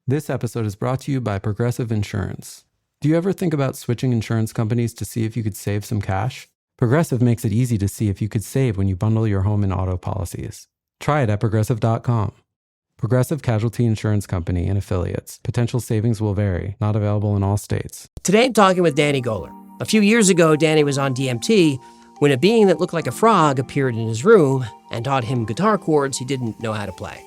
This episode is brought to you by Progressive Insurance. Do you ever think about switching insurance companies to see if you could save some cash? Progressive makes it easy to see if you could save when you bundle your home and auto policies. Try it at progressive.com. Progressive Casualty Insurance Company and Affiliates. Potential savings will vary. Not available in all states. Today I'm talking with Danny Goler. A few years ago, Danny was on DMT when a being that looked like a frog appeared in his room and taught him guitar chords he didn't know how to play.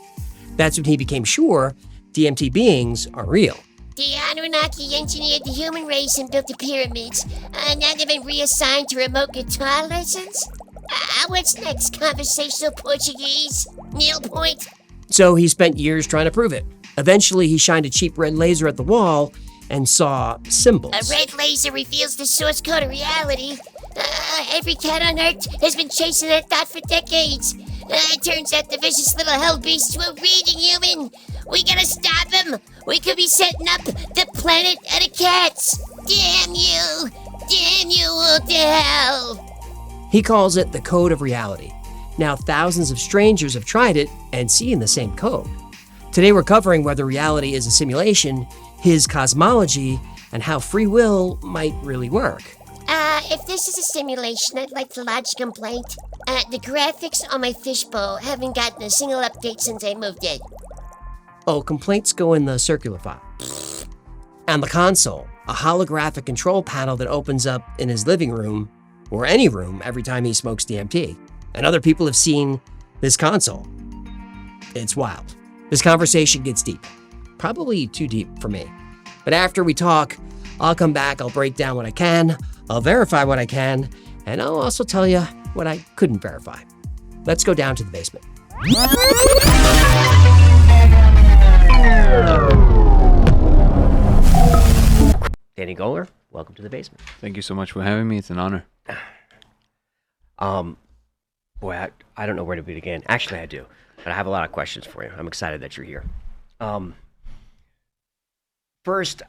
That's when he became sure DMT beings are real. The Anunnaki engineered the human race and built the pyramids. Now they've been reassigned to remote guitar lessons? What's next, conversational Portuguese? Neil Point? So he spent years trying to prove it. Eventually, he shined a cheap red laser at the wall and saw symbols. A red laser reveals the source code of reality. Every cat on Earth has been chasing that thought for decades. It turns out the vicious little hell beasts were reading human. We gotta stop him. We could be setting up the planet of the cats. Damn you. Damn you all to hell. He calls it the code of reality. Now, thousands of strangers have tried it and seen the same code. Today, we're covering whether reality is a simulation, his cosmology, and how free will might really work. If this is a simulation, I'd like to lodge a complaint. The graphics on my fishbowl haven't gotten a single update since I moved in. Oh, complaints go in the circular file. On the console, a holographic control panel that opens up in his living room, or any room, every time he smokes DMT. And other people have seen this console. It's wild. This conversation gets deep. Probably too deep for me. But after we talk, I'll come back, I'll break down what I can, I'll verify what I can, and I'll also tell you what I couldn't verify. Let's go down to the basement. Danny Goler, welcome to the basement. Thank you so much for having me. It's an honor. Boy, I don't know where to begin. Actually, I do, but I have a lot of questions for you. I'm excited that you're here. First,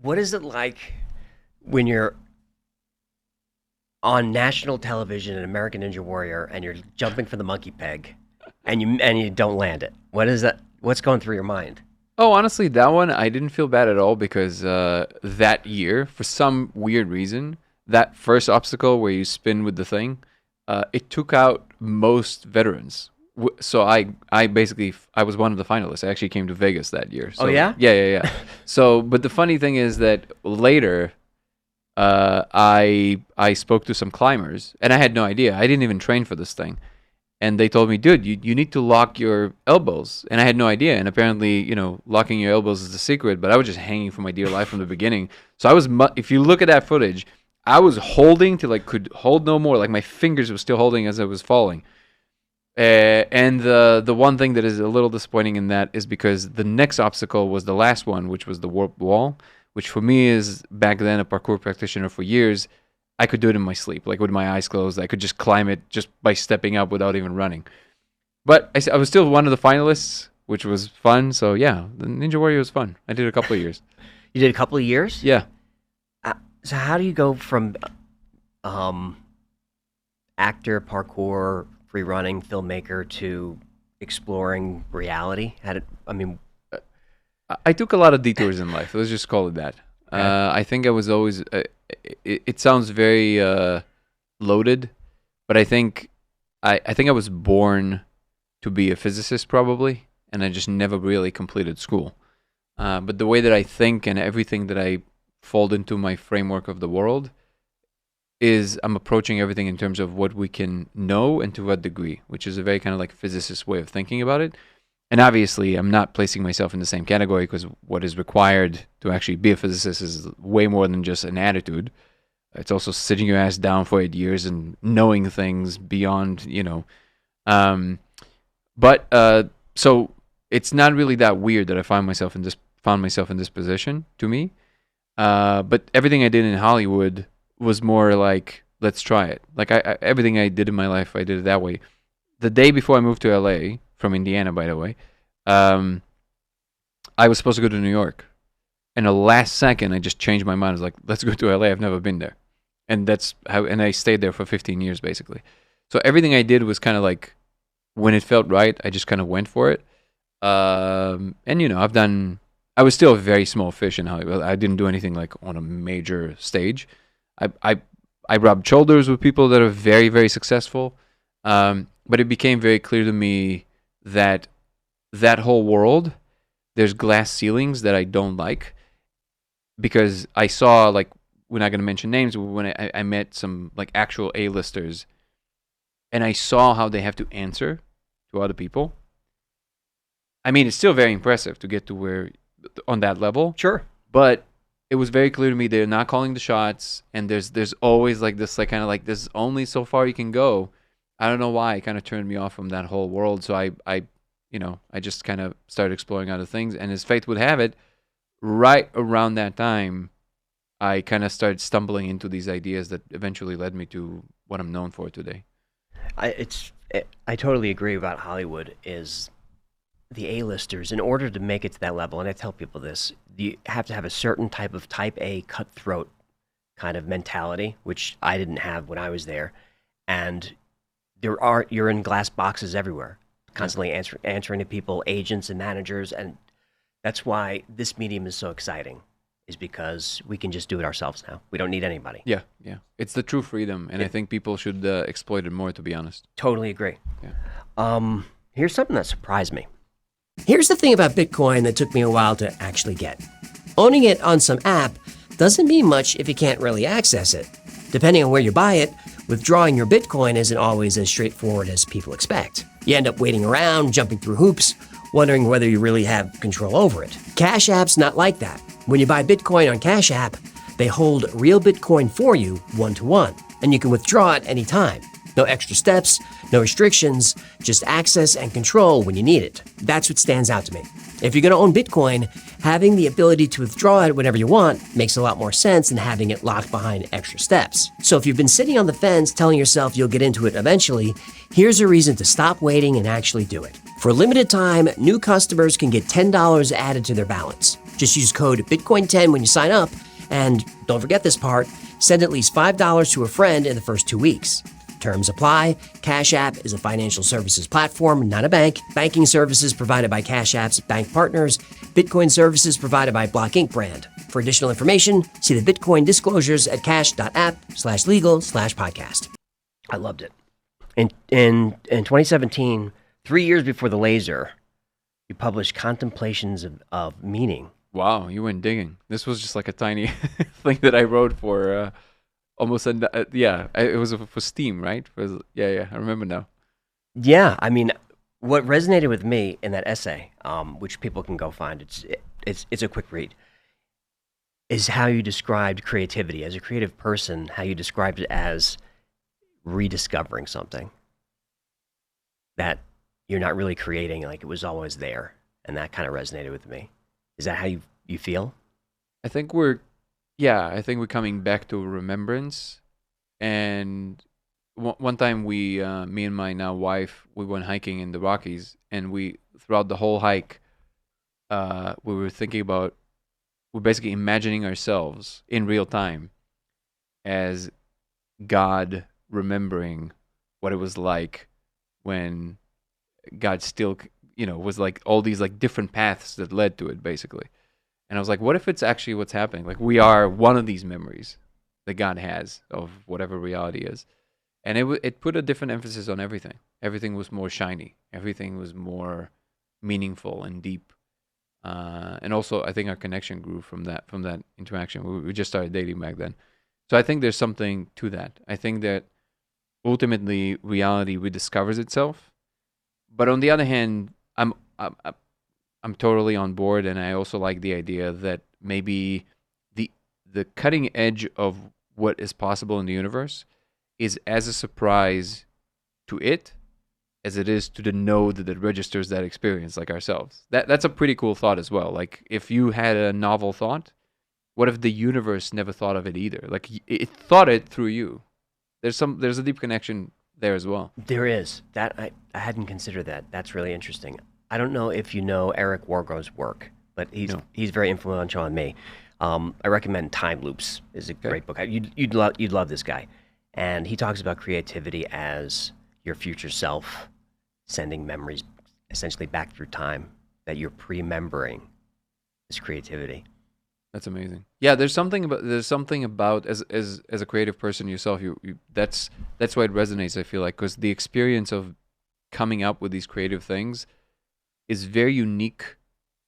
what is it like when you're on national television, an American Ninja Warrior, and you're jumping for the monkey peg, and you don't land it? What is that? What's going through your mind? Oh, honestly, that one, I didn't feel bad at all because that year, for some weird reason, that first obstacle where you spin with the thing, it took out most veterans. So I basically, I was one of the finalists. I actually came to Vegas that year. So, oh, yeah? Yeah. So, but the funny thing is that later, I spoke to some climbers, and I had no idea. I didn't even train for this thing. And they told me, dude, you need to lock your elbows. And I had no idea. And apparently, locking your elbows is the secret. But I was just hanging for my dear life from the beginning. So I was, if you look at that footage, I was holding till I could hold no more. Like my fingers were still holding as I was falling. And the one thing that is a little disappointing in that is because the next obstacle was the last one, which was the warped wall, which for me is, back then, a parkour practitioner for years, I could do it in my sleep, like with my eyes closed. I could just climb it just by stepping up without even running. But I was still one of the finalists, which was fun. So yeah, the Ninja Warrior was fun. I did a couple of years. You did a couple of years? Yeah. So how do you go from actor, parkour, free running, filmmaker to exploring reality? I took a lot of detours in life. Let's just call it that. Okay. I think I was always. It sounds very loaded, but I think I was born to be a physicist probably, and I just never really completed school. But the way that I think and everything that I fold into my framework of the world is I'm approaching everything in terms of what we can know and to what degree, which is a very kind of like physicist way of thinking about it. And obviously, I'm not placing myself in the same category because what is required to actually be a physicist is way more than just an attitude. It's also sitting your ass down for 8 years and knowing things beyond, So it's not really that weird that I found myself in this position to me. But everything I did in Hollywood was more like, let's try it. Like everything I did in my life, I did it that way. The day before I moved to LA, from Indiana, by the way, I was supposed to go to New York. And the last second, I just changed my mind. I was like, let's go to LA. I've never been there. And I stayed there for 15 years, basically. So everything I did was kind of like, when it felt right, I just kind of went for it. And, I've done I was still a very small fish in Hollywood. I didn't do anything like on a major stage. I rubbed shoulders with people that are very, very successful. But it became very clear to me that that whole world, there's glass ceilings that I don't like, because I saw, like, we're not going to mention names, when I met some like actual A-listers, and I saw how they have to answer to other people. I mean, it's still very impressive to get to where on that level. Sure. But it was very clear to me they're not calling the shots, and there's always like this, like, kind of like, there's only so far you can go. I don't know why it kind of turned me off from that whole world. So I just kind of started exploring other things, and as fate would have it, right around that time, I kind of started stumbling into these ideas that eventually led me to what I'm known for today. I totally agree about Hollywood. Is the A-listers, in order to make it to that level, and I tell people this, you have to have a certain type of type A cutthroat kind of mentality, which I didn't have when I was there. And you're in glass boxes everywhere, constantly answering to people, agents and managers. And that's why this medium is so exciting, is because we can just do it ourselves now. We don't need anybody. Yeah. It's the true freedom, and I think people should exploit it more, to be honest. Totally agree. Yeah. Here's something that surprised me. Here's the thing about Bitcoin that took me a while to actually get. Owning it on some app doesn't mean much if you can't really access it. Depending on where you buy it, withdrawing your Bitcoin isn't always as straightforward as people expect. You end up waiting around, jumping through hoops, wondering whether you really have control over it. Cash App's not like that. When you buy Bitcoin on Cash App, they hold real Bitcoin for you one-to-one, and you can withdraw at any time. No extra steps, no restrictions, just access and control when you need it. That's what stands out to me. If you're going to own Bitcoin, having the ability to withdraw it whenever you want makes a lot more sense than having it locked behind extra steps. So if you've been sitting on the fence telling yourself you'll get into it eventually, here's a reason to stop waiting and actually do it. For a limited time, new customers can get $10 added to their balance. Just use code BITCOIN10 when you sign up, and don't forget this part, send at least $5 to a friend in the first 2 weeks. Terms apply. Cash App is a financial services platform, not a bank. Banking services provided by Cash App's bank partners. Bitcoin services provided by Block Inc. brand. For additional information, see the Bitcoin disclosures at cash.app/legal/podcast. I loved it. In 2017, 3 years before the laser, you published Contemplations of Meaning. Wow, you went digging. This was just like a tiny thing that I wrote for almost, it was for Steam, right? Yeah, I remember now. Yeah, I mean, what resonated with me in that essay, which people can go find, it's a quick read, is how you described creativity. As a creative person, how you described it as rediscovering something that you're not really creating, like it was always there. And that kind of resonated with me. Is that how you feel? I think we're coming back to remembrance. And one time me and my now wife, we went hiking in the Rockies, and throughout the whole hike, we're basically imagining ourselves in real time as God remembering what it was like when God still, was like all these like different paths that led to it, basically. And I was like, what if it's actually what's happening? Like, we are one of these memories that God has of whatever reality is. And it put a different emphasis on everything. Everything was more shiny. Everything was more meaningful and deep. And also, I think our connection grew from that interaction. We just started dating back then. So I think there's something to that. I think that ultimately reality rediscovers itself. But on the other hand, I'm totally on board, and I also like the idea that maybe the cutting edge of what is possible in the universe is as a surprise to it as it is to the node that registers that experience, like ourselves. That's a pretty cool thought as well. Like, if you had a novel thought, what if the universe never thought of it either? Like, it thought it through you. There's a deep connection there as well. There is. That I hadn't considered that. That's really interesting. I don't know if you know Eric Wargo's work, but he's very influential on me. I recommend Time Loops. Is a great book. You'd love this guy. And he talks about creativity as your future self sending memories essentially back through time that you're pre-remembering this creativity. That's amazing. Yeah, there's something about as a creative person yourself, you that's why it resonates, I feel like, because the experience of coming up with these creative things is very unique,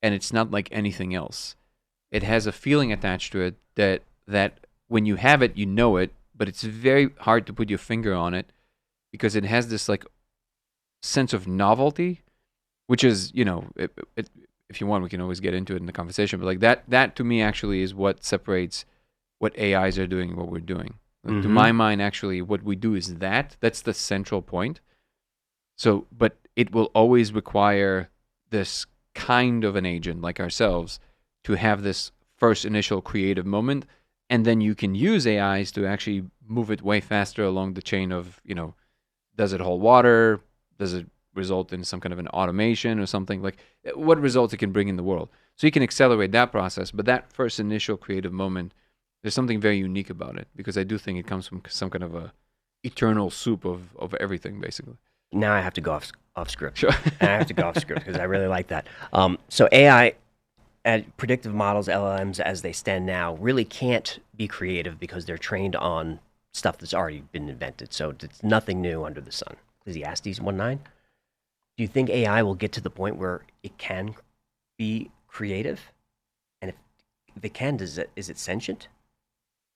and it's not like anything else. It has a feeling attached to it that when you have it, you know it, but it's very hard to put your finger on it because it has this like sense of novelty, which is, if you want, we can always get into it in the conversation. But like that to me actually is what separates what AIs are doing and what we're doing. Like, to my mind, actually, what we do is that's the central point. So, but it will always require this kind of an agent like ourselves to have this first initial creative moment, and then you can use AIs to actually move it way faster along the chain of, does it hold water? Does it result in some kind of an automation or something? Like what results it can bring in the world. So you can accelerate that process, but that first initial creative moment, there's something very unique about it, because I do think it comes from some kind of a eternal soup of everything, basically. Now I have to go off script. Sure. And I have to go off script because I really like that. So AI and predictive models, LLMs, as they stand now, really can't be creative because they're trained on stuff that's already been invented. So it's nothing new under the sun. Ecclesiastes 1:9. Do you think AI will get to the point where it can be creative? And if it can, is it sentient?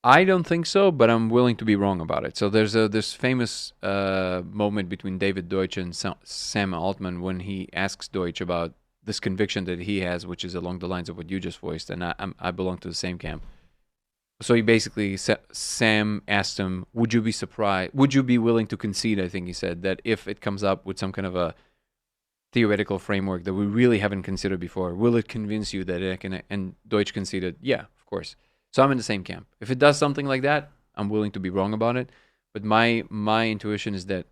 I don't think so, but I'm willing to be wrong about it. So there's this famous moment between David Deutsch and Sam Altman when he asks Deutsch about this conviction that he has, which is along the lines of what you just voiced, and I belong to the same camp. So he basically, Sam asked him, would you be surprised, would you be willing to concede, I think he said, that if it comes up with some kind of a theoretical framework that we really haven't considered before, will it convince you that it can? And Deutsch conceded, yeah, of course. So I'm in the same camp. If it does something like that, I'm willing to be wrong about it. But my intuition is that,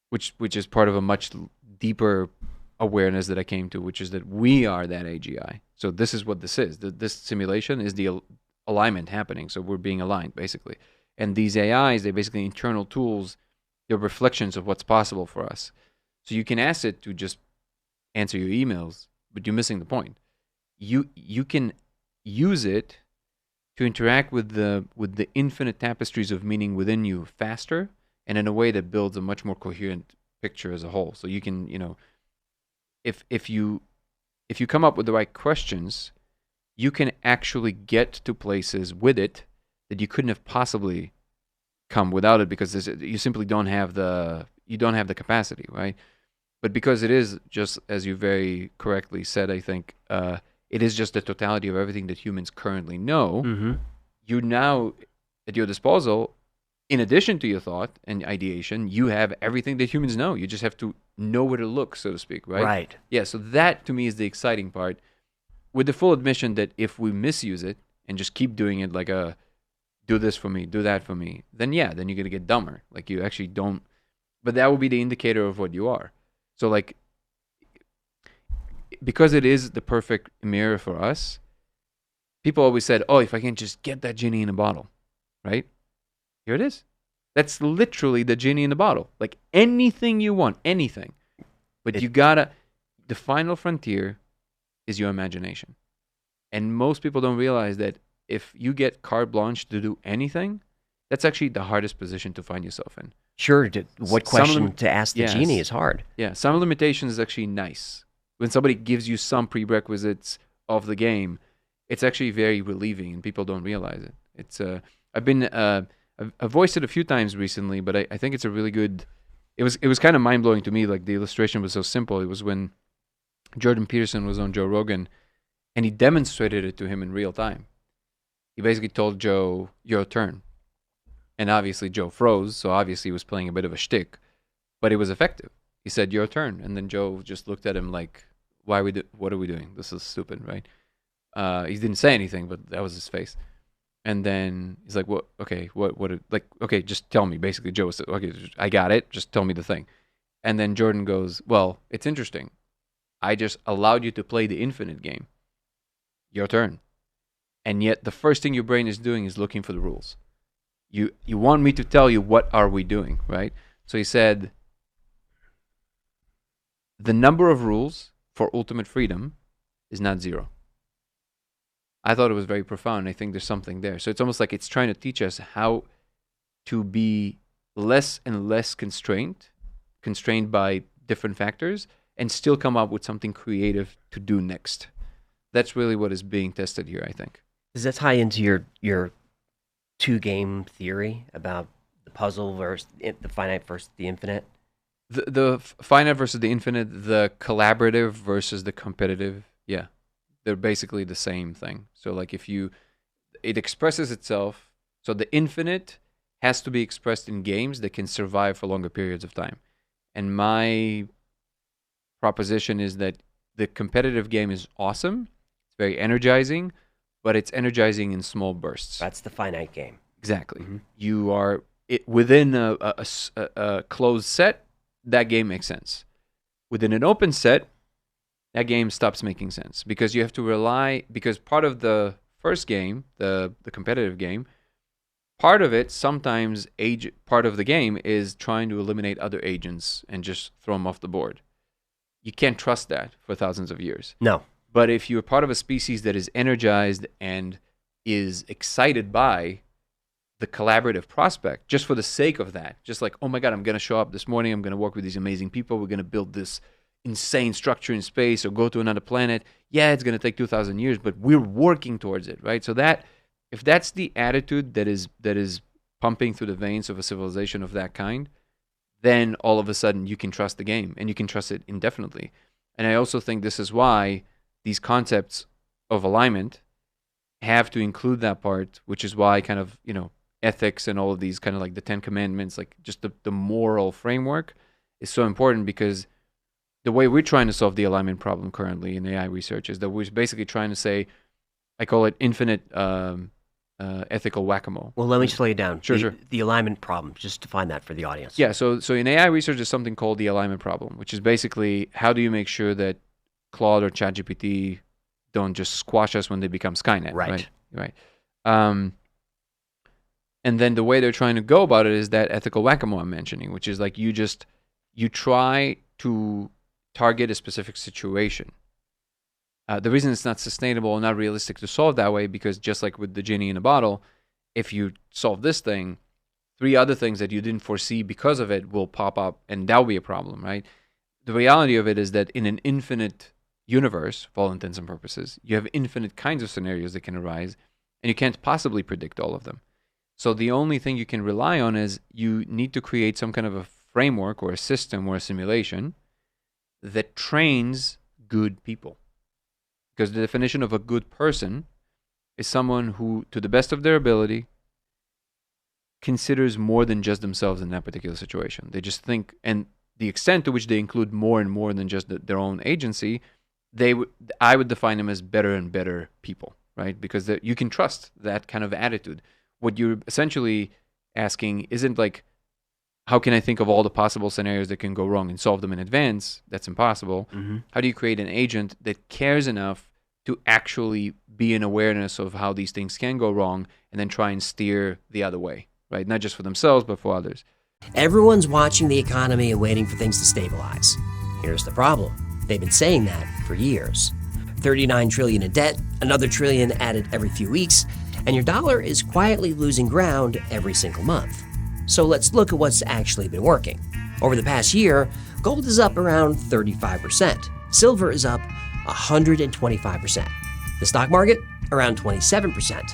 which is part of a much deeper awareness that I came to, which is that we are that AGI. So this is what this is. This simulation is the alignment happening. So we're being aligned, basically. And these AIs, they're basically internal tools. They're reflections of what's possible for us. So you can ask it to just answer your emails, but you're missing the point. You can use it to interact with the infinite tapestries of meaning within you faster and in a way that builds a much more coherent picture as a whole. So you can, if you come up with the right questions, you can actually get to places with it that you couldn't have possibly come without it, because you simply don't have the capacity, right? But because it is, just as you very correctly said, I think, it is just the totality of everything that humans currently know. You now, at your disposal, in addition to your thought and ideation, you have everything that humans know. You just have to know where to look, so to speak, right? Right. Yeah, so that to me is the exciting part, with the full admission that if we misuse it and just keep doing it like do this for me, do that for me, then you're going to get dumber. Like you actually don't, but that will be the indicator of what you are. So like, because it is the perfect mirror for us, people always said, oh, if I can just get that genie in a bottle, right? Here it is. That's literally the genie in the bottle. Like anything you want, anything. But the final frontier is your imagination. And most people don't realize that if you get carte blanche to do anything, that's actually the hardest position to find yourself in. Sure. What question to ask the genie is hard. Yeah, some limitations is actually nice. When somebody gives you some prerequisites of the game, it's actually very relieving, and people don't realize it. It's I've voiced it a few times recently, but I think it's a really good. It was kind of mind blowing to me. Like the illustration was so simple. It was when Jordan Peterson was on Joe Rogan, and he demonstrated it to him in real time. He basically told Joe, "Your turn." And obviously Joe froze, so obviously he was playing a bit of a shtick, but it was effective. He said, "Your turn," and then Joe just looked at him like, what are we doing? This is stupid, right? He didn't say anything, but that was his face. And then he's like, "What? Okay, okay, just tell me." Basically, Joe said, "Okay, I got it. Just tell me the thing." And then Jordan goes, "Well, it's interesting. I just allowed you to play the infinite game. Your turn. And yet the first thing your brain is doing is looking for the rules. You want me to tell you what are we doing, right?" So he said, the number of rules for ultimate freedom is not 0. I thought it was very profound. I think there's something there. So it's almost like it's trying to teach us how to be less and less constrained by different factors, and still come up with something creative to do next. That's really what is being tested here, I think. Does that tie into your two-game theory about the puzzle versus the finite versus the infinite? The finite versus the infinite, the collaborative versus the competitive, yeah. They're basically the same thing. So like it expresses itself, so the infinite has to be expressed in games that can survive for longer periods of time. And my proposition is that the competitive game is awesome, it's very energizing, but it's energizing in small bursts. That's the finite game. Exactly. Mm-hmm. You are within a closed set, that game makes sense. Within an open set, that game stops making sense because you have to rely, because part of the first game, the competitive game, part of it, sometimes part of the game is trying to eliminate other agents and just throw them off the board. You can't trust that for thousands of years. No. But if you're part of a species that is energized and is excited by the collaborative prospect, just for the sake of that, just like, oh my God, I'm going to show up this morning, I'm going to work with these amazing people, we're going to build this insane structure in space or go to another planet. Yeah, it's going to take 2,000 years, but we're working towards it, right? So that, if that's the attitude that is pumping through the veins of a civilization of that kind, then all of a sudden you can trust the game and you can trust it indefinitely. And I also think this is why these concepts of alignment have to include that part, which is why kind of, ethics and all of these kind of like the 10 Commandments, like just the moral framework is so important, because the way we're trying to solve the alignment problem currently in AI research is that we're basically trying to say, I call it infinite ethical whack-a-mole. Well, let me slow you down. Sure. The alignment problem, just define that for the audience. Yeah, so in AI research, there's something called the alignment problem, which is basically how do you make sure that Claude or ChatGPT don't just squash us when they become Skynet. Right. And then the way they're trying to go about it is that ethical whack-a-mole I'm mentioning, which is like you try to target a specific situation. The reason it's not sustainable and not realistic to solve that way, because just like with the genie in a bottle, if you solve this thing, 3 other things that you didn't foresee because of it will pop up, and that'll be a problem, right? The reality of it is that in an infinite universe, for all intents and purposes, you have infinite kinds of scenarios that can arise, and you can't possibly predict all of them. So the only thing you can rely on is you need to create some kind of a framework or a system or a simulation that trains good people. Because the definition of a good person is someone who, to the best of their ability, considers more than just themselves in that particular situation. They just think, and the extent to which they include more and more than just their own agency, I would define them as better and better people, right? Because you can trust that kind of attitude. What you're essentially asking isn't like, how can I think of all the possible scenarios that can go wrong and solve them in advance? That's impossible. Mm-hmm. How do you create an agent that cares enough to actually be in awareness of how these things can go wrong and then try and steer the other way, right? Not just for themselves, but for others. Everyone's watching the economy and waiting for things to stabilize. Here's the problem. They've been saying that for years. 39 trillion in debt, another trillion added every few weeks, and your dollar is quietly losing ground every single month. So let's look at what's actually been working. Over the past year, gold is up around 35%. Silver is up 125%. The stock market, around 27%.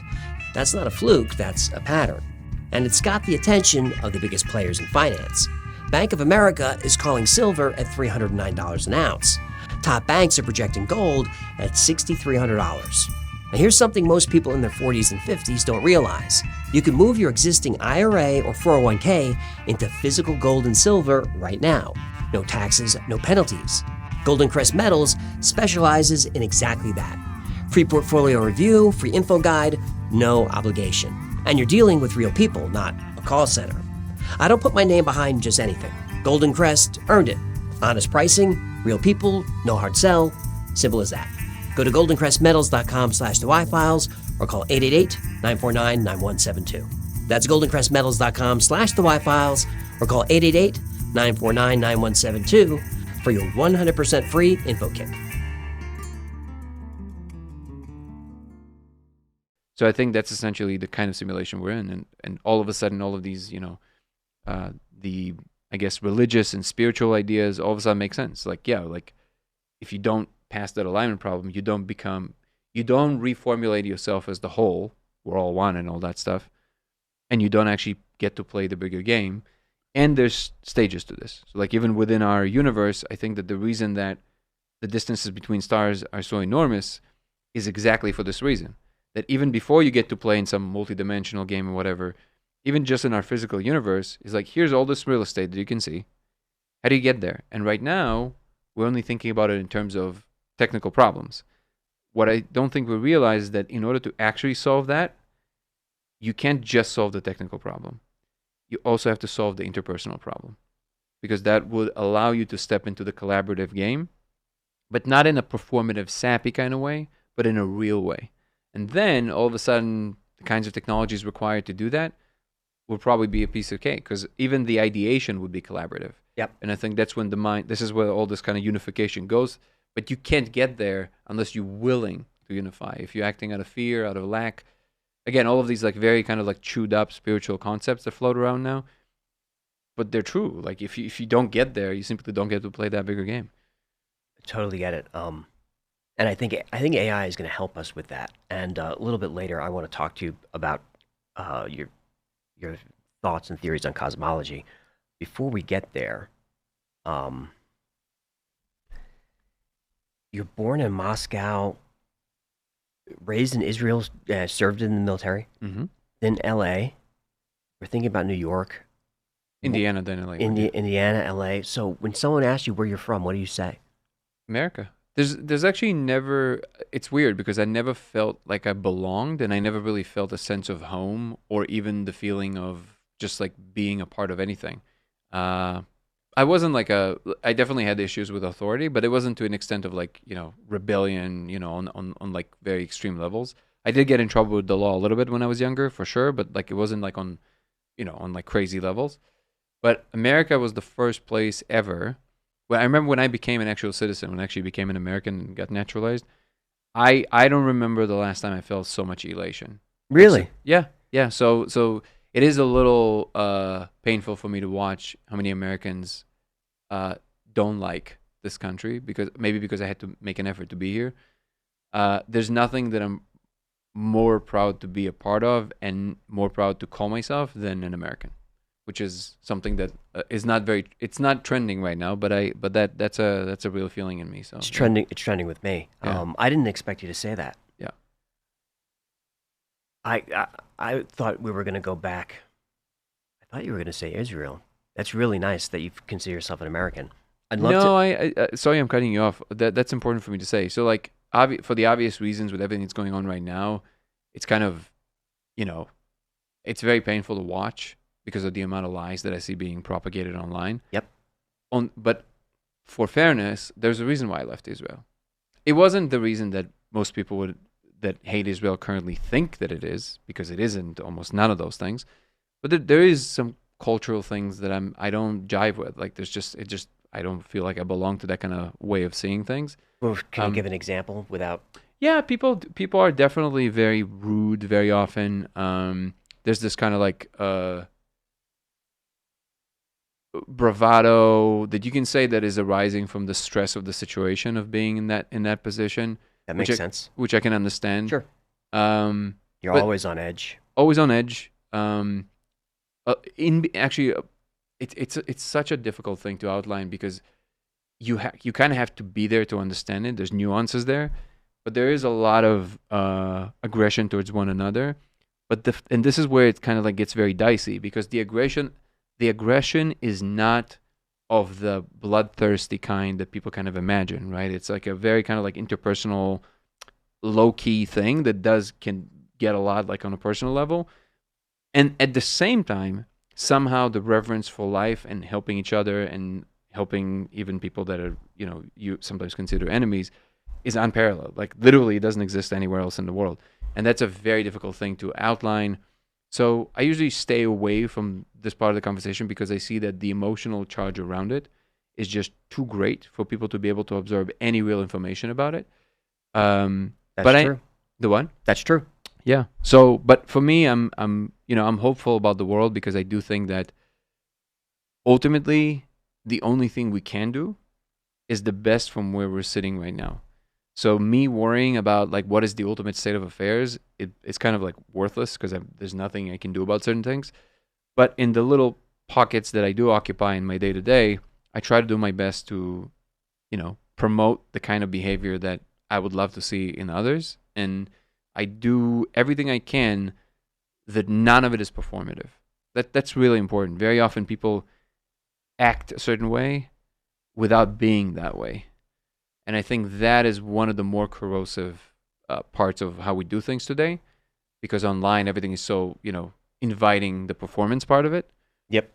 That's not a fluke, that's a pattern. And it's got the attention of the biggest players in finance. Bank of America is calling silver at $309 an ounce. Top banks are projecting gold at $6,300. Now here's something most people in their 40s and 50s don't realize. You can move your existing IRA or 401k into physical gold and silver right now. No taxes, no penalties. Golden Crest Metals specializes in exactly that. Free portfolio review, free info guide, no obligation. And you're dealing with real people, not a call center. I don't put my name behind just anything. Golden Crest earned it. Honest pricing, real people, no hard sell. Simple as that. Go to goldencrestmetals.com/thewhyfiles or call 888-949-9172. That's goldencrestmetals.com/thewhyfiles or call 888-949-9172 for your 100% free info kit. So I think that's essentially the kind of simulation we're in, and all of a sudden, all of these, the I guess religious and spiritual ideas all of a sudden make sense. Like, yeah, like if you don't pass that alignment problem, you don't reformulate yourself as the whole. We're all one and all that stuff, and you don't actually get to play the bigger game. And there's stages to this. So like even within our universe, I think that the reason that the distances between stars are so enormous is exactly for this reason. That even before you get to play in some multidimensional game or whatever, even just in our physical universe, is like, here's all this real estate that you can see. How do you get there? And right now, we're only thinking about it in terms of technical problems. What I don't think we realize is that in order to actually solve that, you can't just solve the technical problem. You also have to solve the interpersonal problem, because that would allow you to step into the collaborative game, but not in a performative, sappy kind of way, but in a real way. And then all of a sudden, the kinds of technologies required to do that will probably be a piece of cake, because even the ideation would be collaborative. Yep. And I think that's when this is where all this kind of unification goes. But you can't get there unless you're willing to unify. If you're acting out of fear, out of lack, again, all of these like very kind of like chewed up spiritual concepts that float around now, but they're true. Like if you don't get there, you simply don't get to play that bigger game. I totally get it. And I think AI is going to help us with that. And a little bit later, I want to talk to you about your thoughts and theories on cosmology. Before we get there, you're born in Moscow, raised in Israel, served in the military, Mm-hmm. then L.A. We're thinking about New York, Indiana, then LA. Indiana, L.A. So when someone asks you where you're from, what do you say? America. There's actually never. It's weird because I never felt like I belonged, and I never really felt a sense of home, or even the feeling of just like being a part of anything. I wasn't like I definitely had issues with authority, but it wasn't to an extent of like, rebellion, on like very extreme levels. I did get in trouble with the law a little bit when I was younger, for sure, but like it wasn't like on like crazy levels. But America was the first place ever. Well, I remember when I became an actual citizen, when I actually became an American and got naturalized, I don't remember the last time I felt so much elation. Really? Yeah. So it is a little painful for me to watch how many Americans don't like this country, because I had to make an effort to be here. There's nothing that I'm more proud to be a part of and more proud to call myself than an American, which is something that is it's not trending right now, but that's a real feeling in me. So it's trending. It's trending with me. Yeah. I didn't expect you to say that. Yeah. I thought we were going to go back. I thought you were going to say Israel. That's really nice that you consider yourself an American. I'd love to. I sorry, I'm cutting you off. That's important for me to say. So like, for the obvious reasons with everything that's going on right now, it's kind of, it's very painful to watch because of the amount of lies that I see being propagated online. Yep. But for fairness, there's a reason why I left Israel. It wasn't the reason that most people that hate Israel currently think that it is, because it isn't almost none of those things. But there is some cultural things that I don't jive with. Like I don't feel like I belong to that kind of way of seeing things. Well, can you give an example without? Yeah, people are definitely very rude very often. There's this kind of like bravado that you can say that is arising from the stress of the situation of being in that position. That makes sense. Which I can understand. Sure. You're always on edge. Always on edge. It's such a difficult thing to outline, because you kind of have to be there to understand it. There's nuances there, but there is a lot of aggression towards one another. And this is where it kind of like gets very dicey, because the aggression is not of the bloodthirsty kind that people kind of imagine, right? It's like a very kind of like interpersonal, low-key thing that can get a lot like on a personal level. And at the same time, somehow the reverence for life and helping each other and helping even people that are, you sometimes consider enemies, is unparalleled. Like literally it doesn't exist anywhere else in the world. And that's a very difficult thing to outline. So I usually stay away from this part of the conversation, because I see that the emotional charge around it is just too great for people to be able to absorb any real information about it. That's true. The what? That's true. Yeah. So, but for me, I'm hopeful about the world because I do think that ultimately the only thing we can do is the best from where we're sitting right now. So me worrying about like what is the ultimate state of affairs, it's kind of like worthless because there's nothing I can do about certain things. But in the little pockets that I do occupy in my day to day, I try to do my best to, promote the kind of behavior that I would love to see in others. And I do everything I can that none of it is performative. That's really important. Very often people act a certain way without being that way. And I think that is one of the more corrosive parts of how we do things today, because online everything is so, inviting the performance part of it. Yep.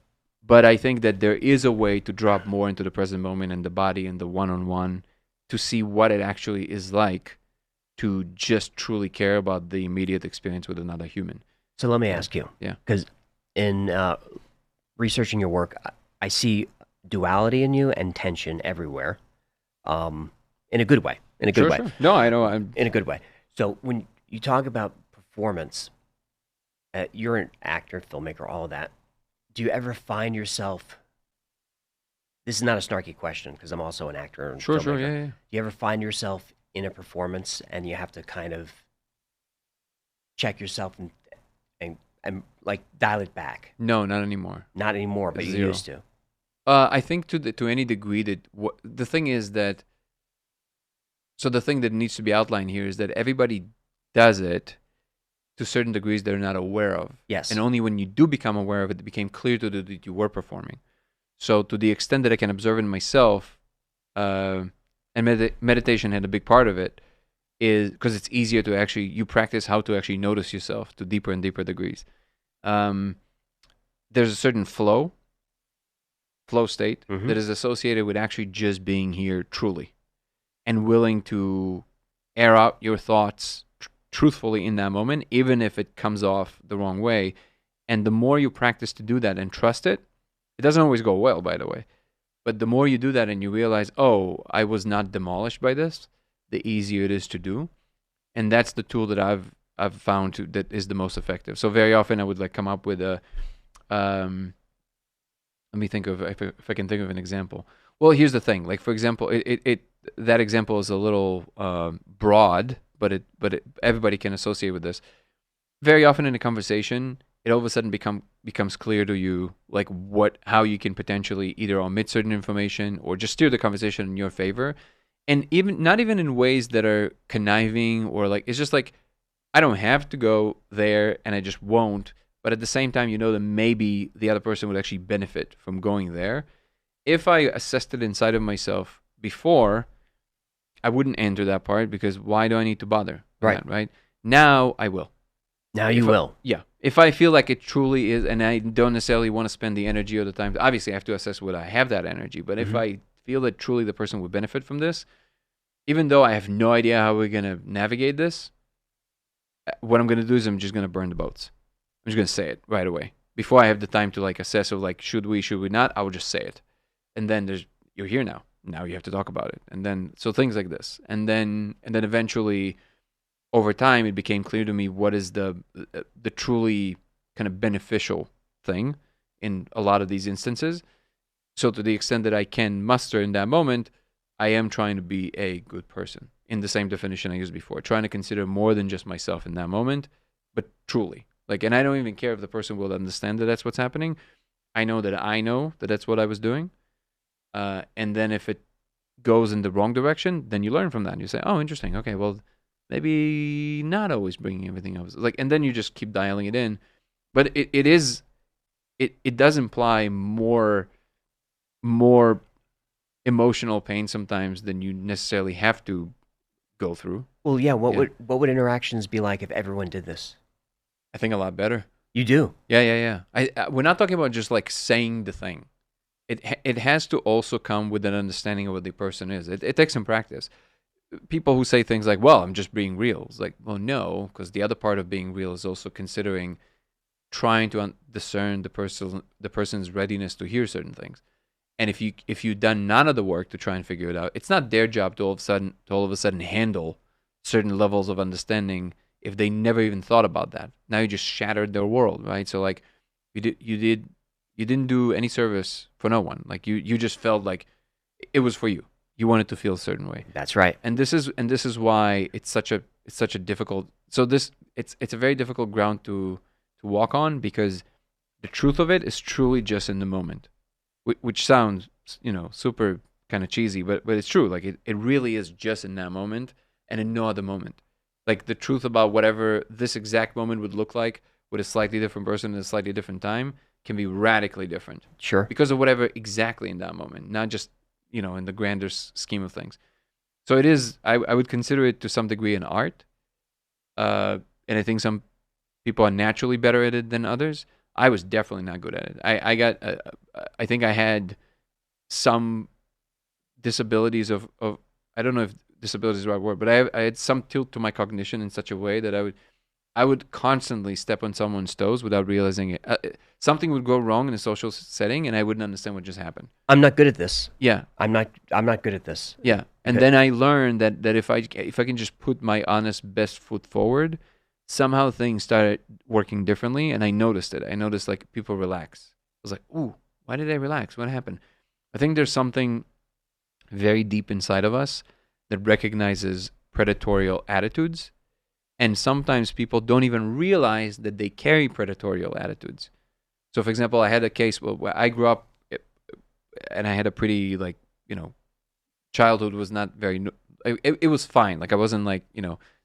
But I think that there is a way to drop more into the present moment and the body and the one-on-one to see what it actually is like to just truly care about the immediate experience with another human. So let me ask you. Yeah. Because in researching your work, I see duality in you and tension everywhere, in a good way. In a good way. Sure. No, I know. In a good way. So when you talk about performance, you're an actor, filmmaker, all of that. Do you ever find yourself? This is not a snarky question because I'm also an actor and Sure, filmmaker. yeah. Do you ever find yourself in a performance and you have to kind of check yourself and like dial it back? No, not anymore. Not anymore, but you Zero. used to. I think to any degree that the thing is that. So the thing that needs to be outlined here is that everybody does it to certain degrees they're not aware of. Yes. And only when you do become aware of it, it became clear to you that you were performing. So to the extent that I can observe in myself, and meditation had a big part of it, is because it's easier to actually, you practice how to actually notice yourself to deeper and deeper degrees. There's a certain flow state that is associated with actually just being here truly and willing to air out your thoughts truthfully in that moment, even if it comes off the wrong way. And the more you practice to do that and trust it, it doesn't always go well, by the way. But the more you do that and you realize, oh, I was not demolished by this, the easier it is to do. And that's the tool that I've found that is the most effective. So very often I would like come up with a, let me think of if I can think of an example. Well, here's the thing. Like for example, that example is a little broad, but everybody can associate with this. Very often in a conversation, it all of a sudden becomes clear to you like how you can potentially either omit certain information or just steer the conversation in your favor, and even not even in ways that are conniving or like it's just like I don't have to go there and I just won't. But at the same time, that maybe the other person would actually benefit from going there. If I assessed it inside of myself before, I wouldn't enter that part because why do I need to bother? Right. Right. Now I will. Now you will. Yeah. If I feel like it truly is, and I don't necessarily want to spend the energy or the time, obviously I have to assess whether I have that energy. But if I feel that truly the person would benefit from this, even though I have no idea how we're going to navigate this, what I'm going to do is I'm just going to burn the boats. I'm just going to say it right away. Before I have the time to like assess of like, should we not, I will just say it. And then you're here now. Now you have to talk about it. And then, so things like this. And then eventually over time, it became clear to me what is the truly kind of beneficial thing in a lot of these instances. So to the extent that I can muster in that moment, I am trying to be a good person in the same definition I used before, trying to consider more than just myself in that moment, but truly. Like, and I don't even care if the person will understand that that's what's happening. I know that that's what I was doing. And then if it goes in the wrong direction, then you learn from that. And you say, oh, interesting. Okay, well, maybe not always bringing everything else. Like, and then you just keep dialing it in. But it does imply more emotional pain sometimes than you necessarily have to go through. Well, yeah. What would interactions be like if everyone did this? I think a lot better. You do? Yeah. We're not talking about just like saying the thing. It has to also come with an understanding of what the person is. It takes some practice. People who say things like, well, I'm just being real. It's like, well, no, because the other part of being real is also considering trying to discern the person's readiness to hear certain things. And if you've done none of the work to try and figure it out, it's not their job to all of a sudden handle certain levels of understanding if they never even thought about that? Now you just shattered their world, right? So like you didn't do any service for no one. Like you just felt like it was for you. You wanted to feel a certain way. That's right. And this is why it's such a difficult. So it's a very difficult ground to walk on, because the truth of it is truly just in the moment, which sounds super kind of cheesy, but it's true. Like it really is just in that moment and in no other moment. Like the truth about whatever this exact moment would look like with a slightly different person at a slightly different time can be radically different. Sure. Because of whatever exactly in that moment, not just in the grander scheme of things. So it is. I would consider it to some degree an art, and I think some people are naturally better at it than others. I was definitely not good at it. I think I had some disabilities of I don't know if disability is the right word, but I had some tilt to my cognition in such a way that I would constantly step on someone's toes without realizing it. Something would go wrong in a social setting, and I wouldn't understand what just happened. I'm not good at this. Yeah, I'm not good at this. yeah. And Okay. then I learned that if I can just put my honest best foot forward, somehow things started working differently, and I noticed it. I noticed like people relax. I was like, ooh, why did they relax? What happened? I think there's something very deep inside of us that recognizes predatorial attitudes. And sometimes people don't even realize that they carry predatorial attitudes. So, for example, I had a case where I grew up and I had a pretty, childhood was not very, it was fine. Like, I wasn't like,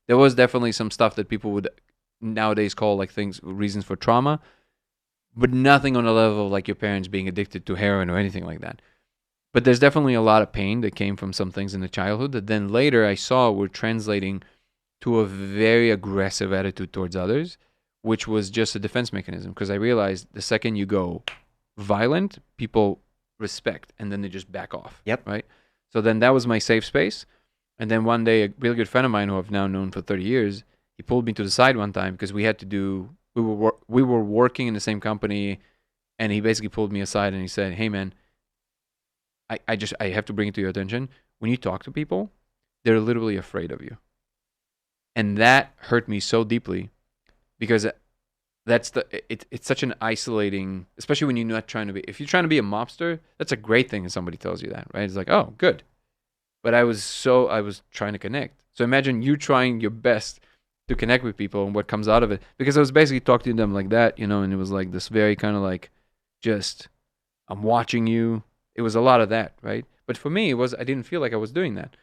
there was definitely some stuff that people would nowadays call like reasons for trauma, but nothing on the level of like your parents being addicted to heroin or anything like that. But there's definitely a lot of pain that came from some things in the childhood that then later I saw were translating to a very aggressive attitude towards others, which was just a defense mechanism. Because I realized the second you go violent, people respect, and then they just back off. Yep. Right? So then that was my safe space. And then one day, a really good friend of mine who I've now known for 30 years, he pulled me to the side one time because we were working in the same company, and he basically pulled me aside and he said, hey, man, I have to bring it to your attention. When you talk to people, they're literally afraid of you. And that hurt me so deeply because it's such an isolating, especially when you're not trying to be, if you're trying to be a mobster, that's a great thing if somebody tells you that, right? It's like, oh, good. But I was trying to connect. So imagine you trying your best to connect with people and what comes out of it. Because I was basically talking to them like that, and it was like this very kind of like, just, I'm watching you. It was a lot of that, right? But for me, I didn't feel like I was doing that.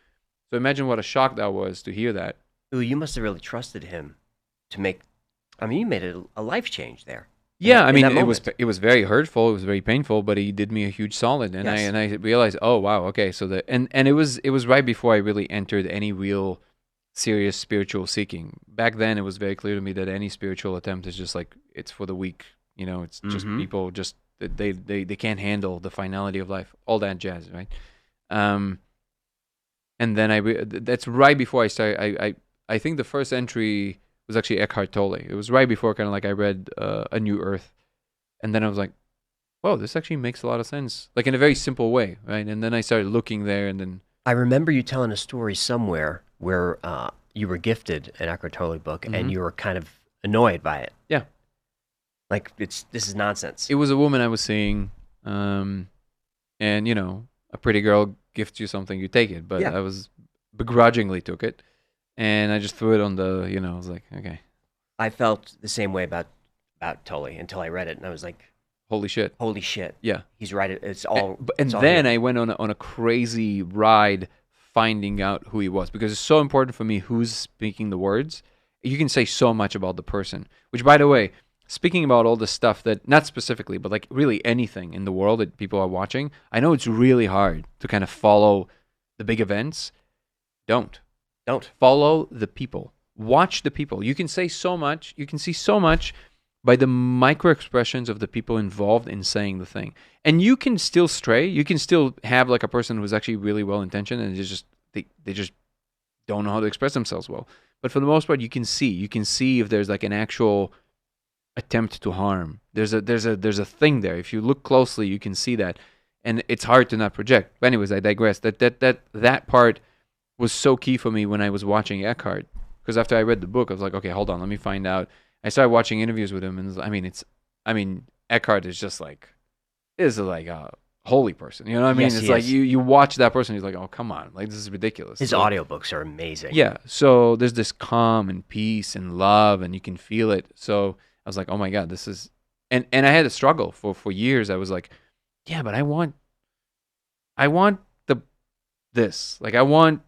So imagine what a shock that was to hear that. Ooh, you must have really trusted him to make. I mean, you made a life change there. Yeah, in that it was moment. it was very hurtful. It was very painful, but he did me a huge solid, and Yes. I realized, oh wow, okay, so and it was right before I really entered any real serious spiritual seeking. Back then, it was very clear to me that any spiritual attempt is just like it's for the weak. It's just Mhm. people just they can't handle the finality of life, all that jazz, right? And then that's right before I started. I think the first entry was actually Eckhart Tolle. It was right before kind of like I read A New Earth. And then I was like, whoa, this actually makes a lot of sense. Like in a very simple way, right? And then I started looking there and then... I remember you telling a story somewhere where you were gifted an Eckhart Tolle book Mhm. and you were kind of annoyed by it. Yeah. Like, this is nonsense. It was a woman I was seeing. And, a pretty girl gifts you something, you take it. But Yeah. I was begrudgingly took it. And I just threw it on the, I was like, okay, I felt the same way about Tolle until I read it, and I was like, holy shit. holy shit. Yeah. He's right. It's all. And it's all then here. I went on a crazy ride finding out who he was, because it's so important for me who's speaking the words. You can say so much about the person, which, by the way, speaking about all the stuff that, not specifically, but like really anything in the world that people are watching, I know it's really hard to kind of follow the big events. Don't follow the people. Watch the people. You can say so much. You can see so much by the micro expressions of the people involved in saying the thing. And you can still stray. You can still have like a person who's actually really well intentioned and they just don't know how to express themselves well. But for the most part, you can see if there's like an actual attempt to harm. There's a thing there. If you look closely, you can see that, and it's hard to not project. But anyways, I digress. That part was so key for me when I was watching Eckhart, because after I read the book, I was like, okay, hold on, let me find out. I started watching interviews with him, and I mean, Eckhart is just like a holy person. You know what I mean? Yes, It's he like is. you watch that person, he's like, oh, come on, like this is ridiculous. His So, audiobooks are amazing. yeah. So there's this calm and peace and love, and you can feel it. So I was like, oh my God, this is, and I had a struggle for years. I was like, yeah, but I want this. Like I want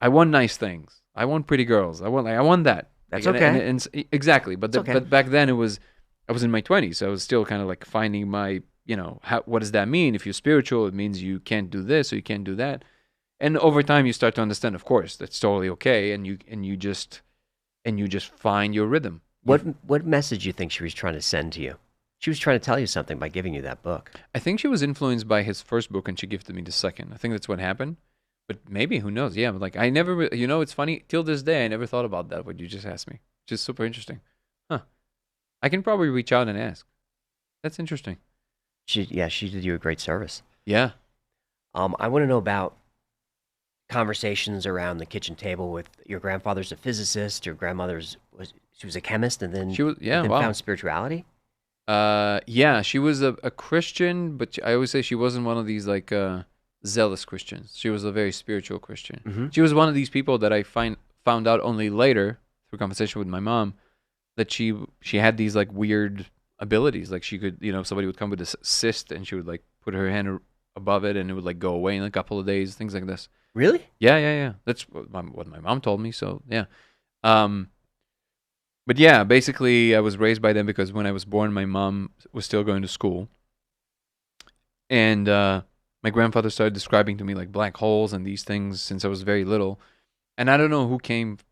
nice things. I want pretty girls. I want that. That's Like, okay. Exactly. But It's okay. but back then I was in my 20s, so I was still kind of like finding my, what does that mean? If you're spiritual, it means you can't do this or you can't do that. And over time you start to understand, of course, that's totally okay, and you just find your rhythm. What message do you think she was trying to send to you? She was trying to tell you something by giving you that book. I think she was influenced by his first book, and she gifted me the second. I think that's what happened. But maybe, who knows? Yeah, but like I never, it's funny. Till this day, I never thought about that. What you just asked me, just super interesting. Huh? I can probably reach out and ask. That's interesting. She did you a great service. Yeah. I want to know about conversations around the kitchen table with your grandfather's a physicist, your grandmother's she was a chemist, and then She was. Yeah. Wow. found spirituality. Yeah, she was a Christian, but I always say she wasn't one of these like zealous Christians. She was a very spiritual Christian. Mm-hmm. She was one of these people that I found out only later through conversation with my mom that she had these like weird abilities. Like she could, somebody would come with a cyst and she would like put her hand above it and it would like go away in a couple of days, things like this. Really? Yeah. That's what my mom told me. So yeah. But yeah, basically I was raised by them because when I was born, my mom was still going to school. And my grandfather started describing to me like black holes and these things since I was very little. And I don't know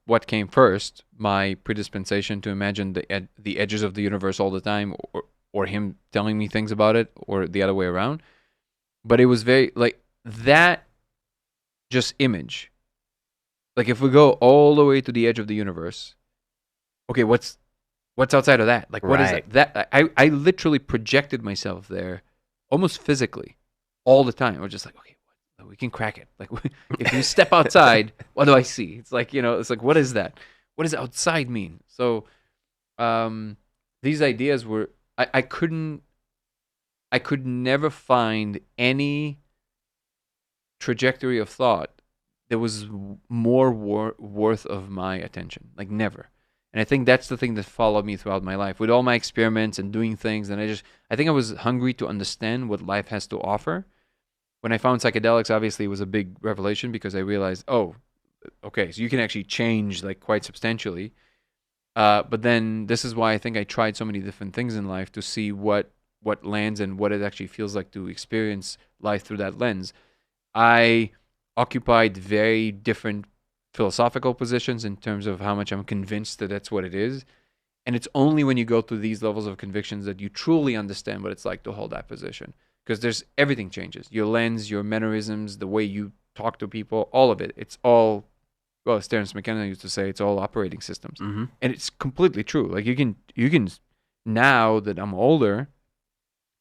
what came first, my predispensation to imagine the edges of the universe all the time, or him telling me things about it, or the other way around. But it was very, like, that just image. Like, if we go all the way to the edge of the universe, okay, what's outside of that? Like, what is Right. that? I literally projected myself there almost physically all the time. I was just like, okay, we can crack it. Like, if you step outside, what do I see? It's like, it's like, what is that? What does outside mean? So these ideas were, I could never find any trajectory of thought that was more worth of my attention. Like, never. And I think that's the thing that followed me throughout my life with all my experiments and doing things. And I think I was hungry to understand what life has to offer. When I found psychedelics, obviously it was a big revelation because I realized, oh, okay, so you can actually change like quite substantially. But then this is why I think I tried so many different things in life to see what lands and what it actually feels like to experience life through that lens. I occupied very different philosophical positions in terms of how much I'm convinced that that's what it is. And it's only when you go through these levels of convictions that you truly understand what it's like to hold that position. Because everything changes. Your lens, your mannerisms, the way you talk to people, all of it. It's all, well, as Terence McKenna used to say, it's all operating systems. Mm-hmm. And it's completely true. Like you can, now that I'm older,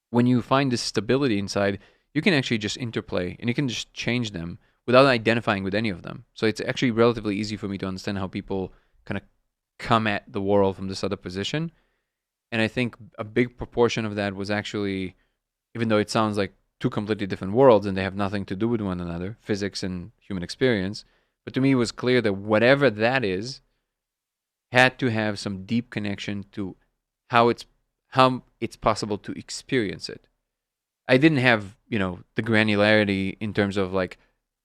when you find this stability inside, you can actually just interplay and you can just change them without identifying with any of them. So it's actually relatively easy for me to understand how people kind of come at the world from this other position. And I think a big proportion of that was actually, even though it sounds like two completely different worlds and they have nothing to do with one another, physics and human experience, but to me it was clear that whatever that is had to have some deep connection to how it's possible to experience it. I didn't have, the granularity in terms of like,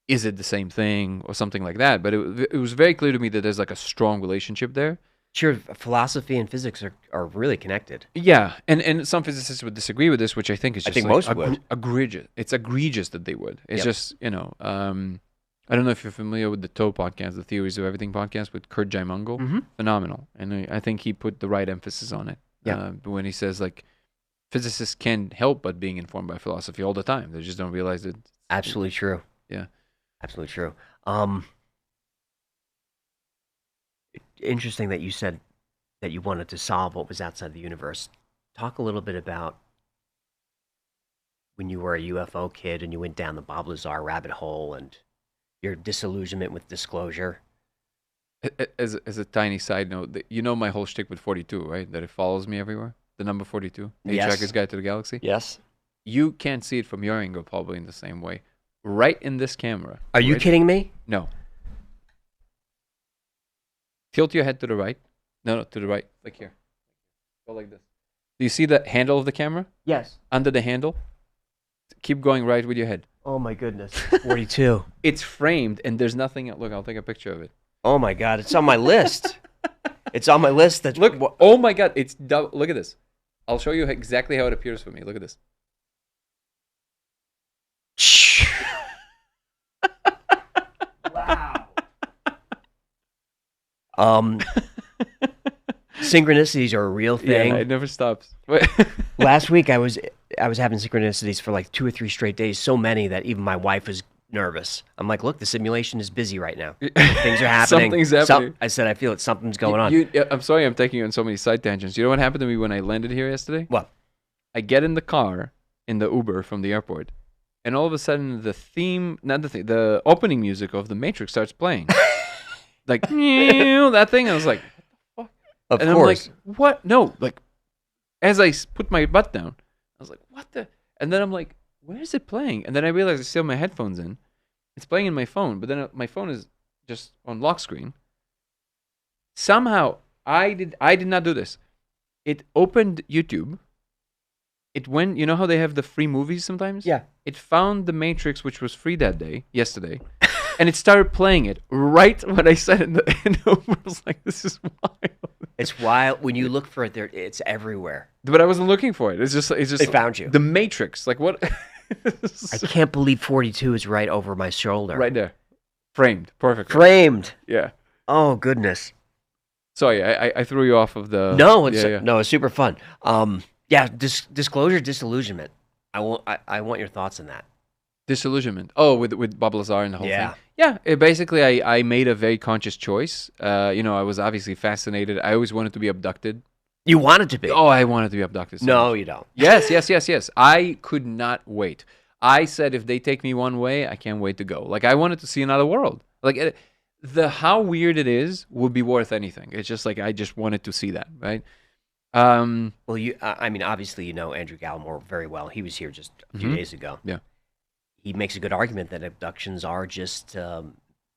is it the same thing or something like that? But it was very clear to me that there's like a strong relationship there. Sure, philosophy and physics are really connected. Yeah, and some physicists would disagree with this, which I think is just think like most would. egregious. It's egregious that they would. It's Yep. just, I don't know if you're familiar with the TOE podcast, the Theories of Everything podcast with Kurt Jaimungal. Mm-hmm. Phenomenal. And I think he put the right emphasis on it. Yeah. When he says like, physicists can't help but being informed by philosophy all the time. They just don't realize it. Absolutely true. Yeah. Absolutely true. Interesting that you said that you wanted to solve what was outside the universe. Talk a little bit about when you were a UFO kid and you went down the Bob Lazar rabbit hole and your disillusionment with disclosure. As a tiny side note, you know my whole shtick with 42, right? That it follows me everywhere. The number 42, Yes. Hitchhiker's Guide to the Galaxy. Yes. You can't see it from your angle probably in the same way. Right in this camera. Are you right- kidding me? No. Tilt your head to the right. No, to the right. Like here. Go like this. Do you see the handle of the camera? Yes. Under the handle? Keep going right with your head. Oh my goodness. 42. It's framed and there's nothing. Look, I'll take a picture of it. Oh my God. It's on my list. It's on my list. That's Look. Oh my God. It's look at this. I'll show you exactly how it appears for me. Look at this. Wow. Synchronicities are a real thing. Yeah, it never stops. Last week I was having synchronicities for like 2 or 3 straight days, so many that even my wife was nervous. I'm like, look, the simulation is busy right now. Things are happening. Something's happening. I said, I feel it. Something's going on. I'm sorry I'm taking you on so many side tangents. You know what happened to me when I landed here yesterday? What? I get in the car, in the Uber from the airport, and all of a sudden the opening music of The Matrix starts playing. Like, that thing. I was like, Of and course. I'm like, what? No, like, as I put my butt down, I was like, what the? And then I'm like, where is it playing? And then I realized I still have my headphones in. It's playing in my phone, but then my phone is just on lock screen. Somehow, I did not do this. It opened YouTube. It went, you know how they have the free movies sometimes? Yeah. It found The Matrix, which was free yesterday, and it started playing it right when I said it. And I was like, this is wild. It's wild. When you look for it, it's everywhere. But I wasn't looking for it. It's just. It found you. The Matrix, like what? I can't believe 42 is right over my shoulder. Right there, framed, perfect. Framed. Yeah. Oh goodness. Sorry, I threw you off of the. No, it's yeah. no, it's super fun. Yeah, disclosure, disillusionment. I want your thoughts on that. Disillusionment. Oh, with Bob Lazar and the whole Yeah. thing. Yeah. Basically, I made a very conscious choice. I was obviously fascinated. I always wanted to be abducted. You wanted to be. Oh, I wanted to be abducted. So No, much. you don't. Yes. I could not wait. I said, if they take me one way, I can't wait to go. Like, I wanted to see another world. Like, how weird it is would be worth anything. It's just like, I just wanted to see that, right? Well, I mean, obviously, you know Andrew Gallimore very well. He was here just a few days ago. Yeah. He makes a good argument that abductions are just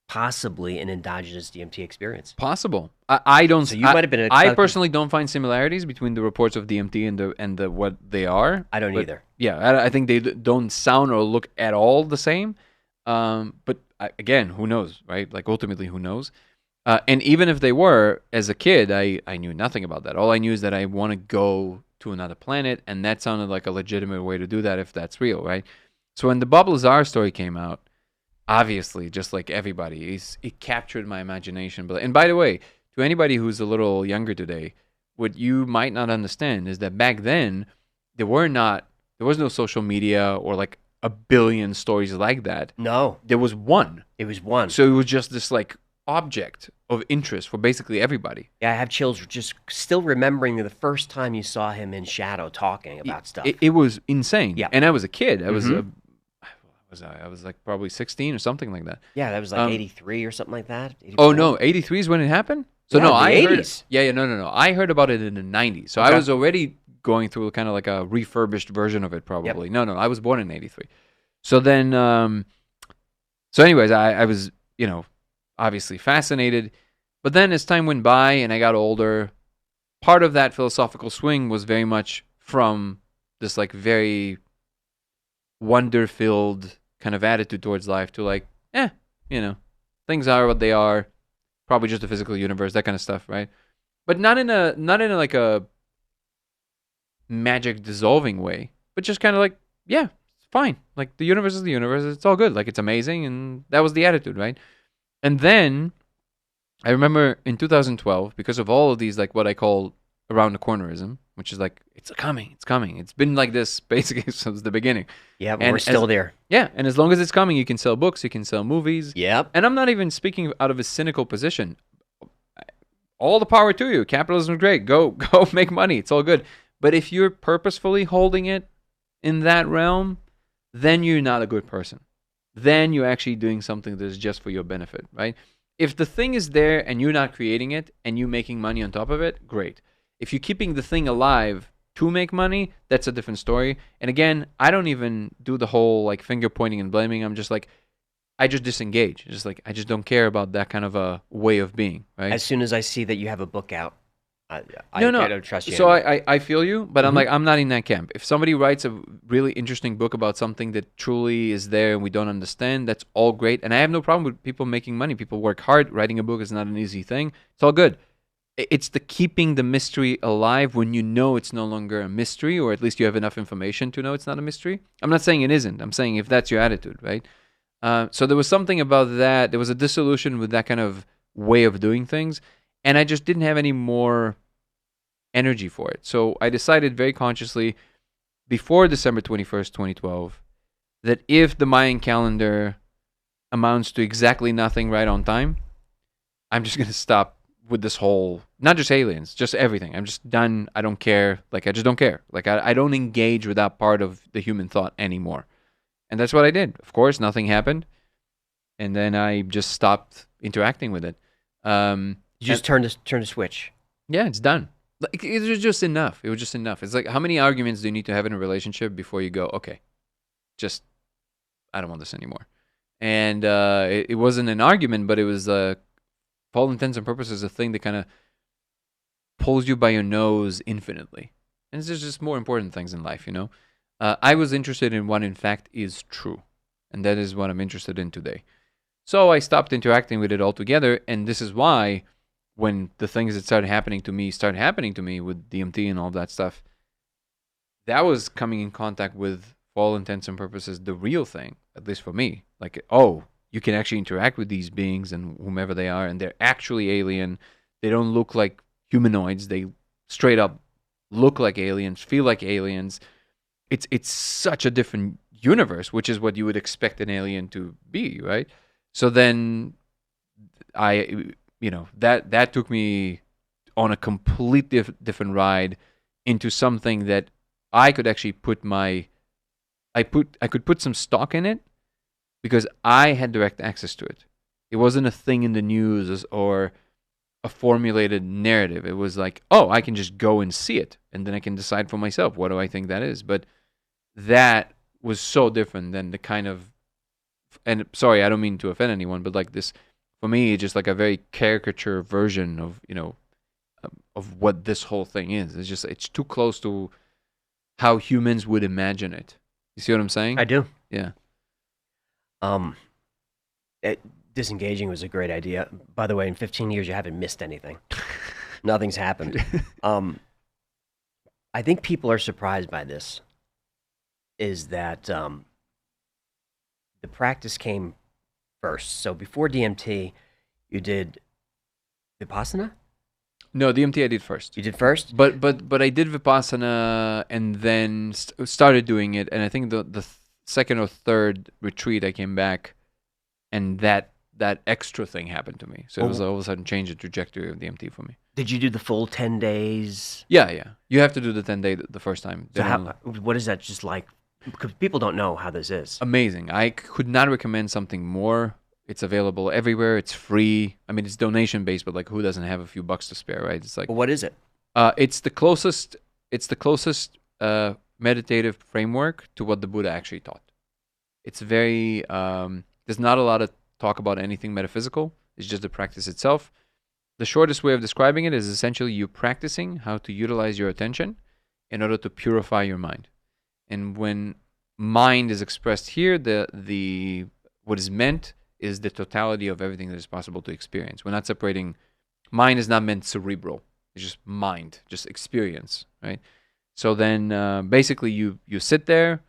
possibly an endogenous DMT experience. Possible. I don't. So you might have been. I personally don't find similarities between the reports of DMT and the what they are. I don't but, either. Yeah, I think they don't sound or look at all the same. But again, who knows, right? Like, ultimately, who knows? And even if they were, as a kid, I knew nothing about that. All I knew is that I want to go to another planet, and that sounded like a legitimate way to do that if that's real, right? So when the Bob Lazar story came out, obviously, just like everybody, it captured my imagination. And by the way, to anybody who's a little younger today, what you might not understand is that back then, there was no social media or like a billion stories like that. No, There was one. it was one. So it was just this like object of interest for basically everybody. Yeah, I have chills just still remembering the first time you saw him in shadow talking about stuff. It was insane. Yeah. And I was a kid. I was Mhm. I was like probably 16 or something like that. Yeah, that was like 83 or something like that. Oh 84. no, 83 is when it happened? So Yeah, no, the I heard 80s. Yeah, no. I heard about it in the 90s. So I Okay. was already going through kind of like a refurbished version of it probably. No, I was born in 83. So then so anyways, I was, obviously fascinated. But then as time went by and I got older, part of that philosophical swing was very much from this like very wonder-filled kind of attitude towards life to like, things are what they are, probably just the physical universe, that kind of stuff, right? But not in a like a magic dissolving way, but just kind of like, yeah, it's fine. Like, the universe is the universe, it's all good. Like, it's amazing, and that was the attitude, right? And then I remember in 2012, because of all of these, like, what I call around the cornerism, which is like, it's coming. It's been like this basically since the beginning. Yeah, but And we're still there. Yeah, and as long as it's coming, you can sell books, you can sell movies. Yep. And I'm not even speaking out of a cynical position. All the power to you. Capitalism is great. Go make money. It's all good. But if you're purposefully holding it in that realm, then you're not a good person. Then you're actually doing something that is just for your benefit, right? If the thing is there and you're not creating it and you making money on top of it, great. If you're keeping the thing alive to make money, that's a different story. And again, I don't even do the whole like finger pointing and blaming. I'm just like, I just disengage. Just like I just don't care about that kind of a way of being, right? As soon as I see that you have a book out, I No. don't trust you So anymore. I feel you, but I'm like, I'm not in that camp. If somebody writes a really interesting book about something that truly is there and we don't understand, that's all great. And I have no problem with people making money. People work hard. Writing a book is not an easy thing. It's all good. It's the keeping the mystery alive when you know it's no longer a mystery, or at least you have enough information to know it's not a mystery. I'm not saying it isn't. I'm saying if that's your attitude, right? So there was something about that. There was a dissolution with that kind of way of doing things. And I just didn't have any more energy for it. So I decided very consciously before December 21st, 2012, that if the Mayan calendar amounts to exactly nothing right on time, I'm just going to stop with this whole, not just aliens, just everything. I'm just done. I don't care. Like, I just don't care. Like, I don't engage with that part of the human thought anymore. And that's what I did. Of course, nothing happened. And then I just stopped interacting with it. You just turn a switch. Yeah, it's done. Like, it was just enough. It was just enough. It's like, how many arguments do you need to have in a relationship before you go, okay, just, I don't want this anymore. And it wasn't an argument, but it was, for all intents and purposes, a thing that kind of pulls you by your nose infinitely. And there's just more important things in life, you know? I was interested in what, in fact, is true. And that is what I'm interested in today. So I stopped interacting with it altogether. And this is why when the things that started happening to me with DMT and all that stuff, that was coming in contact with, for all intents and purposes, the real thing, at least for me. Like, oh, you can actually interact with these beings and whomever they are, and they're actually alien. They don't look like humanoids. They straight up look like aliens, feel like aliens. It's such a different universe, which is what you would expect an alien to be, right? So then that took me on a completely different ride into something that I could actually I could put some stock in it because I had direct access to it. It wasn't a thing in the news or a formulated narrative. It was like, oh, I can just go and see it, and then I can decide for myself what do I think that is. But that was so different than the kind of, and sorry, I don't mean to offend anyone, but like this, for me, just like a very caricature version of, of what this whole thing is. It's too close to how humans would imagine it. You see what I'm saying? I do. Yeah. Disengaging was a great idea. By the way, in 15 years, you haven't missed anything. Nothing's happened. I think people are surprised by this, is that the practice came first. So before DMT, you did Vipassana? No, DMT I did first. You did first? But I did Vipassana and then started doing it. And I think the second or third retreat I came back, and that extra thing happened to me. So it was all of a sudden changed the trajectory of DMT for me. Did you do the full 10 days? Yeah. You have to do the 10-day the first time. So what is that just like? Because people don't know how this is. Amazing. I could not recommend something more. It's available everywhere. It's free. I mean, it's donation based, but like, who doesn't have a few bucks to spare, right? It's like, Well, what is it? it's the closest meditative framework to what the Buddha actually taught. It's very there's not a lot of talk about anything metaphysical. It's just the practice itself. The shortest way of describing it is essentially you practicing how to utilize your attention in order to purify your mind. And when mind is expressed here, the what is meant is the totality of everything that is possible to experience. We're not separating. Mind is not meant cerebral. It's just mind, just experience, right? So then basically you sit there,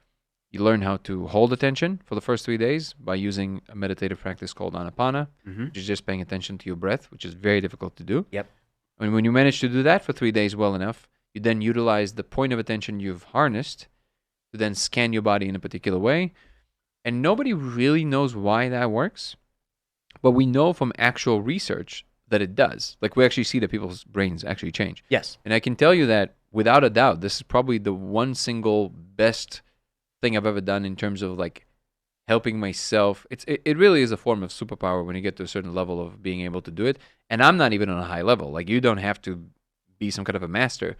you learn how to hold attention for the first 3 days by using a meditative practice called Anapana, which is just paying attention to your breath, which is very difficult to do. Yep. And when you manage to do that for 3 days well enough, you then utilize the point of attention you've harnessed to then scan your body in a particular way. And nobody really knows why that works, but we know from actual research that it does. Like, we actually see that people's brains actually change. Yes. And I can tell you that without a doubt, this is probably the one single best thing I've ever done in terms of like helping myself. It really is a form of superpower when you get to a certain level of being able to do it. And I'm not even on a high level. Like, you don't have to be some kind of a master.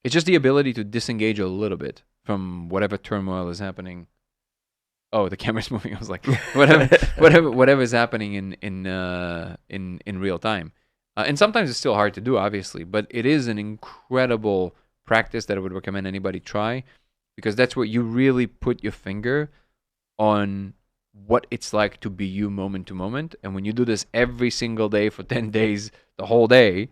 It's just the ability to disengage a little bit from whatever turmoil is happening. Oh, the camera's moving. I was like, whatever is happening in real time. And sometimes it's still hard to do, obviously, but it is an incredible practice that I would recommend anybody try, because that's where you really put your finger on what it's like to be you moment to moment. And when you do this every single day for 10 days, the whole day,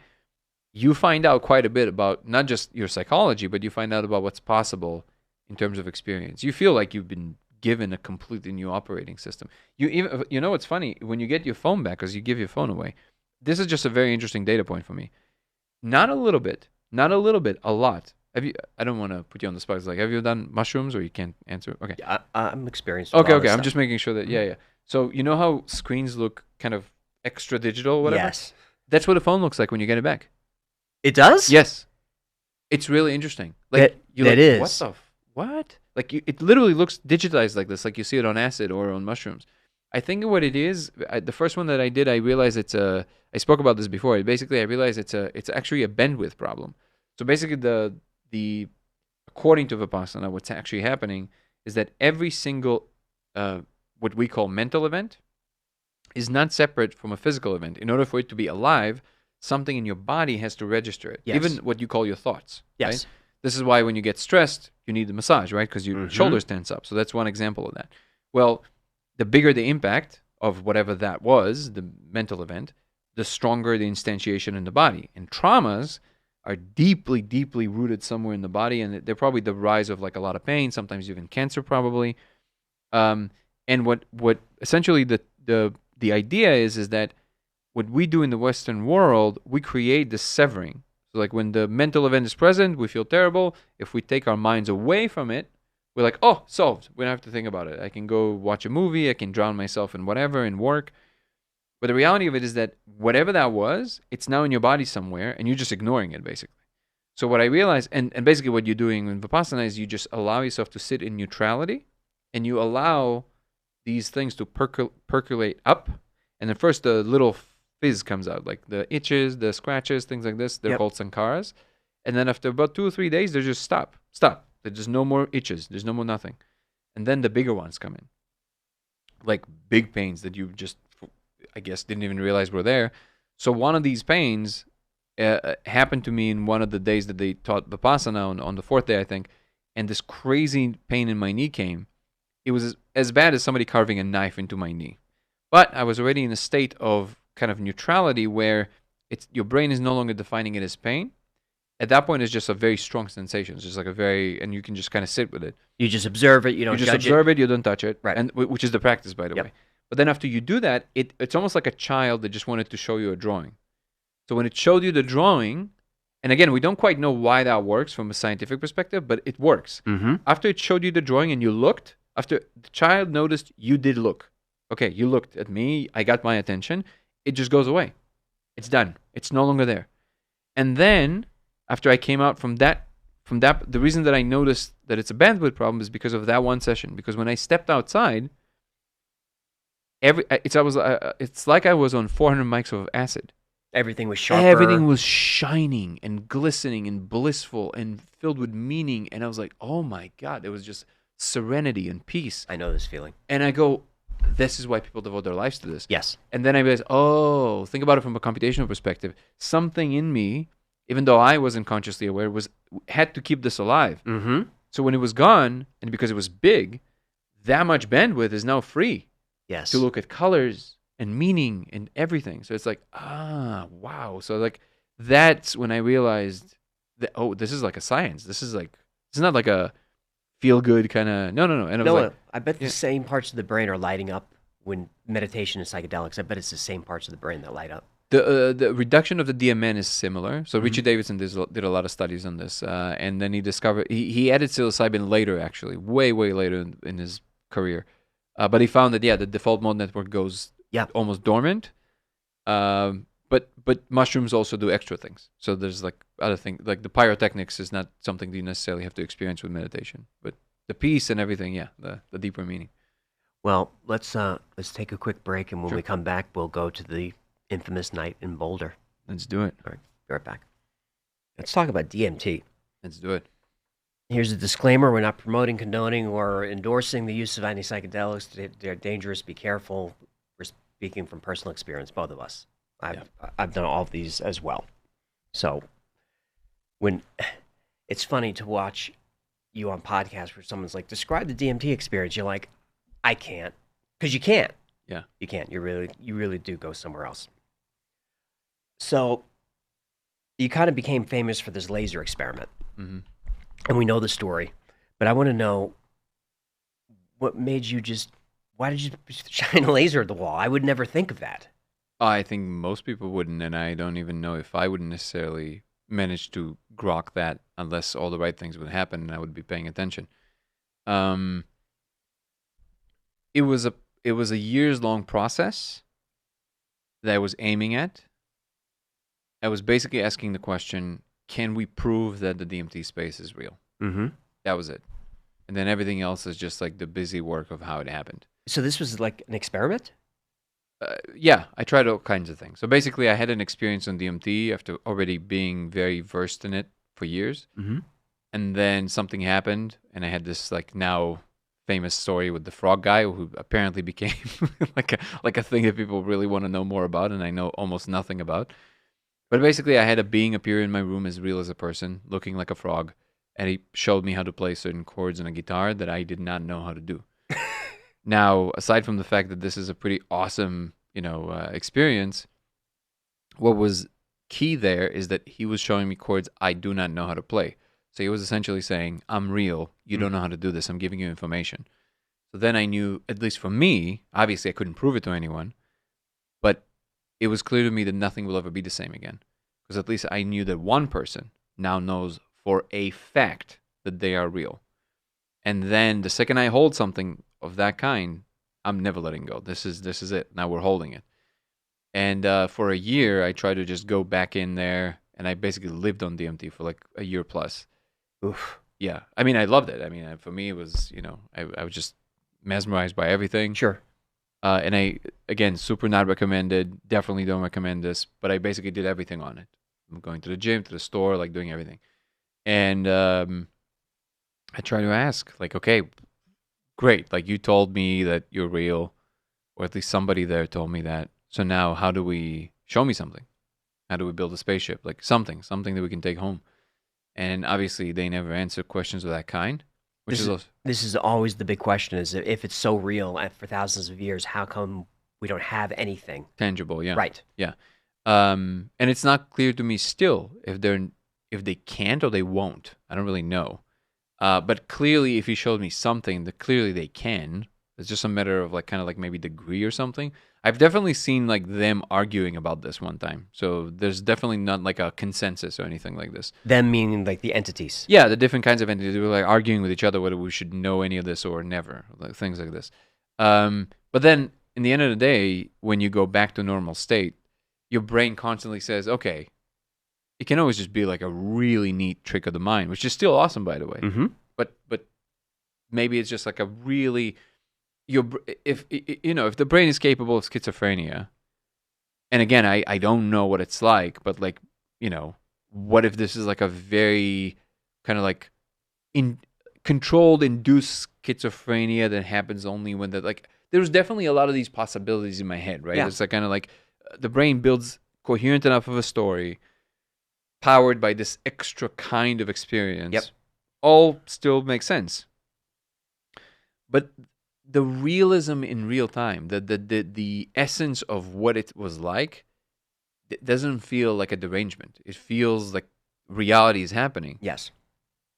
you find out quite a bit about not just your psychology, but you find out about what's possible in terms of experience. You feel like you've been given a completely new operating system. You know what's funny? When you get your phone back, because you give your phone away, this is just a very interesting data point for me. Not a little bit, a lot. Have you? I don't want to put you on the spot. It's like, have you done mushrooms, or you can't answer? Okay. Yeah, I'm experienced with Okay, all okay. this I'm stuff. just making sure that, yeah. So you know how screens look kind of extra digital or whatever? Yes. That's what a phone looks like when you get it back. It does? Yes. It's really interesting. Like, That- you're that like, is. what the what? Like, it literally looks digitized like this, like you see it on acid or on mushrooms. I think what it is, the first one that I did, I realized I spoke about this before. Basically, I realized it's actually a bandwidth problem. So basically, the according to Vipassana, what's actually happening is that every single what we call mental event is not separate from a physical event. In order for it to be alive, something in your body has to register it. Yes. Even what you call your thoughts. Yes. Right? This is why when you get stressed, you need the massage, right? Because your Mhm. shoulders tense up. So that's one example of that. Well, the bigger the impact of whatever that was, the mental event, the stronger the instantiation in the body. And traumas are deeply, deeply rooted somewhere in the body, and they're probably the rise of like a lot of pain, sometimes even cancer, probably. And what essentially the idea is that what we do in the Western world, we create this severing. So like when the mental event is present, we feel terrible. If we take our minds away from it, we're like, oh, solved. We don't have to think about it. I can go watch a movie. I can drown myself in whatever, in work. But the reality of it is that whatever that was, it's now in your body somewhere, and you're just ignoring it, basically. So what I realized, and basically what you're doing in Vipassana is you just allow yourself to sit in neutrality, and you allow these things to percolate up. And then first the little fizz comes out, like the itches, the scratches, things like this. They're Yep. called sankharas. And then after about 2 or 3 days, they just stop. There's just no more itches. There's no more nothing. And then the bigger ones come in. Like big pains that you just, I guess, didn't even realize were there. So one of these pains happened to me in one of the days that they taught Vipassana on the 4th day, I think. And this crazy pain in my knee came. It was as bad as somebody carving a knife into my knee. But I was already in a state of kind of neutrality where your brain is no longer defining it as pain. At that point, it's just a very strong sensation. It's just like and you can just kind of sit with it. You just observe it. You don't You just judge observe it. You don't touch it. Right. And which is the practice, by the Yep. way. But then after you do that, it's almost like a child that just wanted to show you a drawing. So when it showed you the drawing, and again, we don't quite know why that works from a scientific perspective, but it works. it. Mm-hmm. After it showed you the drawing and you looked, after the child noticed you did look. Okay, you looked at me. I got my attention. It just goes away. It's done. It's no longer there. And then after I came out from that, the reason that I noticed that it's a bandwidth problem is because of that one session. Because when I stepped outside, it's like I was on 400 mics of acid. Everything was sharper. Everything was shining and glistening and blissful and filled with meaning. And I was like, oh my God, it was just serenity and peace. I know this feeling. And I go, this is why people devote their lives to this. Yes. And then I realized, oh, think about it from a computational perspective. Something in me, even though I wasn't consciously aware, had to keep this alive. Mm-hmm. So when it was gone, and because it was big, that much bandwidth is now free Yes. to look at colors and meaning and everything. So it's like, wow. So like that's when I realized that, oh, this is like a science. This is not like a feel good kind of, no. And I was like, I bet yeah. the same parts of the brain are lighting up when meditation and psychedelics. I bet it's the same parts of the brain that light up. the reduction of the DMN is similar. So Richard Davidson did a lot of studies on this, and then he discovered he added psilocybin later, actually, way later in his career. But he found that the default mode network goes almost dormant. But mushrooms also do extra things. So there's like other things, like the pyrotechnics is not something that you necessarily have to experience with meditation, but the peace and everything, the deeper meaning. Well, let's take a quick break, and when Sure. we come back, we'll go to the infamous night in Boulder. Let's do it. All right, be right back. Let's talk about DMT. Let's do it. Here's a disclaimer: we're not promoting, condoning, or endorsing the use of any psychedelics. They're dangerous. Be careful. We're speaking from personal experience, both of us. I've done all of these as well. So when it's funny to watch you on podcasts where someone's like, describe the DMT experience, you're like, I can't, because you can't. Yeah. You can't. You really do go somewhere else. So you kind of became famous for this laser experiment, Mm-hmm. and we know the story, but I want to know what made you why did you shine a laser at the wall? I would never think of that. I think most people wouldn't, and I don't even know if I would necessarily manage to grok that unless all the right things would happen and I would be paying attention. It was a years-long process that I was aiming at. I was basically asking the question, can we prove that the DMT space is real? Mm-hmm. That was it. And then everything else is just like the busy work of how it happened. So this was like an experiment? Yeah, I tried all kinds of things. So basically, I had an experience on DMT after already being very versed in it for years. Mm-hmm. And then something happened, and I had this like now famous story with the frog guy who apparently became like a thing that people really want to know more about, and I know almost nothing about. But basically, I had a being appear in my room as real as a person, looking like a frog, and he showed me how to play certain chords on a guitar that I did not know how to do. Now, aside from the fact that this is a pretty awesome, experience, what was key there is that he was showing me chords I do not know how to play. So he was essentially saying, I'm real. You don't know how to do this. I'm giving you information. So then I knew, at least for me, obviously I couldn't prove it to anyone, but it was clear to me that nothing will ever be the same again. Because at least I knew that one person now knows for a fact that they are real. And then the second I hold something of that kind, I'm never letting go. This is it. Now we're holding it. And for a year, I tried to just go back in there, and I basically lived on DMT for like a year plus. Oof. Yeah. I mean, I loved it. I mean, for me, it was, I was just mesmerized by everything. Sure. And I, again, super not recommended. Definitely don't recommend this. But I basically did everything on it. I'm going to the gym, to the store, like doing everything. And I try to ask, like, okay, great. Like, you told me that you're real, or at least somebody there told me that. So now how do we show me something? How do we build a spaceship? Like something that we can take home. And obviously they never answer questions of that kind. This is always the big question: is if it's so real and for thousands of years, how come we don't have anything tangible? Yeah, right? Yeah, and it's not clear to me still if they can't or they won't. I don't really know. But clearly, if you showed me something, that clearly they can. It's just a matter of like kind of like maybe degree or something. I've definitely seen like them arguing about this one time. So there's definitely not like a consensus or anything like this. Them meaning like the entities. Yeah, the different kinds of entities. They were like arguing with each other whether we should know any of this or never, like things like this. But then in the end of the day, when you go back to normal state, your brain constantly says, okay, it can always just be like a really neat trick of the mind, which is still awesome, by the way. Mm-hmm. But maybe it's just like a really... if the brain is capable of schizophrenia, and again, I don't know what it's like, but like, what if this is like a very kind of like controlled induced schizophrenia that happens only when there's definitely a lot of these possibilities in my head, right? Yeah. It's like kind of like the brain builds coherent enough of a story powered by this extra kind of experience. Yep. All still makes sense. But the realism in real time, the essence of what it was like, it doesn't feel like a derangement. It feels like reality is happening. Yes.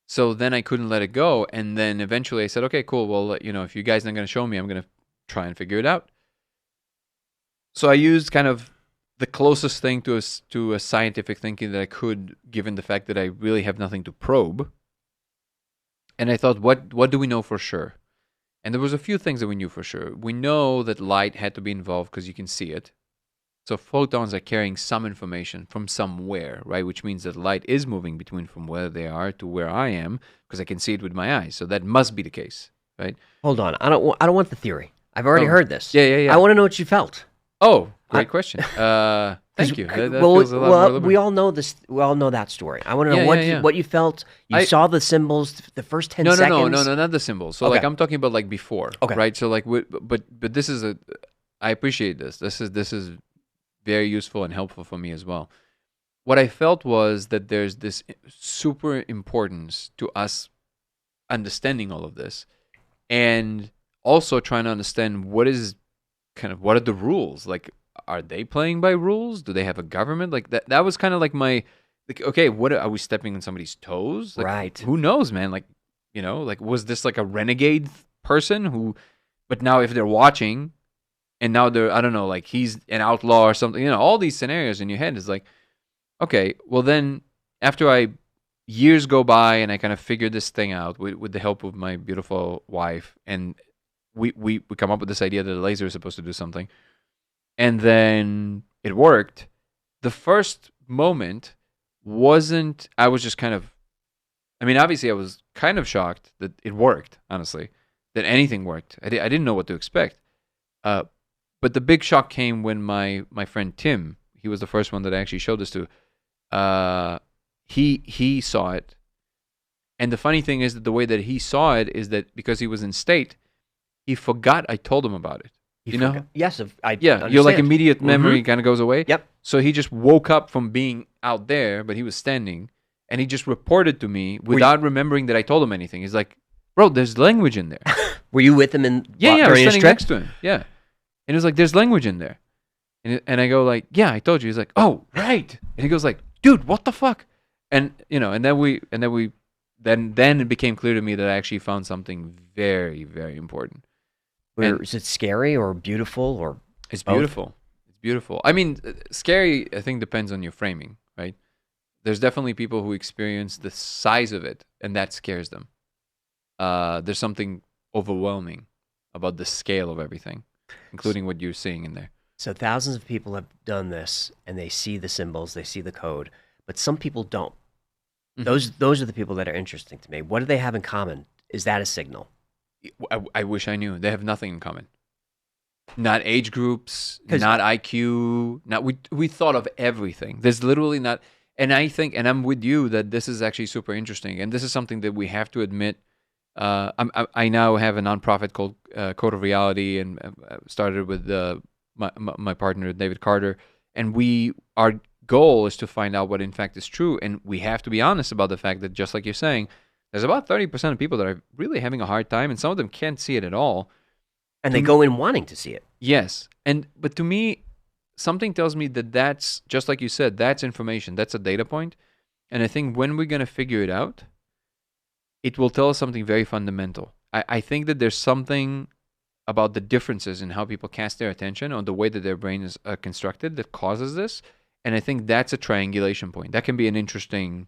So then I couldn't let it go. And then eventually I said, okay, cool. Well, if you guys are not going to show me, I'm going to try and figure it out. So I used kind of the closest thing to a scientific thinking that I could, given the fact that I really have nothing to probe. And I thought, what do we know for sure? And there was a few things that we knew for sure. We know that light had to be involved because you can see it. So photons are carrying some information from somewhere, right? Which means that light is moving between from where they are to where I am because I can see it with my eyes. So that must be the case, right? Hold on. I don't want the theory. I've already Oh. heard this. Yeah. I want to know what you felt. Oh, great question. Thank you. That well, feels a lot more we liberating. all know this. We all know that story. I want to know Yeah. what you felt. You saw the symbols the first 10 No, seconds. not the symbols. So Okay. like I'm talking about like before, Okay. right? So like, but this is I appreciate this. This is very useful and helpful for me as well. What I felt was that there's this super importance to us understanding all of this, and also trying to understand what are the rules. Like, are they playing by rules? Do they have a government? Like that was kind of like my, like, okay, what are we stepping on somebody's toes? Like, Right. who knows, man? Like, like, was this like a renegade person who, but now if they're watching and now they're, I don't know, like he's an outlaw or something, all these scenarios in your head is like, okay, well then after years go by and I kind of figure this thing out with the help of my beautiful wife, and we come up with this idea that a laser is supposed to do something, and then it worked. The first moment wasn't, I was just kind of, I mean, obviously I was kind of shocked that it worked, honestly, that anything worked. I didn't know what to expect. But the big shock came when my friend Tim, he was the first one that I actually showed this to. He saw it, and the funny thing is that the way that he saw it is that because he was in state, he forgot I told him about it. Yes, I Your like understand. immediate memory kind of goes away. Yep. So he just woke up from being out there, but he was standing, and he just reported to me without remembering that I told him anything. He's like, "Bro, there's language in there." Were you with him in Yeah, I was during his standing trip? next to him. Yeah, and he was like, "There's language in there," and I go like, "Yeah, I told you." He's like, "Oh, right," and he goes like, "Dude, what the fuck?" And and then it became clear to me that I actually found something very, very important. Is it scary or beautiful or? It's both? beautiful. It's beautiful. I mean, scary, I think, depends on your framing, right? There's definitely people who experience the size of it, and that scares them. There's something overwhelming about the scale of everything, including what you're seeing in there. So thousands of people have done this, and they see the symbols, they see the code, but some people don't. Mhm. Those are the people that are interesting to me. What do they have in common? Is that a signal? I wish I knew. They have nothing in common. Not age groups, 'Cause- not IQ, not we thought of everything. There's literally not, and I think, and I'm with you that this is actually super interesting, and this is something that we have to admit. I now have a nonprofit called Code of Reality, and started with my partner David Carter, and our goal is to find out what in fact is true, and we have to be honest about the fact that, just like you're saying, there's about 30% of people that are really having a hard time, and some of them can't see it at all. And they go in wanting to see it. Yes, but to me, something tells me that that's, just like you said, that's information, that's a data point, and I think when we're gonna figure it out, it will tell us something very fundamental. I think that there's something about the differences in how people cast their attention on the way that their brain is constructed that causes this, and I think that's a triangulation point. That can be an interesting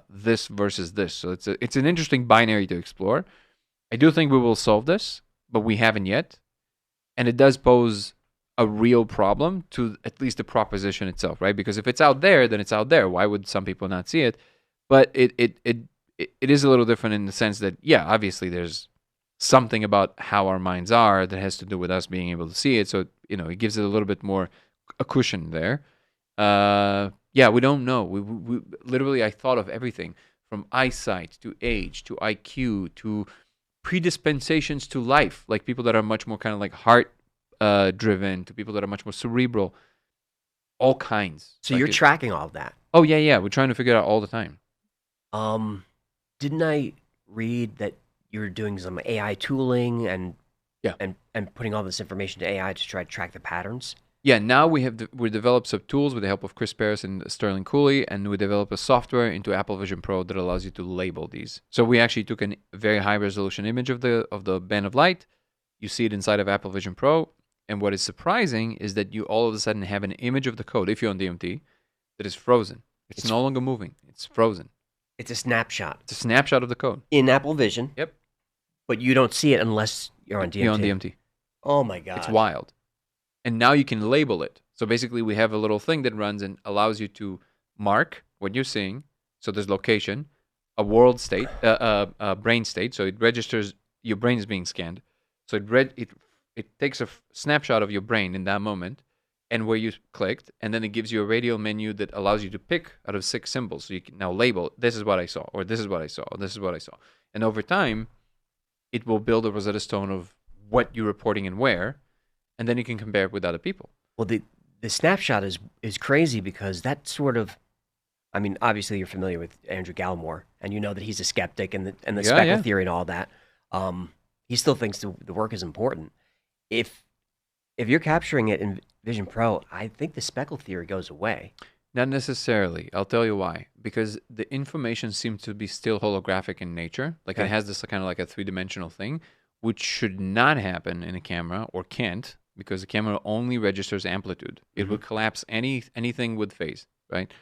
this versus this. So it's an interesting binary to explore. I do think we will solve this, but we haven't yet, and it does pose a real problem to at least the proposition itself, right? Because if it's out there, then it's out there. Why would some people not see it? But it is a little different in the sense that, yeah, obviously there's something about how our minds are that has to do with us being able to see it. So it gives it a little bit more a cushion there. Yeah, we don't know. We literally, I thought of everything from eyesight to age to IQ to predispensations to life, like people that are much more kind of like heart driven, to people that are much more cerebral, all kinds. So Like you're tracking all of that. Oh yeah, we're trying to figure it out all the time. Didn't I read that you're doing some AI tooling and Yeah. and putting all this information to AI to try to track the patterns? Yeah, now we developed some tools with the help of Chris Paris and Sterling Cooley, and we developed a software into Apple Vision Pro that allows you to label these. So we actually took a very high resolution image of the band of light. You see it inside of Apple Vision Pro, and what is surprising is that you all of a sudden have an image of the code, if you're on DMT, that is frozen. It's no longer moving. It's frozen. It's a snapshot It's a snapshot of the code. in Apple Vision. Yep. But you don't see it unless you're on DMT. You're on DMT. Oh my god. It's wild. And now you can label it. So basically we have a little thing that runs and allows you to mark what you're seeing. So there's location, a world state, a brain state. So it registers your brain is being scanned. So it it takes a snapshot of your brain in that moment and where you clicked, and then it gives you a radial menu that allows you to pick out of 6 symbols. So you can now label, this is what I saw, or this is what I saw, or this is what I saw. And over time, it will build a Rosetta Stone of what you're reporting and where, and then you can compare it with other people. Well, the snapshot is crazy because that sort of, I mean, obviously you're familiar with Andrew Gallimore, and you know that he's a skeptic and the speckle theory and all that. He still thinks the work is important. If you're capturing it in Vision Pro, I think the speckle theory goes away. Not necessarily. I'll tell you why. Because the information seems to be still holographic in nature. Like it has this kind of like a 3-dimensional thing, which should not happen in a camera, or can't, because the camera only registers amplitude. It would collapse anything with phase, right?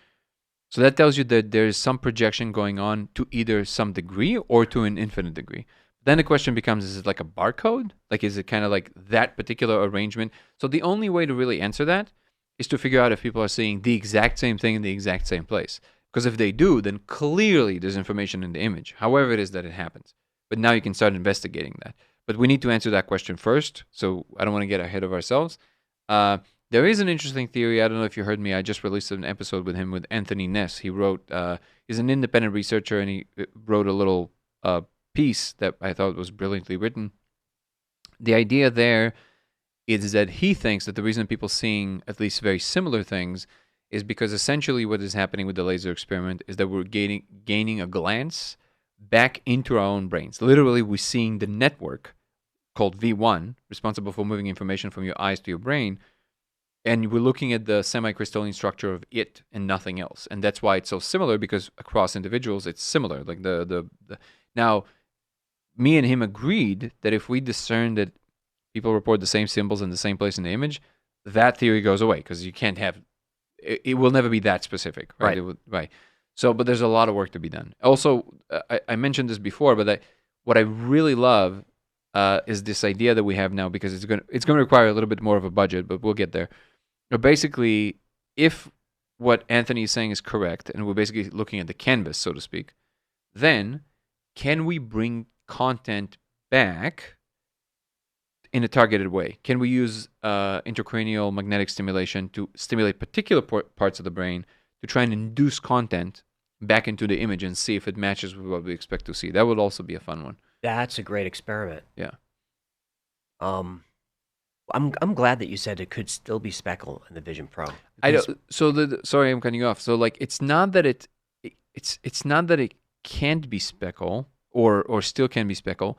So that tells you that there is some projection going on to either some degree or to an infinite degree. Then the question becomes, is it like a barcode? Like, is it kind of like that particular arrangement? So the only way to really answer that is to figure out if people are seeing the exact same thing in the exact same place. Because if they do, then clearly there's information in the image, however it is that it happens. But now you can start investigating that. But we need to answer that question first, so I don't want to get ahead of ourselves. There is an interesting theory. I don't know if you heard me. I just released an episode with him, with Anthony Ness. He wrote, he's an independent researcher, and he wrote a little piece that I thought was brilliantly written. The idea there is that he thinks that the reason people seeing at least very similar things is because essentially what is happening with the laser experiment is that we're gaining a glance back into our own brains. Literally, we're seeing the network called V1, responsible for moving information from your eyes to your brain, and we're looking at the semi-crystalline structure of it and nothing else. And that's why it's so similar, because across individuals, it's similar. Like now, me and him agreed that if we discern that people report the same symbols in the same place in the image, that theory goes away, because you can't have it will never be that specific, right? Right. So, but there's a lot of work to be done. Also, I mentioned this before, but what I really love is this idea that we have now, because it's going to require a little bit more of a budget, but we'll get there. But basically, if what Anthony is saying is correct, and we're basically looking at the canvas, so to speak, then can we bring content back in a targeted way? Can we use intracranial magnetic stimulation to stimulate particular parts of the brain to try and induce content back into the image and see if it matches with what we expect to see? That would also be a fun one. That's a great experiment. Yeah. I'm glad that you said it could still be speckle in the Vision Pro. I don't. So sorry, I'm cutting you off. So like, it's not that it can't be speckle or still can be speckle.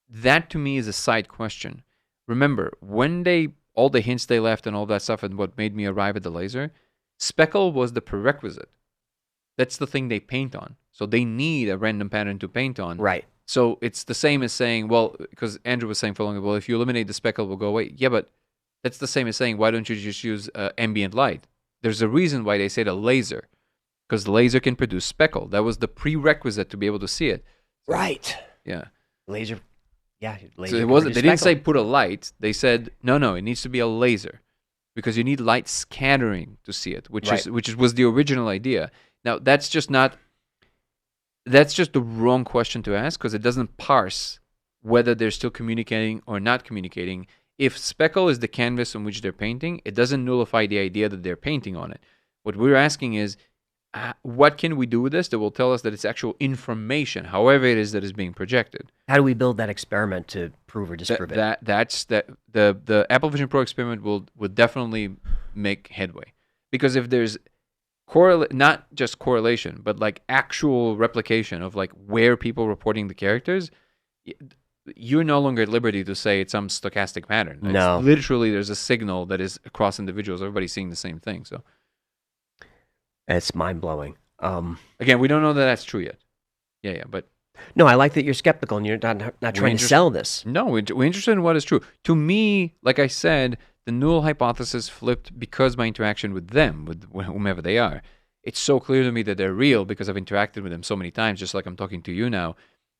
That to me is a side question. Remember, when all the hints they left and all that stuff, and what made me arrive at the laser, speckle was the prerequisite. That's the thing they paint on. So they need a random pattern to paint on. Right. So it's the same as saying, well, because Andrew was saying for long, well, if you eliminate the speckle, it will go away. Yeah, but that's the same as saying, why don't you just use ambient light? There's a reason why they say the laser, because the laser can produce speckle. That was the prerequisite to be able to see it. So, right. Yeah. Laser. Yeah. Laser So it can wasn't. produce They didn't say speckle. put a light. They said no. It needs to be a laser, because you need light scattering to see it, which was the original idea. Now that's just the wrong question to ask, because it doesn't parse whether they're still communicating or not communicating. If speckle is the canvas on which they're painting, it doesn't nullify the idea that they're painting on it. What we're asking is, what can we do with this that will tell us that it's actual information, however it is that is being projected? How do we build that experiment to prove or disprove it? The Apple Vision Pro experiment will definitely make headway, because if there's not just correlation, but like actual replication of like where people reporting the characters, you're no longer at liberty to say it's some stochastic pattern. No. It's literally, there's a signal that is across individuals. Everybody's seeing the same thing. So It's mind-blowing. again, we don't know that that's true yet. Yeah, but No, I like that you're skeptical and you're not trying to sell this. no, we're interested in what is true. To me, like I said, the null hypothesis flipped because my interaction with them, with whomever they are, it's so clear to me that they're real because I've interacted with them so many times, just like I'm talking to you now,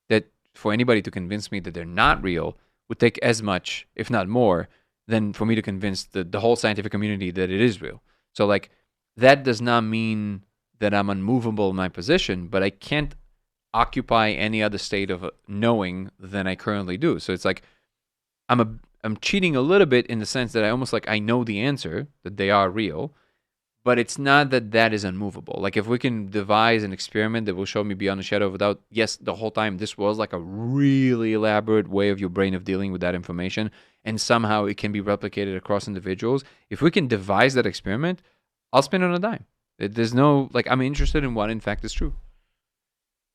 that for anybody to convince me that they're not real would take as much, if not more, than for me to convince the whole scientific community that it is real. So like, that does not mean that I'm unmovable in my position, but I can't occupy any other state of knowing than I currently do. So it's like, I'm cheating a little bit in the sense that I know the answer, that they are real, but it's not that is unmovable. Like if we can devise an experiment that will show me beyond a shadow of a doubt, yes, the whole time this was like a really elaborate way of your brain of dealing with that information, and somehow it can be replicated across individuals. If we can devise that experiment, I'll spin on a dime. There's no, like, I'm interested in what in fact is true.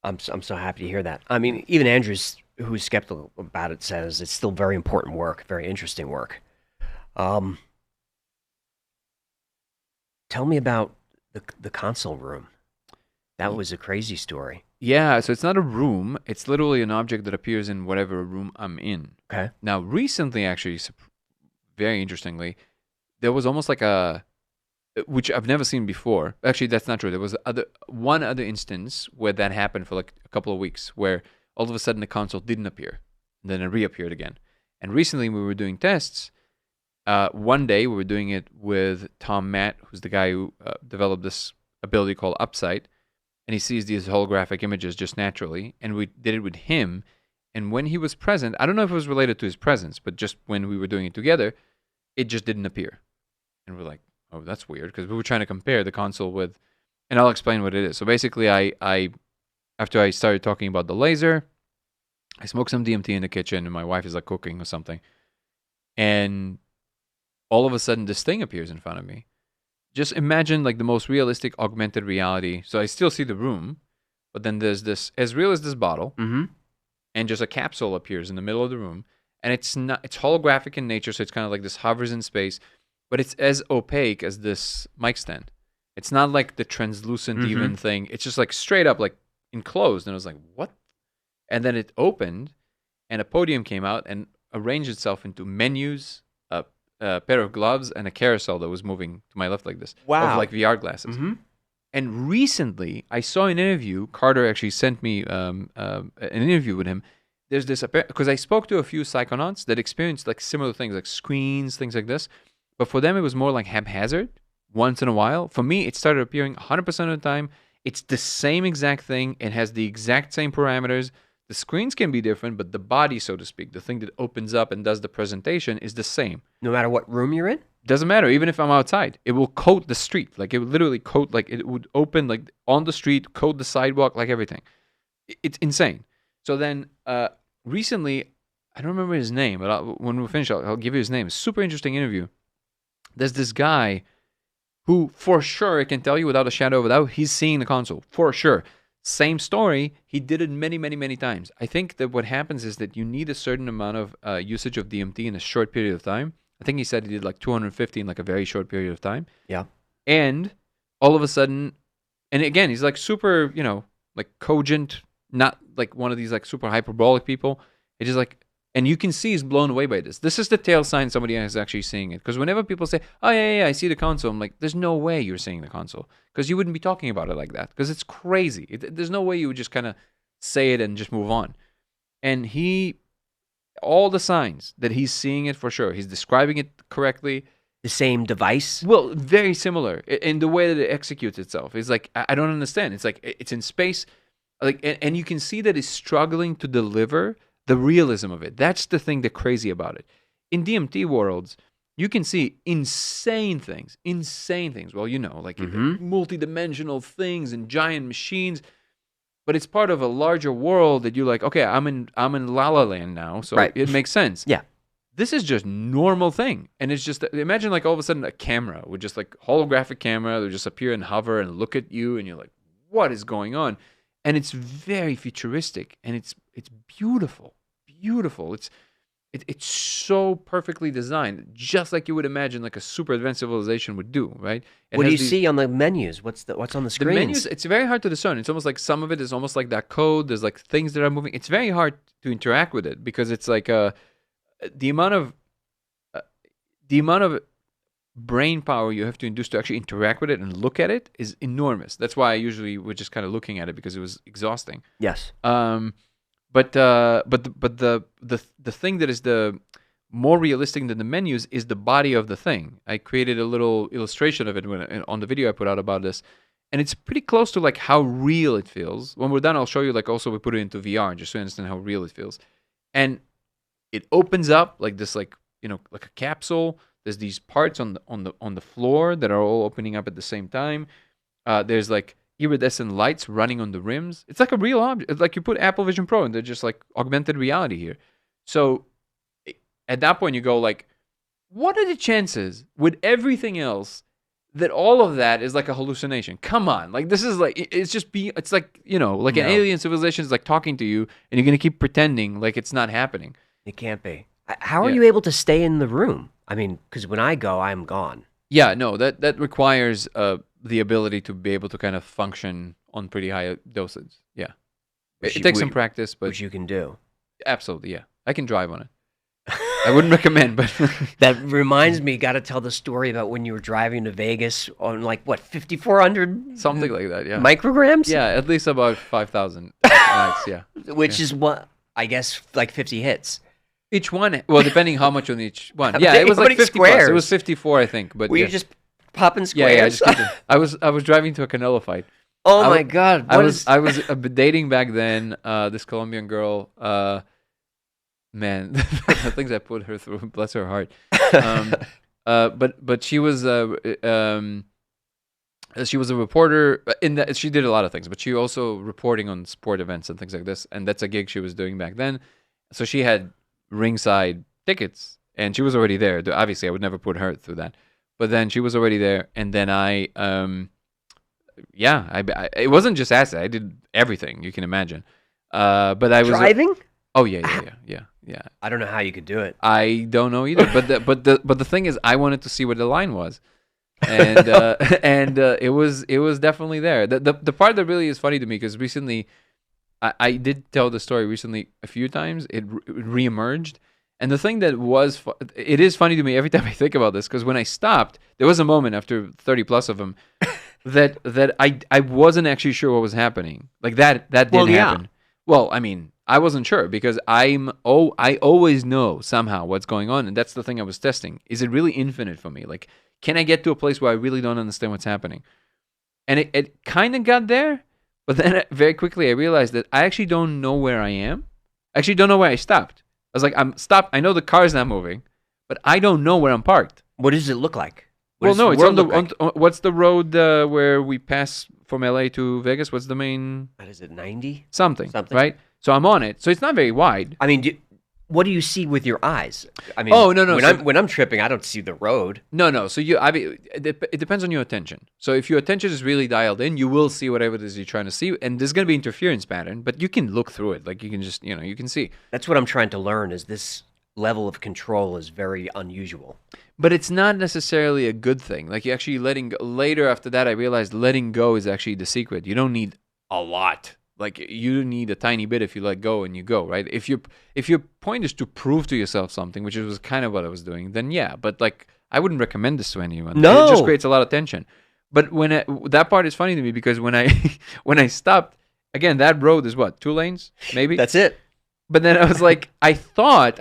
I'm so happy to hear that. I mean, even Andrew's, who's skeptical about it, says it's still very important work, very interesting work. Tell me about the console room. That was a crazy story. Yeah, so it's not a room. It's literally an object that appears in whatever room I'm in. Okay. Now, recently, actually, very interestingly, there was almost like which I've never seen before. Actually, that's not true. There was one other instance where that happened for like a couple of weeks, where all of a sudden the console didn't appear, and then it reappeared again. And recently, we were doing tests. One day, we were doing it with Tom Matt, who's the guy who developed this ability called Upsight, and he sees these holographic images just naturally, and we did it with him. And when he was present, I don't know if it was related to his presence, but just when we were doing it together, it just didn't appear. And we're like, oh, that's weird, because we were trying to compare the console with, and I'll explain what it is. So basically, I after I started talking about the laser, I smoked some DMT in the kitchen, and my wife is like cooking or something, and all of a sudden this thing appears in front of me. Just imagine like the most realistic augmented reality. So I still see the room, but then there's this, as real as this bottle, and just a capsule appears in the middle of the room, and it's holographic in nature, so it's kind of like this hovers in space, but it's as opaque as this mic stand. It's not like the translucent even thing. It's just like straight up like enclosed, and I was like, what? And then it opened, and a podium came out and arranged itself into menus, a pair of gloves, and a carousel that was moving to my left like this. Wow. Of like VR glasses. And recently, I saw an interview. Carter actually sent me an interview with him. There's this, because I spoke to a few psychonauts that experienced like similar things, like screens, things like this. But for them, it was more like haphazard, once in a while. For me, it started appearing 100% of the time. It's the same exact thing. It has the exact same parameters. The screens can be different, but the body, so to speak, the thing that opens up and does the presentation is the same. No matter what room you're in? Doesn't matter. Even if I'm outside, it will coat the street. Like it would literally coat, like it would open like on the street, coat the sidewalk, like everything. It's insane. So then recently, I don't remember his name, but when we finish, I'll give you his name. Super interesting interview. There's this guy who, for sure, I can tell you without a shadow of a doubt, he's seeing the console. For sure. Same story. He did it many, many, many times. I think that what happens is that you need a certain amount of usage of DMT in a short period of time. I think he said he did like 250 in like a very short period of time. Yeah. And all of a sudden, and again, he's like super, like cogent, not like one of these like super hyperbolic people. It's just like, and you can see he's blown away by this. This is the tail sign somebody is actually seeing it. Because whenever people say, oh, yeah, I see the console, I'm like, there's no way you're seeing the console. Because you wouldn't be talking about it like that. Because it's crazy. There's no way you would just kind of say it and just move on. And all the signs that he's seeing it for sure. He's describing it correctly. The same device? Well, very similar in the way that it executes itself. It's like, I don't understand. It's like, it's in space. Like, and you can see that it's struggling to deliver the realism of it. That's the thing that's crazy about it. In DMT worlds, you can see insane things. Well, like multi-dimensional things and giant machines. But it's part of a larger world that you're like, okay, I'm in La La Land now, so it makes sense. Yeah. This is just normal thing. And it's just, imagine like all of a sudden a camera would just like holographic camera, that would just appear and hover and look at you, and you're like, what is going on? And it's very futuristic, and it's beautiful. It's so perfectly designed, just like you would imagine like a super advanced civilization would do, right? What do you see on the menus? What's on the screens? The menus, it's very hard to discern. It's almost like some of it is almost like that code. There's like things that are moving. It's very hard to interact with it because it's like the amount of brain power you have to induce to actually interact with it and look at it is enormous. That's why I usually was just kind of looking at it because it was exhausting. Yes. But the thing that is the more realistic than the menus is the body of the thing. I created a little illustration of it on the video I put out about this, and it's pretty close to like how real it feels. When we're done, I'll show you like also we put it into VR just so you understand how real it feels. And it opens up like this like like a capsule. There's these parts on the floor that are all opening up at the same time. There's like iridescent lights running on the rims. It's like a real object. It's like you put Apple Vision Pro and they're just like augmented reality here. So at that point you go like, what are the chances with everything else that all of that is like a hallucination? Come on. Like this is like, it's like, like an alien civilization is like talking to you and you're going to keep pretending like it's not happening. It can't be. How are you able to stay in the room? I mean, because when I go, I'm gone. Yeah, no, that requires the ability to be able to kind of function on pretty high doses. Yeah. It takes some practice, but... Which you can do. Absolutely, yeah. I can drive on it. I wouldn't recommend, but... That reminds me, got to tell the story about when you were driving to Vegas on 5,400? Something like that, yeah. Micrograms? Yeah, at least about 5,000 nights, yeah. Which is what, I guess, like 50 hits. Each one, well, depending how much on each one. Yeah, it was like 50 squares? Plus. It was 54, I think. But Were you just popping squares? Yeah, I just kept it. I was driving to a Canelo fight. Oh my God! I was dating back then. This Colombian girl. Man, the things I put her through. Bless her heart. But she was a reporter. In that she did a lot of things, but she also reporting on sport events and things like this. And that's a gig she was doing back then. So she had ringside tickets, and she was already there. Obviously, I would never put her through that. But then she was already there, and then I it wasn't just acid. I did everything you can imagine. But I was driving. Oh yeah. I don't know how you could do it. I don't know either. But the thing is, I wanted to see what the line was, and it was definitely there. The part that really is funny to me, because recently, I did tell the story recently a few times. It reemerged. And the thing that it is funny to me every time I think about this, because when I stopped, there was a moment after 30 plus of them that I wasn't actually sure what was happening. Like that didn't happen. Well, I mean, I wasn't sure because I always know somehow what's going on. And that's the thing I was testing. Is it really infinite for me? Like, can I get to a place where I really don't understand what's happening? And it kind of got there. But then very quickly I realized that I actually don't know where I am. I actually don't know where I stopped. I was like, I'm stopped. I know the car's not moving, but I don't know where I'm parked. What does it look like? It's on the what's the road where we pass from LA to Vegas? What's the main? What is it, 90? Something, right? So I'm on it. So it's not very wide. I mean, what do you see with your eyes? I mean, no. When I'm tripping, I don't see the road. No. So it depends on your attention. So if your attention is really dialed in, you will see whatever it is you're trying to see, and there's going to be interference pattern, but you can look through it. Like you can just, you can see. That's what I'm trying to learn. Is this level of control is very unusual. But it's not necessarily a good thing. Like you actually letting go. Later after that, I realized letting go is actually the secret. You don't need a lot. Like you need a tiny bit if you let go and you go, right? If your point is to prove to yourself something, which was kind of what I was doing, then yeah. But like I wouldn't recommend this to anyone. No, it just creates a lot of tension. But that part is funny to me because when I stopped again, that road is what, 2 lanes maybe. That's it. But then I was like, I thought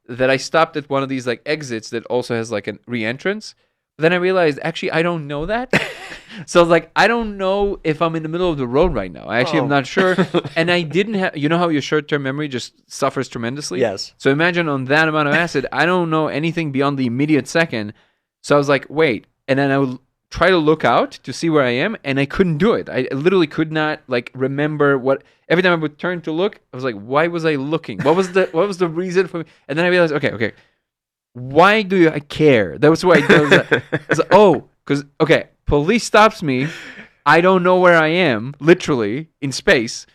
that I stopped at one of these like exits that also has like a re-entrance. But then I realized actually I don't know that. So I was like, I don't know if I'm in the middle of the road right now. I actually am not sure. And I didn't have, how your short-term memory just suffers tremendously? Yes. So imagine on that amount of acid, I don't know anything beyond the immediate second. So I was like, wait. And then I would try to look out to see where I am, and I couldn't do it. I literally could not remember what. Every time I would turn to look, I was like, why was I looking? What was the reason for me? And then I realized, okay. Why do I care? That was why I did that. I was like, because police stops me. I don't know where I am, literally in space,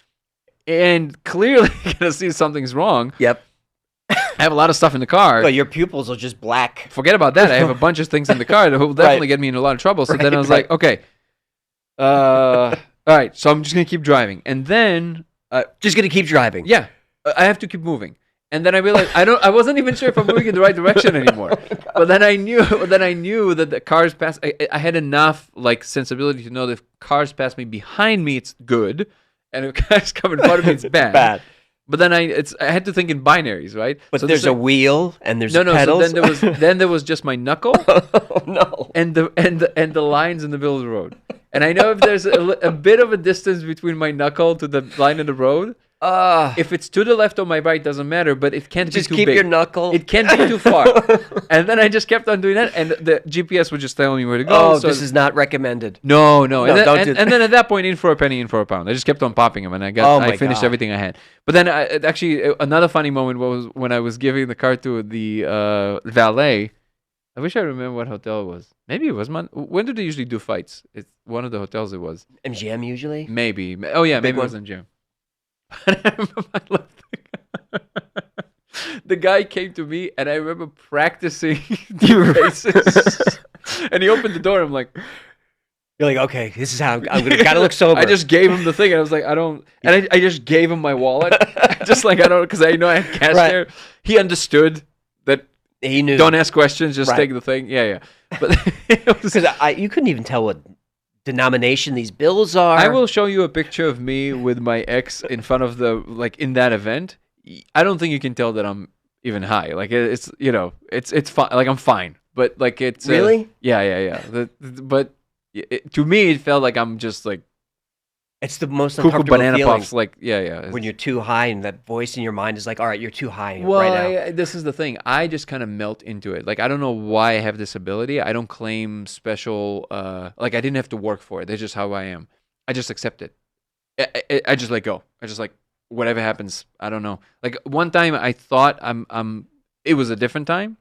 and clearly gonna see something's wrong. Yep. I have a lot of stuff in the car. Well, your pupils are just black. Forget about that. I have a bunch of things in the car that will definitely get me in a lot of trouble. So then I was like, okay, all right. So I'm just gonna keep driving, and then just gonna keep driving. Yeah, I have to keep moving. And then I realized I wasn't even sure if I'm moving in the right direction anymore. But then I knew that the cars pass. I had enough sensibility to know that if cars pass me behind me, it's good, and if cars come in front of me, it's bad. Bad. But then I had to think in binaries, right? But so there's a wheel and there's pedals. So then there was just my knuckle. Oh, no. And the lines in the middle of the road. And I know if there's a bit of a distance between my knuckle to the line of the road, If it's to the left or my right, doesn't matter, but it can't Just be too keep big. your knuckle. It can't be too far. And then I just kept on doing that, and the GPS would just tell me where to go. Oh, so this is not recommended. No. No, And, then, don't and, do and then at that point, in for a penny, in for a pound. I just kept on popping them, and I finished God. everything I had. But then, actually, another funny moment was when I was giving the car to the valet. I wish I remember what hotel it was. Maybe it was when do they usually do fights? It's one of the hotels. It was MGM usually. maybe. Oh yeah, Big maybe it was in gym. The guy came to me, and I remember practicing the races. And he opened the door. I'm like, You're like, okay, this is how I'm gonna gotta look sober. I just gave him the thing, and I was like, I don't, and I just gave him my wallet, just like I don't, because I know I had cash Right. there. He understood that. he knew. Don't ask questions, just Right. take the thing. Yeah. But it was, Because you couldn't even tell what denomination these bills are. I will show you a picture of me with my ex in front of in that event. I don't think you can tell that I'm even high. Like it's it's fine. Like I'm fine, but like it's Really? Yeah. But to me, it felt like I'm just like It's the most cuckoo uncomfortable banana feeling puffs. Like yeah. when you're too high and that voice in your mind is like, all right, you're too high Well, right now. this is the thing. I just kind of melt into it. Like I don't know why I have this ability. I don't claim special. Like I didn't have to work for it. That's just how I am. I just accept it. I just let go. I just like whatever happens. I don't know. Like one time I thought It was a different time,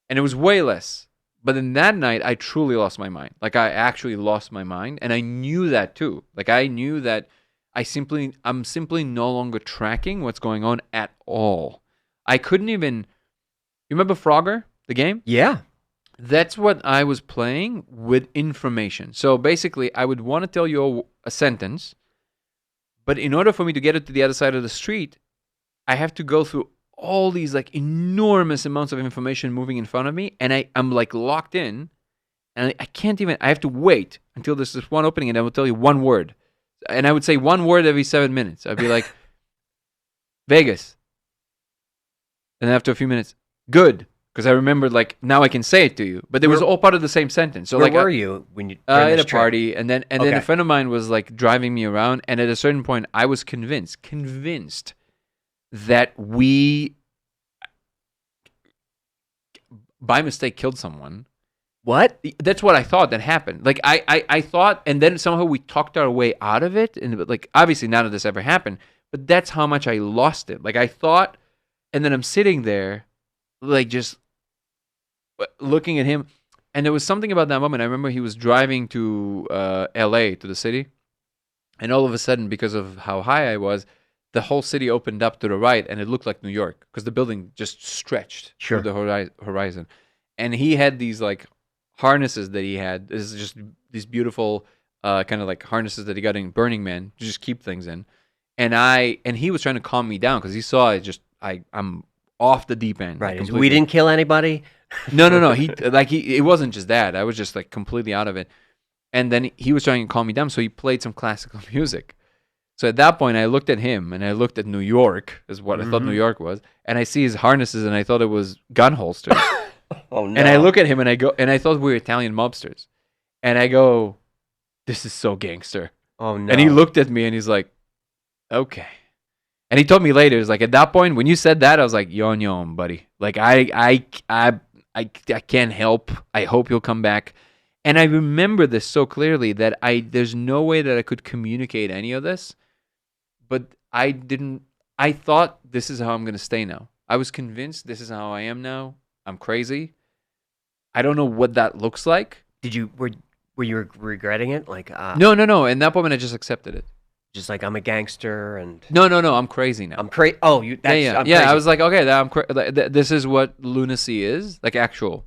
and it was way less. But in that night, I truly lost my mind. Like I actually lost my mind, and I knew that too. Like I knew that I'm simply no longer tracking what's going on at all. I couldn't even. You remember Frogger, the game? Yeah. That's what I was playing with information. So basically, I would want to tell you a sentence, but in order for me to get it to the other side of the street, I have to go through all these like enormous amounts of information moving in front of me, and I'm like locked in, and I can't even. I have to wait until there's this one opening, and I will tell you one word, and I would say one word every 7 minutes. I'd be like, Vegas, and then after a few minutes, good. Because I remembered, like, now I can say it to you. But it was all part of the same sentence. So, Where like, were you when you during at this a trip? party, and then Okay. a friend of mine was like driving me around, and at a certain point, I was convinced that we, by mistake, killed someone. What? That's what I thought that happened. Like I thought, and then somehow we talked our way out of it, and like obviously none of this ever happened. But that's how much I lost it. Like I thought, and then I'm sitting there, like just looking at him, and there was something about that moment. I remember he was driving to L.A. to the city, and all of a sudden, because of how high I was, the whole city opened up to the right, and it looked like New York because the building just stretched Sure. through the horizon. And he had these like harnesses that he had. This is just these beautiful kind of like harnesses that he got in Burning Man to just keep things in. And he was trying to calm me down because he saw I'm off the deep end. Right. completely. We didn't kill anybody. No. It wasn't just that. I was just like completely out of it. And then he was trying to calm me down, so he played some classical music. So at that point, I looked at him and I looked at New York, is what I thought New York was, and I see his harnesses and I thought it was gun holsters. Oh no. And I look at him and I go, and I thought we were Italian mobsters, and I go, "This is so gangster." Oh no. And he looked at me and he's like, "Okay." And he told me later, it's like at that point when you said that, I was like, "Yon, buddy. Like I can't help. I hope you'll come back." And I remember this so clearly that there's no way that I could communicate any of this, but I didn't. I thought this is how I'm gonna stay now. I was convinced this is how I am now. I'm crazy. I don't know what that looks like. Were you regretting it? Like No. In that moment, I just accepted it. just like I'm a gangster and No. I'm crazy now. I'm crazy. Oh, you that's Yeah. I'm I crazy. was like, okay, this is what lunacy is, like actual,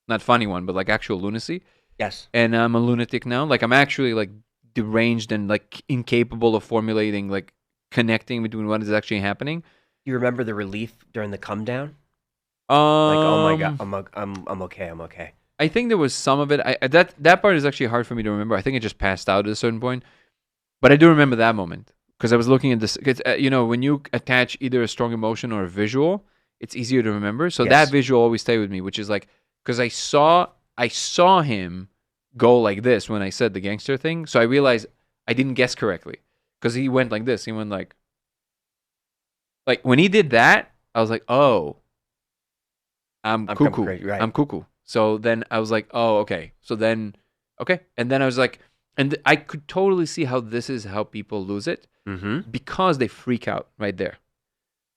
not funny one, but like actual lunacy. Yes. And I'm a lunatic now. Like I'm actually like deranged and like incapable of formulating, like connecting between what is actually happening. You remember the relief during the come down? Like, oh my god, I'm okay. I'm okay. I think there was some of it. That part is actually hard for me to remember. I think it just passed out at a certain point, but I do remember that moment because I was looking at this. When you attach either a strong emotion or a visual, it's easier to remember. So Yes. that visual always stayed with me, which is like because I saw him go like this when I said the gangster thing. So I realized I didn't guess correctly because he went like this. He went like, Like when he did that, I was like, oh, I'm coming cuckoo. crazy, right. I'm cuckoo. So then I was like, oh, okay. So then, okay. And then I was like, and I could totally see how this is how people lose it Mm-hmm. because they freak out right there.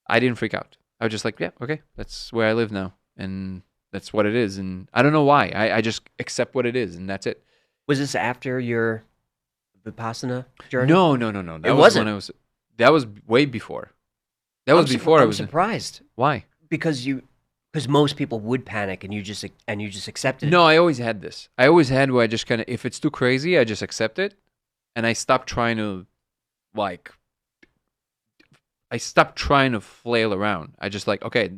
I didn't freak out. I was just like, yeah, okay, that's where I live now. And that's what it is. And I don't know why. I just accept what it is and that's it. Was this after your Vipassana journey? No. That was when wasn't. that was way before. That was before I I'm was. surprised Why? because most people would panic and you just accepted it. No, I always had this. I always had where I just kind of, if it's too crazy, I just accept it, and I stopped trying to, like, I stopped trying to flail around. I just like, okay,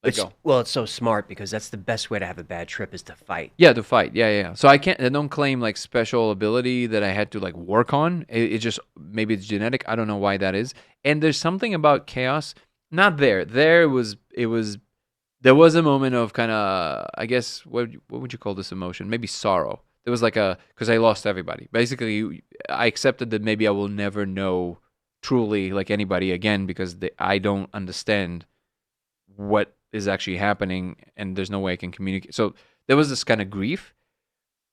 let's go. Well, it's so smart because that's the best way to have a bad trip is to fight. Yeah, to fight. Yeah. So I don't claim like special ability that I had to like work on. It just maybe it's genetic. I don't know why that is. And there's something about chaos. Not there. There was a moment of kind of, I guess, what would you call this emotion? Maybe sorrow. There was like because I lost everybody. Basically, I accepted that maybe I will never know truly like anybody again because I don't understand what is actually happening and there's no way I can communicate. So there was this kind of grief.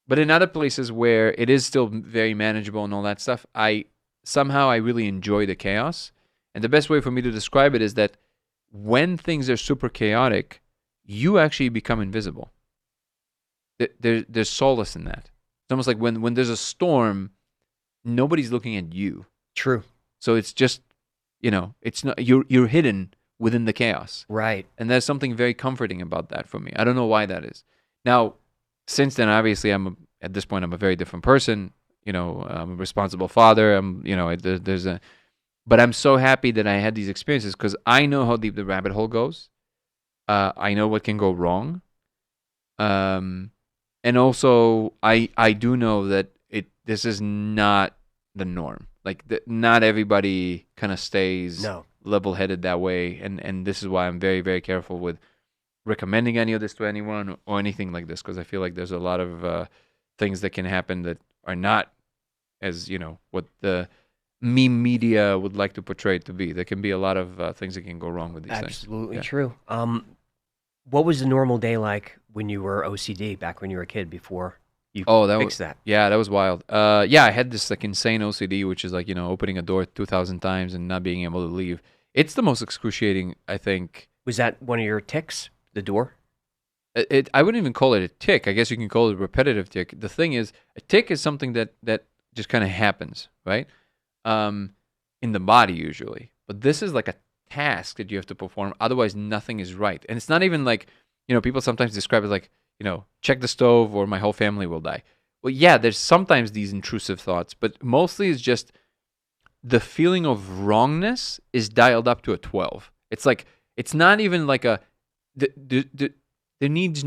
But in other places where it is still very manageable and all that stuff, I really enjoy the chaos. And the best way for me to describe it is that when things are super chaotic, you actually become invisible. There's solace in that. It's almost like when there's a storm, nobody's looking at you. True. So it's just, it's not you're hidden within the chaos. Right. And there's something very comforting about that for me. I don't know why that is. Now, since then, obviously, at this point, I'm a very different person. I'm a responsible father. But I'm so happy that I had these experiences because I know how deep the rabbit hole goes. I know what can go wrong. And also, I do know that this is not the norm. Like, not everybody kind of stays level-headed that way. And this is why I'm very, very careful with recommending any of this to anyone or anything like this because I feel like there's a lot of things that can happen that are not as, what the meme media would like to portray it to be. There can be a lot of things that can go wrong with these things. Absolutely Yeah. true. What was the normal day like when you were OCD back when you were a kid before you fixed that? Yeah, that was wild. I had this like insane OCD, which is like, opening a door 2,000 times and not being able to leave. It's the most excruciating, I think. Was that one of your tics, the door? I wouldn't even call it a tick. I guess you can call it a repetitive tick. The thing is, a tick is something that just kind of happens, right? In the body usually. But this is like a task that you have to perform. Otherwise, nothing is right. And it's not even like, people sometimes describe it like, check the stove or my whole family will die. Well, yeah, there's sometimes these intrusive thoughts, but mostly it's just the feeling of wrongness is dialed up to a 12. It's like, it's not even like there needs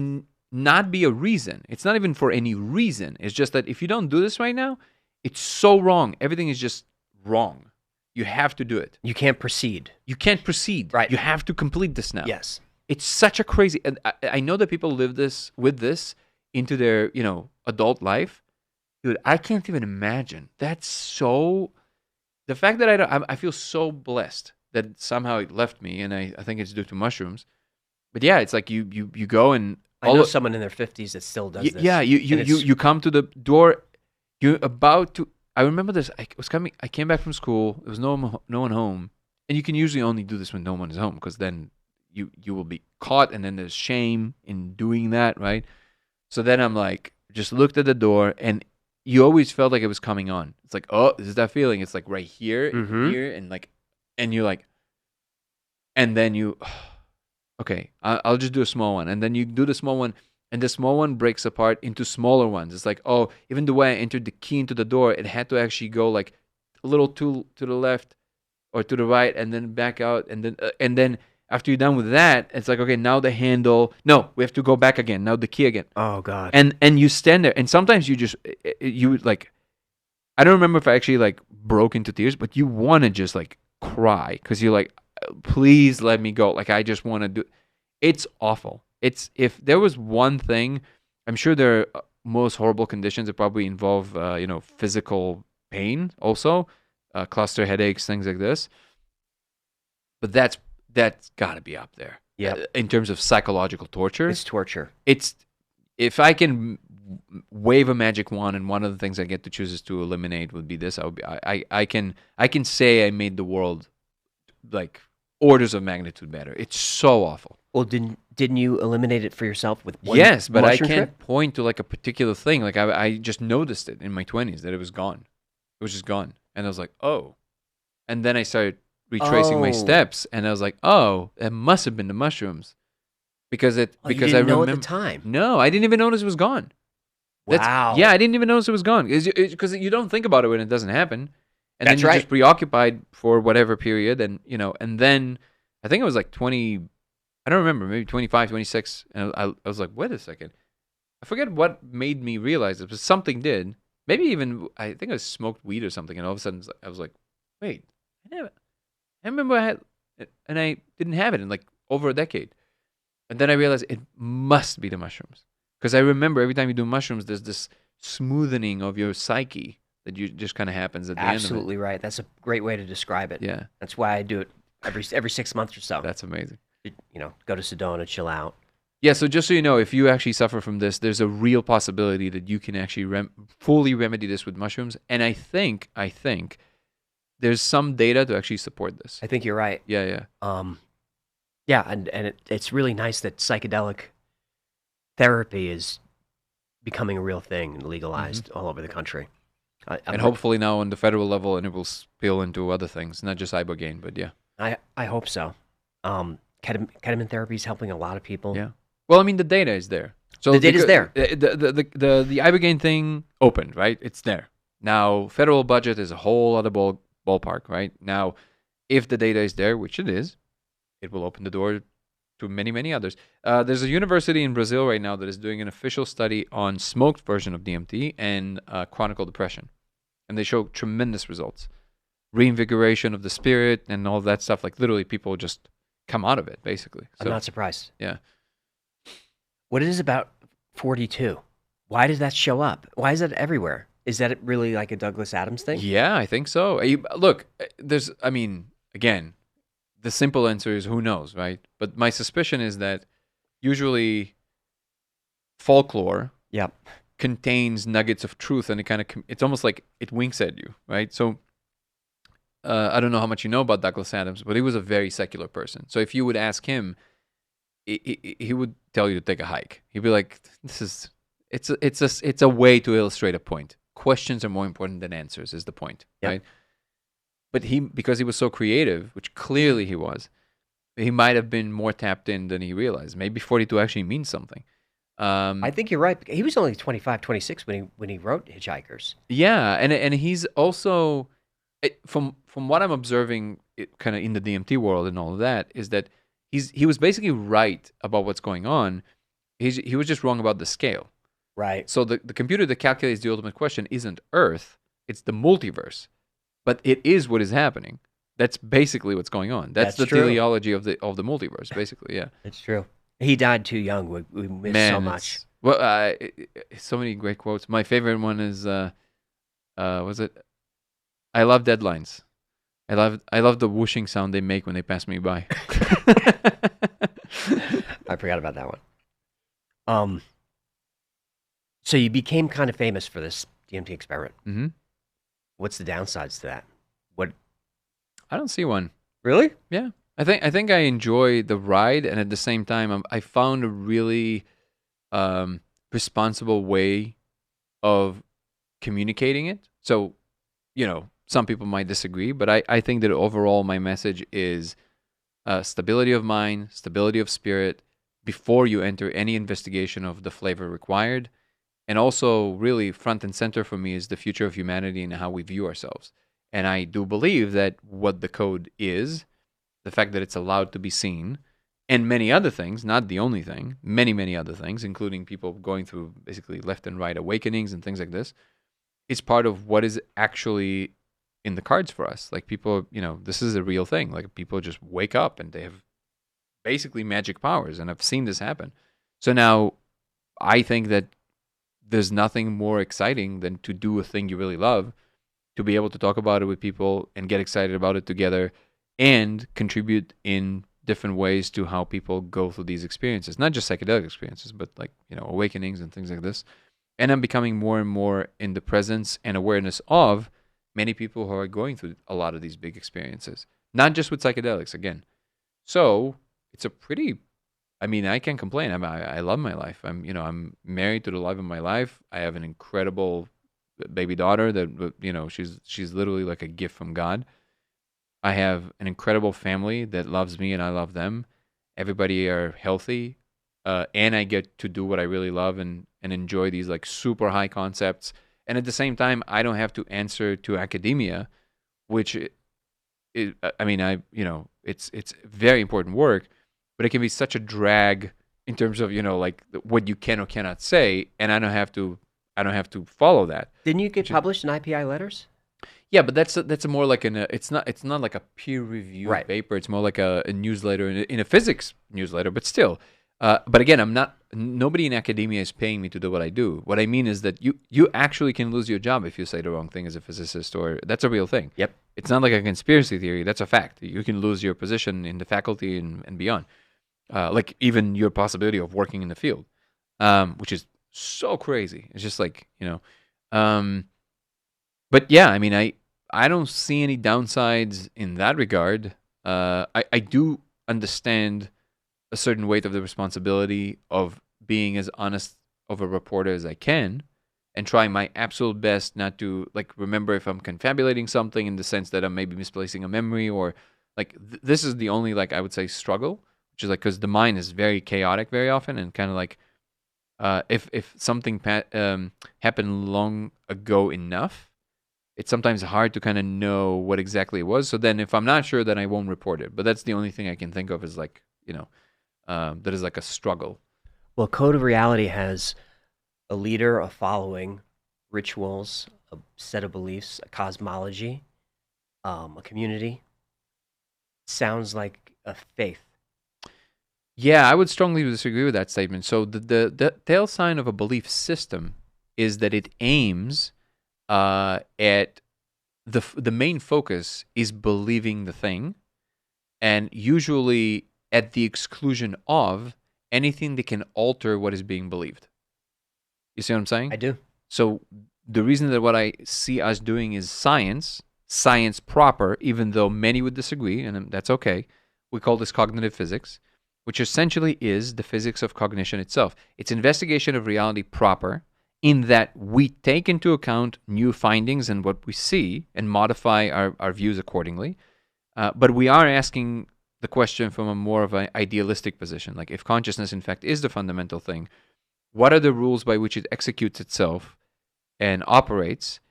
not be a reason. It's not even for any reason. It's just that if you don't do this right now, it's so wrong. Everything is just wrong. You have to do it. You can't proceed. You can't proceed. Right. You have to complete this now. Yes. It's such a crazy, and I know that people live with this into their, adult life. Dude, I can't even imagine. That's so, the fact that I feel so blessed that somehow it left me, and I think it's due to mushrooms. But yeah, it's like you go and I know someone in their 50s that still does this. Yeah, you come to the door, you're about to. I remember this. I came back from school. There was no one home, and you can usually only do this when no one is home because then you will be caught, and then there's shame in doing that, right? So then I'm like, just looked at the door, and you always felt like it was coming on. It's like, oh, this is that feeling. It's like right here, and here, and you're like, and then you, okay, I'll just do a small one, and then you do the small one. And the small one breaks apart into smaller ones. It's like, oh, even the way I entered the key into the door, it had to actually go like a little to the left or to the right and then back out. And then after you're done with that, it's like, okay, now the handle. No, we have to go back again. Now the key again. Oh, God. And you stand there. And sometimes you like, I don't remember if I actually like broke into tears, but you want to just like cry because you're like, please let me go. Like, I just want to do. It's awful. It's, if there was one thing, I'm sure there are most horrible conditions that probably involve, physical pain also, cluster headaches, things like this. but that's got to be up there. Yep. In terms of psychological torture. It's torture. It's if I can wave a magic wand and one of the things I get to choose is to eliminate would be this. I can say I made the world like orders of magnitude better. It's so awful. Well, didn't you eliminate it for yourself with one Yes, but I mushroom can't trip? point to like a particular thing. Like I just noticed it in my 20s that it was gone. It was just gone, and I was like, oh. And then I started retracing my Oh. steps, and I was like, oh, it must have been the mushrooms, because You because didn't I know remember. at the time. No, I didn't even notice it was gone. Wow. Yeah, I didn't even notice it was gone. Because you don't think about it when it doesn't happen. And That's then you're right. just preoccupied for whatever period. And, and then I think it was like 20, I don't remember, maybe 25, 26. And I was like, wait a second. I forget what made me realize it, but something did. Maybe even, I think I smoked weed or something. And all of a sudden I was like, wait, I remember I had, and I didn't have it in like over a decade. And then I realized it must be the mushrooms. Because I remember every time you do mushrooms, there's this smoothing of your psyche that just kind of happens at the Absolutely right. That's a great way to describe it. end of it. Yeah, That's why I do it every 6 months or so. that's amazing. Go to Sedona, chill out. Yeah, so just so you know, if you actually suffer from this, there's a real possibility that you can actually fully remedy this with mushrooms. And I think there's some data to actually support this. I think you're right. Yeah. Yeah, and it's really nice that psychedelic therapy is becoming a real thing and legalized all over the country. And hopefully now on the federal level, and it will spill into other things, not just ibogaine, but yeah. I hope so. Ketamine therapy is helping a lot of people. Yeah. Well, I mean, the data is there. So The data's there. The ibogaine thing opened, right? It's there. Now, federal budget is a whole other ballpark, right? Now, if the data is there, which it is, it will open the door to many, many others. There's a university in Brazil right now that is doing an official study on smoked version of DMT and chronic depression. And they show tremendous results. Reinvigoration of the spirit and all that stuff. Like literally people just come out of it, basically. I'm not surprised. Yeah. What is about 42? Why does that show up? Why is that everywhere? Is that really like a Douglas Adams thing? Yeah, I think so. Look, again, the simple answer is who knows, right? But my suspicion is that usually folklore Yep. contains nuggets of truth, and it's almost like it winks at you, right? So I don't know how much you know about Douglas Adams, but he was a very secular person. So if you would ask him, he would tell you to take a hike. He'd be like, it's a way to illustrate a point. Questions are more important than answers is the point, Yep. right? But because he was so creative, which clearly he was, he might have been more tapped in than he realized. Maybe 42 actually means something. I think you're right. He was only 25, 26 when he wrote Hitchhikers. Yeah, and he's also, from what I'm observing, kind of in the DMT world and all of that, is that he was basically right about what's going on. He was just wrong about the scale. Right. So the computer that calculates the ultimate question isn't Earth, it's the multiverse. But it is what is happening. That's basically what's going on. That's the true. teleology of the multiverse, basically. Yeah. It's true. He died too young. We missed so much. Well, so many great quotes. My favorite one is, was it? I love deadlines. I love the whooshing sound they make when they pass me by. I forgot about that one. So you became kind of famous for this DMT experiment. Mm-hmm. What's the downsides to that? I don't see one. Really? Yeah, I think I enjoy the ride, and at the same time, I found a really responsible way of communicating it. So, some people might disagree, but I think that overall my message is stability of mind, stability of spirit before you enter any investigation of the flavor required. And also, really, front and center for me is the future of humanity and how we view ourselves. And I do believe that what the code is, the fact that it's allowed to be seen, and many other things, not the only thing, many, many other things, including people going through basically left and right awakenings and things like this, is part of what is actually in the cards for us. Like people, this is a real thing. Like people just wake up and they have basically magic powers. And I've seen this happen. So now I think that there's nothing more exciting than to do a thing you really love, to be able to talk about it with people and get excited about it together, and contribute in different ways to how people go through these experiences, not just psychedelic experiences, but like, awakenings and things like this. And I'm becoming more and more in the presence and awareness of many people who are going through a lot of these big experiences, not just with psychedelics again. So it's a pretty, I can't complain. I love my life. I'm married to the love of my life. I have an incredible baby daughter that, she's literally like a gift from God. I have an incredible family that loves me and I love them. Everybody are healthy, and I get to do what I really love and enjoy these like super high concepts. And at the same time, I don't have to answer to academia, which it's very important work, but it can be such a drag in terms of like what you can or cannot say, and I don't have to follow that. Didn't you get published in IPI Letters? Yeah, but that's a more like it's not like a peer reviewed paper. It's more like a newsletter in a physics newsletter, but still. But again, nobody in academia is paying me to do what I do. What I mean is that you actually can lose your job if you say the wrong thing as a physicist, or that's a real thing. Yep. It's not like a conspiracy theory. That's a fact. You can lose your position in the faculty and beyond. Like even your possibility of working in the field, which is so crazy. It's just like, but yeah, I don't see any downsides in that regard. I do understand a certain weight of the responsibility of being as honest of a reporter as I can and trying my absolute best not to like remember if I'm confabulating something in the sense that I'm maybe misplacing a memory, or like this is the only like I would say struggle, which is like because the mind is very chaotic very often, and kind of like if something happened long ago enough, it's sometimes hard to kind of know what exactly it was. So then if I'm not sure, then I won't report it. But that's the only thing I can think of is like, that is like a struggle. Well, Code of Reality has a leader, a following, rituals, a set of beliefs, a cosmology, a community. Sounds like a faith. Yeah, I would strongly disagree with that statement. So the tail sign of a belief system is that it aims at the main focus is believing the thing, and usually at the exclusion of anything that can alter what is being believed. You see what I'm saying? I do. So the reason that what I see us doing is science proper, even though many would disagree, and that's okay. We call this cognitive physics, which essentially is the physics of cognition itself. It's investigation of reality proper, in that we take into account new findings and what we see and modify our views accordingly. But we are asking the question from a more of an idealistic position. Like if consciousness, in fact, is the fundamental thing, what are the rules by which it executes itself and operates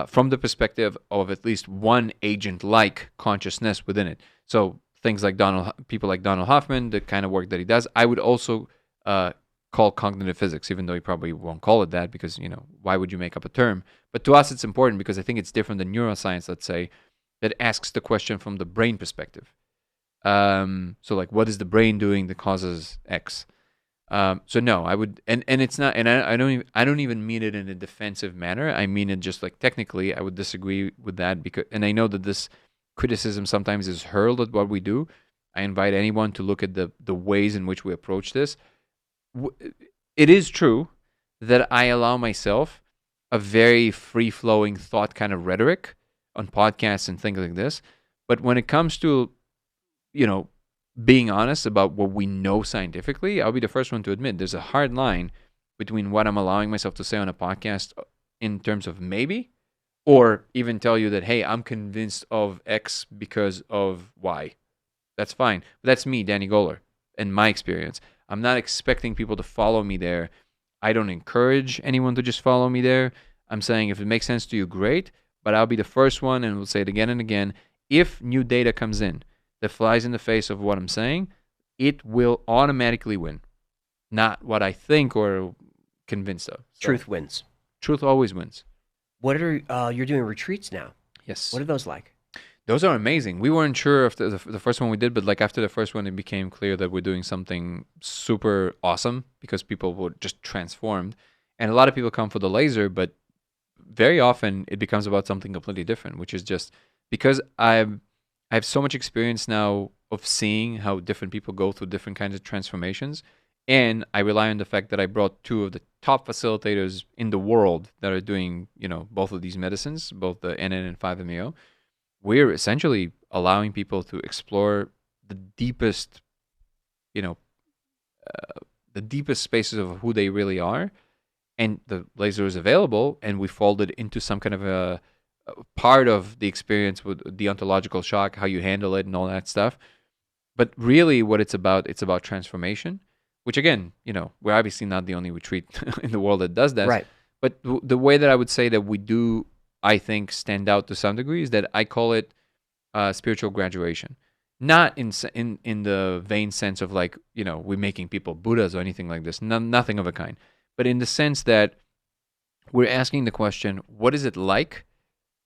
from the perspective of at least one agent-like consciousness within it? So things like people like Donald Hoffman, the kind of work that he does, I would also call cognitive physics, even though he probably won't call it that because, why would you make up a term? But to us, it's important because I think it's different than neuroscience, let's say, that asks the question from the brain perspective. So like, what is the brain doing that causes X? So no, I would, and it's not, and I don't even mean it in a defensive manner. I mean it just like technically, I would disagree with that because, and I know that this criticism sometimes is hurled at what we do. I invite anyone to look at the ways in which we approach this. It is true that I allow myself a very free-flowing thought kind of rhetoric on podcasts and things like this. But when it comes to, being honest about what we know scientifically, I'll be the first one to admit there's a hard line between what I'm allowing myself to say on a podcast in terms of maybe, or even tell you that, hey, I'm convinced of X because of Y. That's fine. But that's me, Danny Goler, and my experience. I'm not expecting people to follow me there. I don't encourage anyone to just follow me there. I'm saying if it makes sense to you, great. But I'll be the first one, and we'll say it again and again. If new data comes in that flies in the face of what I'm saying, it will automatically win. Not what I think or convinced of. So, Truth wins. Truth always wins. What are you're doing retreats now? Yes. What are those like? Those are amazing. We weren't sure if the first one we did, but like after the first one, it became clear that we're doing something super awesome because people were just transformed. And a lot of people come for the laser, but very often it becomes about something completely different, which is just because I I have so much experience now of seeing how different people go through different kinds of transformations. And I rely on the fact that I brought two of the top facilitators in the world that are doing, both of these medicines, both the NN and 5-MeO. We're essentially allowing people to explore the deepest, the deepest spaces of who they really are. And the laser is available, and we fold it into some kind of a part of the experience with the ontological shock, how you handle it and all that stuff. But really what it's about transformation, which again, we're obviously not the only retreat in the world that does that. Right. But the way that I would say that we do, I think, stand out to some degree is that I call it spiritual graduation. Not in the vain sense of like, we're making people Buddhas or anything like this. Nothing of a kind. But in the sense that we're asking the question, what is it like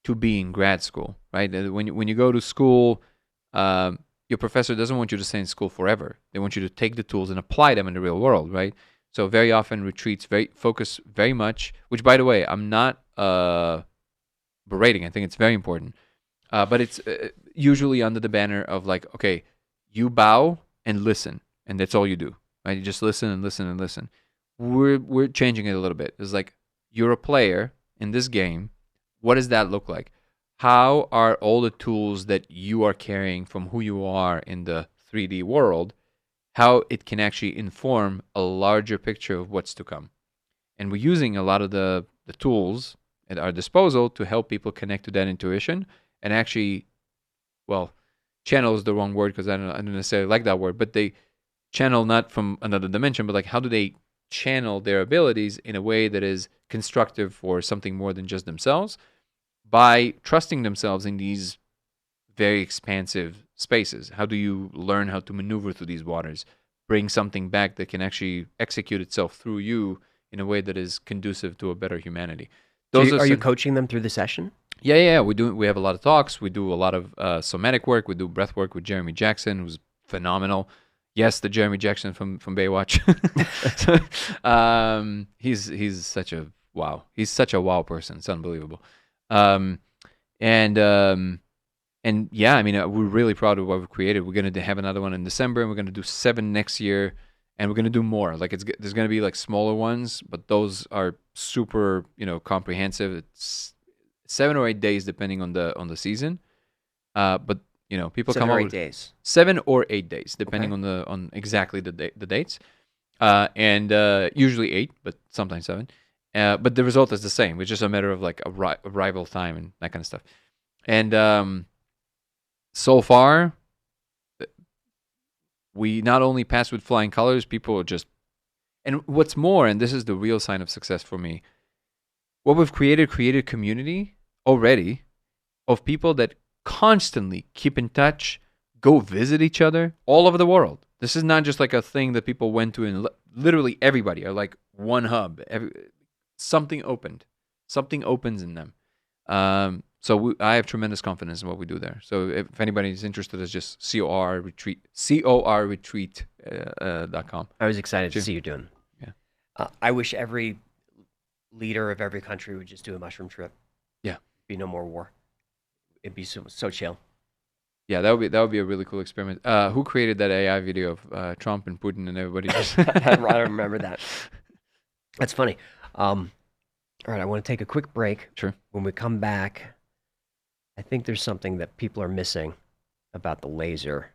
to be in grad school, right? When you go to school, your professor doesn't want you to stay in school forever. They want you to take the tools and apply them in the real world, right? So very often retreats focus very much, which by the way, I'm not berating. I think it's very important. But it's usually under the banner of like, okay, you bow and listen, and that's all you do, right? You just listen and listen and listen. We're changing it a little bit. It's like, you're a player in this game. What does that look like? How are all the tools that you are carrying from who you are in the 3D world, how it can actually inform a larger picture of what's to come? And we're using a lot of the tools at our disposal to help people connect to that intuition and actually, well, channel is the wrong word because I don't necessarily like that word, but they channel not from another dimension, but like how do they channel their abilities in a way that is constructive for something more than just themselves by trusting themselves in these very expansive spaces. How do you learn how to maneuver through these waters, bring something back that can actually execute itself through you in a way that is conducive to a better humanity? Are you coaching them through the session? Yeah. We have a lot of talks. We do a lot of somatic work. We do breath work with Jeremy Jackson, who's phenomenal. Yes, the Jeremy Jackson from Baywatch. He's such a wow. He's such a wow person. It's unbelievable. And yeah, I mean, we're really proud of what we've created. We're going to have another one in December, and we're going to do 7 next year, and we're going to do more. Like there's going to be like smaller ones, but those are super, comprehensive. It's 7 or 8 days depending on the season. But people 7 come or up 8 with days. 7 or 8 days, depending on exactly the dates, and usually 8, but sometimes 7. But the result is the same. It's just a matter of like arrival time and that kind of stuff. And so far, we not only pass with flying colors. People are just, and what's more, and this is the real sign of success for me. What we've created community already of people that constantly keep in touch, go visit each other all over the world. This is not just like a thing that people went to, and literally everybody are like one hub. Something opens in them. So I have tremendous confidence in what we do there. So if anybody is interested, it's just corretreat.com. I was excited to see you doing. Yeah. I wish every leader of every country would just do a mushroom trip. Yeah. Be no more war. It'd be so chill. Yeah, that would be a really cool experiment. Who created that AI video of Trump and Putin and everybody? Just I don't remember that. That's funny. All right, I want to take a quick break. Sure. When we come back, I think there's something that people are missing about the laser.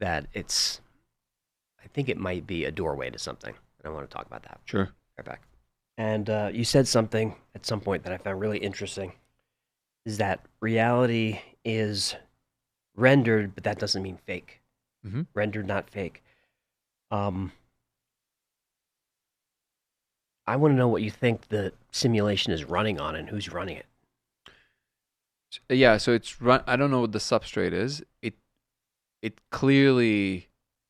I think it might be a doorway to something. And I want to talk about that. Sure. Right back. And you said something at some point that I found really interesting. Is that reality is rendered, but that doesn't mean fake. Mm-hmm. Rendered, not fake. I want to know what you think the simulation is running on and who's running it. Yeah, so it's run. I don't know what the substrate is. It clearly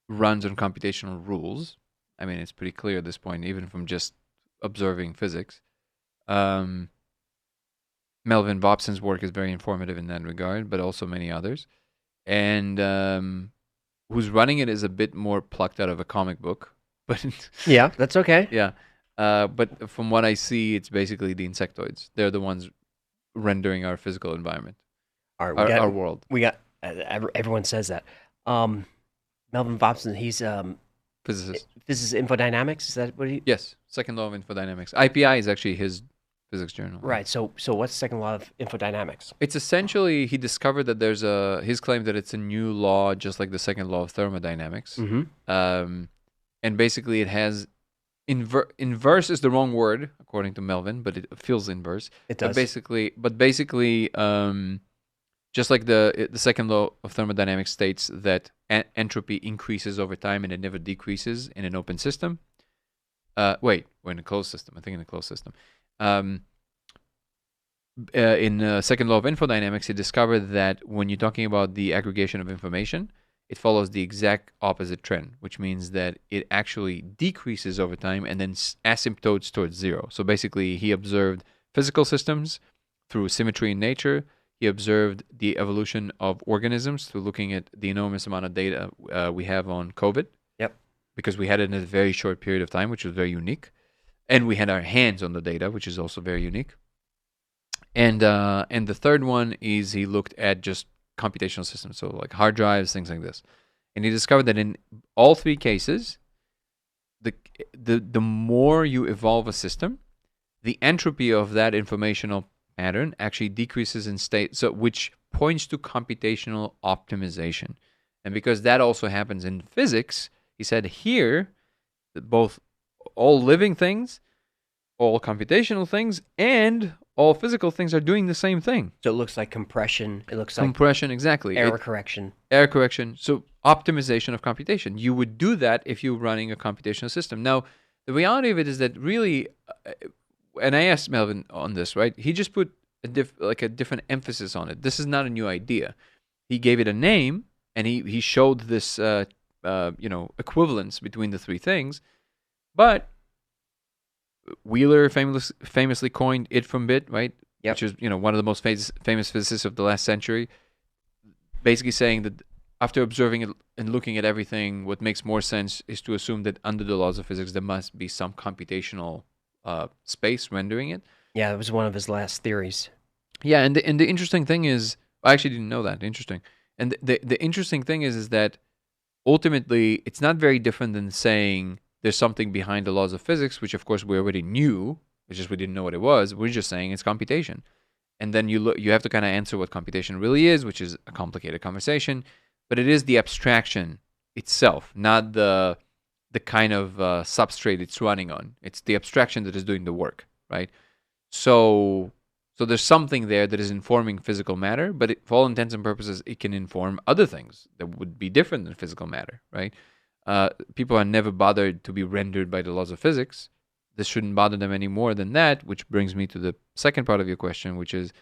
runs on computational rules. I mean, it's pretty clear at this point, even from just observing physics. Melvin Vopson's work is very informative in that regard, but also many others. And who's running it is a bit more plucked out of a comic book. But yeah, that's okay. Yeah. But from what I see, it's basically the insectoids. They're the ones rendering our physical environment. All right, our world. we got everyone says that. Melvin Vobson, he's Physicist. this is infodynamics. Is that what he? Yes, second law of infodynamics. IPI is actually his physics journal. Right. So what's the second law of infodynamics? It's essentially he discovered that there's his claim that it's a new law, just like the second law of thermodynamics. And basically it has inverse is the wrong word according to Melvin, but it feels inverse. It does. But basically, just like the second law of thermodynamics states that entropy increases over time and it never decreases in an open system. Wait, we're in a closed system. I think in a closed system. In second law of infodynamics, he discovered that when you're talking about the aggregation of information, it follows the exact opposite trend, which means that it actually decreases over time and then asymptotes towards zero. So basically, he observed physical systems through symmetry in nature. He observed the evolution of organisms through looking at the enormous amount of data we have on COVID. Yep. Because we had it in a very short period of time, which was very unique. And we had our hands on the data, which is also very unique. And the third one is he looked at just computational systems, so like hard drives, things like this. And he discovered that in all three cases, the more you evolve a system, the entropy of that informational pattern actually decreases in state, so which points to computational optimization. And because that also happens in physics, he said here that both all living things, all computational things, and all physical things are doing the same thing. So it looks like compression. It looks like Compression, exactly. error correction. Error correction. So optimization of computation. You would do that if you're running a computational system. Now, the reality of it is that really, and I asked Melvin on this, right? He just put a different emphasis on it. This is not a new idea. He gave it a name, and he showed this, equivalence between the three things. But Wheeler famously coined it from bit, right? Yep. Which is one of the most famous physicists of the last century. Basically saying that after observing it and looking at everything, what makes more sense is to assume that under the laws of physics there must be some computational space rendering it. Yeah, that was one of his last theories. Yeah, and the interesting thing is, I actually didn't know that. Interesting. And the interesting thing is that ultimately it's not very different than saying there's something behind the laws of physics, which of course we already knew. It's just we didn't know what it was. We're just saying it's computation. And then you have to kind of answer what computation really is, which is a complicated conversation. But it is the abstraction itself, not the kind of substrate it's running on. It's the abstraction that is doing the work, right? So there's something there that is informing physical matter, but for all intents and purposes, it can inform other things that would be different than physical matter, right? People are never bothered to be rendered by the laws of physics. This shouldn't bother them any more than that, which brings me to the second part of your question, which is,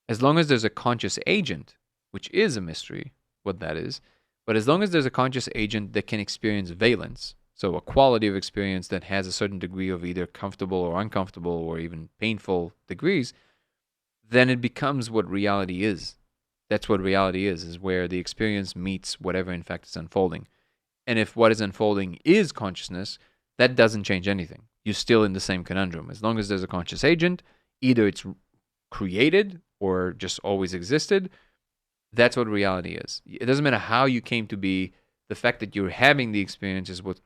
as long as there's a conscious agent, which is a mystery, what that is, but as long as there's a conscious agent that can experience valence, so a quality of experience that has a certain degree of either comfortable or uncomfortable or even painful degrees, then it becomes what reality is. That's what reality is where the experience meets whatever in fact is unfolding. And if what is unfolding is consciousness, that doesn't change anything. You're still in the same conundrum. As long as there's a conscious agent, either it's created or just always existed, that's what reality is. It doesn't matter how you came to be. The fact that you're having the experience is what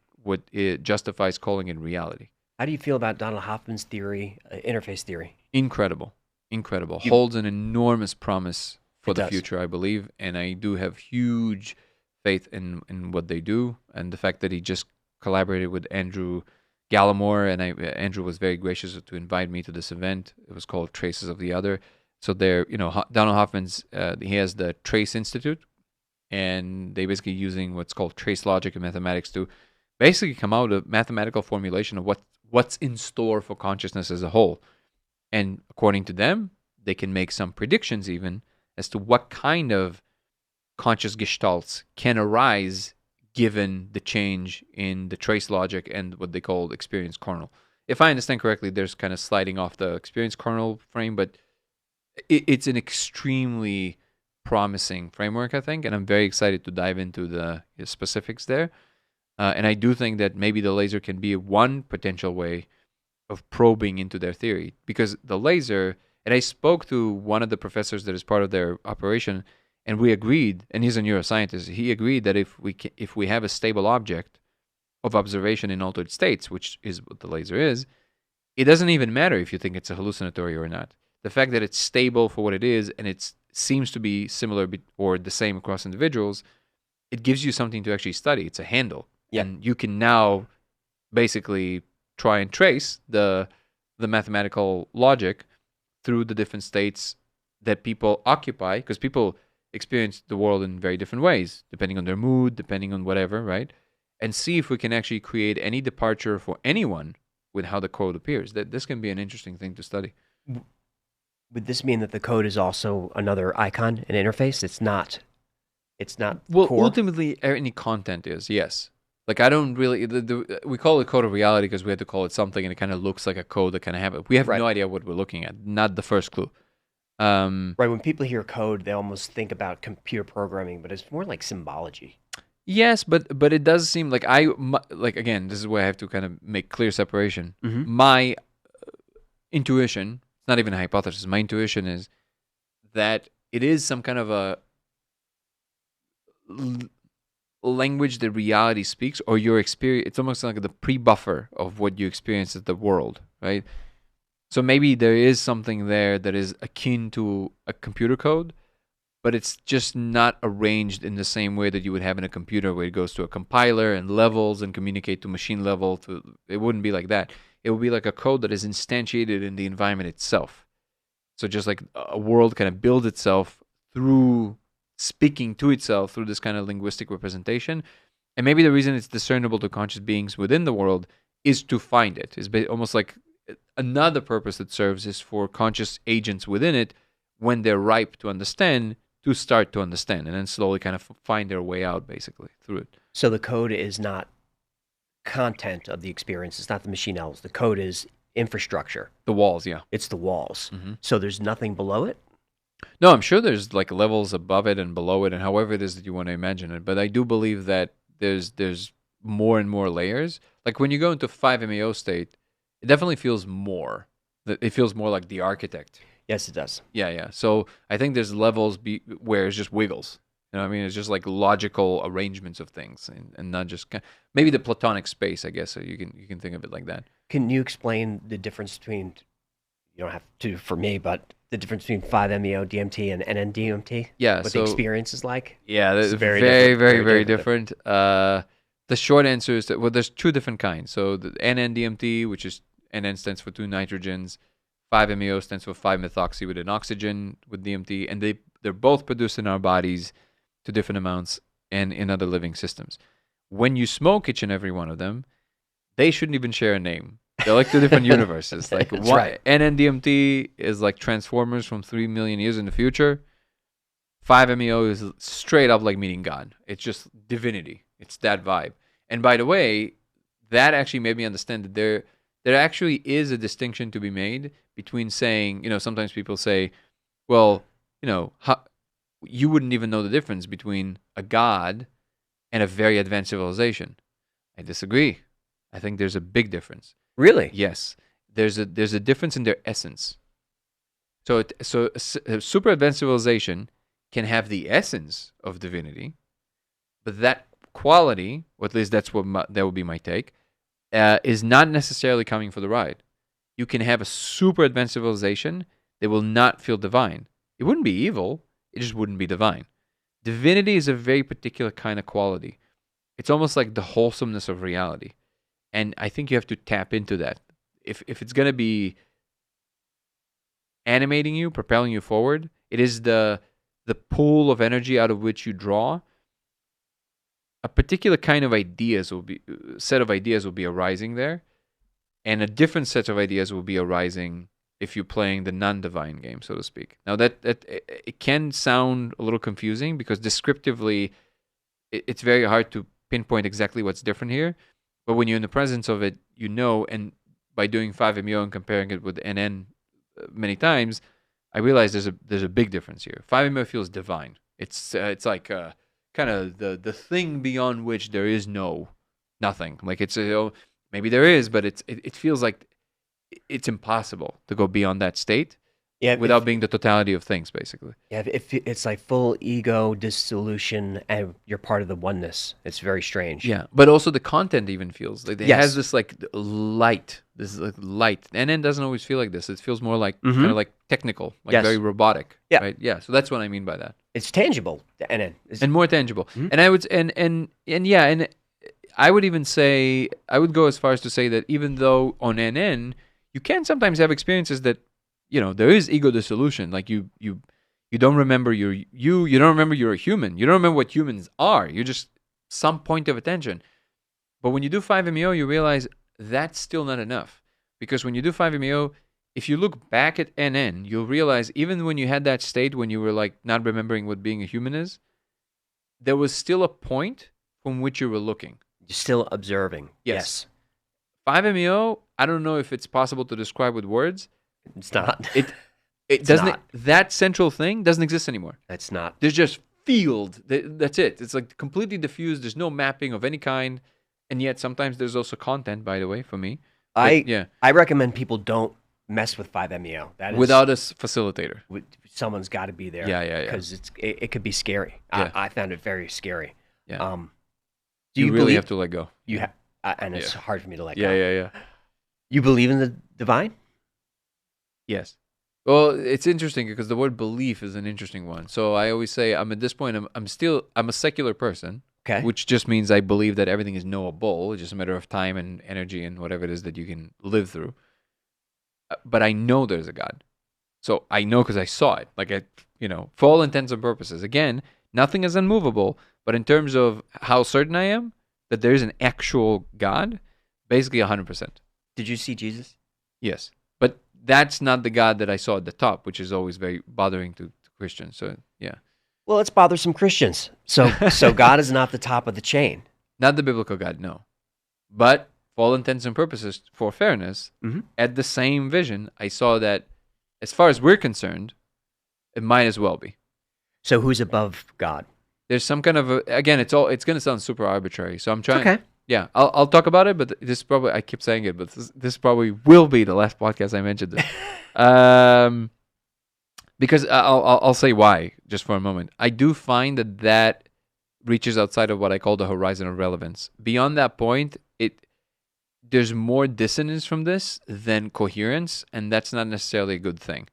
it justifies calling it reality. How do you feel about Donald Hoffman's theory, interface theory? Incredible. Holds an enormous promise for the does. future, I believe. And I do have huge faith in what they do. And the fact that he just collaborated with Andrew Gallimore, and Andrew was very gracious to invite me to this event. It was called Traces of the Other. So there, Donald Hoffman's, he has the Trace Institute, and they basically using what's called trace logic and mathematics to basically come out with a mathematical formulation of what's in store for consciousness as a whole. And according to them, they can make some predictions even as to what kind of conscious gestalts can arise given the change in the trace logic and what they call experience kernel. If I understand correctly, there's kind of sliding off the experience kernel frame, but it's an extremely promising framework, I think, and I'm very excited to dive into the specifics there. And I do think that maybe the laser can be one potential way of probing into their theory, because the laser, And I spoke to one of the professors that is part of their operation, and we agreed, and he's a neuroscientist, he agreed that if we have a stable object of observation in altered states, which is what the laser is, it doesn't even matter if you think it's a hallucinatory or not. The fact that it's stable for what it is, and it seems to be similar or the same across individuals, it gives you something to actually study. It's a handle. Yep. And you can now basically try and trace the mathematical logic through the different states that people occupy, because people experience the world in very different ways, depending on their mood, depending on whatever, right? And see if we can actually create any departure for anyone with how the code appears. That this can be an interesting thing to study. Would this mean that the code is also another icon, an interface? It's not. Well, core? ultimately, any content is, yes. Like, I don't really, we call it code of reality because we had to call it something, and it kind of looks like a code that kind of have it. We have Right. no idea what we're looking at. Not the first clue. Right. When people hear code, they almost think about computer programming, but it's more like symbology. Yes, but it does seem like again, this is where I have to kind of make clear separation. Mhm. My intuition, it's not even a hypothesis, my intuition is that it is some kind of a language that reality speaks, or your experience. It's almost like the pre-buffer of what you experience as the world, right? So maybe there is something there that is akin to a computer code, but it's just not arranged in the same way that you would have in a computer, where it goes to a compiler and levels and communicate to machine level. It wouldn't be like that. It would be like a code that is instantiated in the environment itself. So just like a world kind of builds itself through speaking to itself through this kind of linguistic representation. And maybe the reason it's discernible to conscious beings within the world is to find it. It's almost like another purpose it serves is for conscious agents within it, when they're ripe to understand, to start to understand, and then slowly kind of find their way out basically through it. So the code is not content of the experience. It's not the machine levels. The code is infrastructure. The walls, yeah. It's the walls. Mm-hmm. So there's nothing below it? No, I'm sure there's like levels above it and below it, and however it is that you want to imagine it. But I do believe that there's more and more layers. Like when you go into 5-MeO state, it definitely feels more. It feels more like the architect. Yes, it does. Yeah. So I think there's levels where it's just wiggles. You know what I mean? It's just like logical arrangements of things, and not just maybe the platonic space, I guess. So you can think of it like that. Can you explain the difference between, you don't have to for me, but the difference between 5-MeO DMT and NN-DMT? Yeah. What So the experience is like? yeah, It's that's very very, different, very, very very different. different. The short answer is that, well, there's two different kinds. So the NN-DMT, which is NN stands for 2 nitrogens, 5-MeO stands for 5-methoxy with an oxygen with DMT, and they're both produced in our bodies to different amounts and in other living systems. When you smoke each and every one of them, they shouldn't even share a name. They're like two different universes. Like That's right. NN-DMT is like Transformers from 3 million years in the future. 5-MeO is straight up like meeting God. It's just divinity. It's that vibe. And by the way, that actually made me understand that there actually is a distinction to be made between saying, sometimes people say, well, you wouldn't even know the difference between a god and a very advanced civilization. I disagree. I think there's a big difference. Really? Yes, there's a difference in their essence. So a super advanced civilization can have the essence of divinity, but that quality, or at least that would be my take, is not necessarily coming for the ride. You can have a super advanced civilization that will not feel divine. It wouldn't be evil, it just wouldn't be divine. Divinity is a very particular kind of quality. It's almost like the wholesomeness of reality. And I think you have to tap into that. If it's going to be animating you, propelling you forward, it is the pool of energy out of which you draw. A particular kind of set of ideas will be arising there, and a different set of ideas will be arising if you're playing the non-divine game, so to speak. Now that it can sound a little confusing because descriptively, it's very hard to pinpoint exactly what's different here. But when you're in the presence of it, and by doing 5-MeO and comparing it with NN many times, I realize there's a big difference here. 5-MeO feels divine. It's like kind of the thing beyond which there is nothing. Like it's maybe there is, but it feels like it's impossible to go beyond that state. Yeah, without being the totality of things, basically. yeah, if it's like full ego dissolution and you're part of the oneness. It's very strange. Yeah, but also the content even feels like it Yes. has this like light. This is like light, and then doesn't always feel like this. It feels more like Mhm. kind of like technical, like Yes. very robotic. Yeah. Right. Yeah. So that's what I mean by that, It's tangible, and and more tangible. Mhm. And I would and yeah, and I would even say I would go as far as to say that even though on NN you can sometimes have experiences that there is ego dissolution, like you don't remember you don't remember you're a human, you don't remember what humans are, you're just some point of attention. But when you do 5-MeO, you realize that's still not enough, because when you do 5-MeO, if you look back at NN, you'll realize even when you had that state when you were like not remembering what being a human is, there was still a point from which you were looking. you're still observing. Yes. 5-MeO, I don't know if it's possible to describe with words. It's not. It It's doesn't. not. That central thing doesn't exist anymore. That's not. There's just field. That's it. It's like completely diffused. There's no mapping of any kind, and yet sometimes there's also content. By the way, for me, yeah, I recommend people don't mess with 5-MeO. That is without a facilitator. someone's got to be there. Yeah. Because it could be scary. Yeah. I found it very scary. Yeah. Do you really believe have to let go. you have? And it's hard for me to let Yeah, go. yeah. You believe in the divine? Yes. Well, it's interesting because the word belief is an interesting one. So I always say I'm at this point. I'm a secular person. Okay. Which just means I believe that everything is knowable. It's just a matter of time and energy and whatever it is that you can live through. But I know there's a God. So I know because I saw it. Like, for all intents and purposes. Again, nothing is unmovable. But in terms of how certain I am that there is an actual God, basically 100%. Did you see Jesus? Yes. But that's not the God that I saw at the top, which is always very bothering to Christians. So, yeah. Well, let's bother some Christians. So God is not the top of the chain. Not the biblical God, no. But for all intents and purposes, for fairness, Mhm. at the same vision, I saw that as far as we're concerned, it might as well be. So who's above God? There's some kind of again, it's going to sound super arbitrary. So I'm trying. Okay. Yeah, I'll talk about it, but this probably, I keep saying it, but this probably will be the last podcast I mentioned this. Because I'll say why just for a moment. I do find that reaches outside of what I call the horizon of relevance. Beyond that point, there's more dissonance from this than coherence, and that's not necessarily a good thing.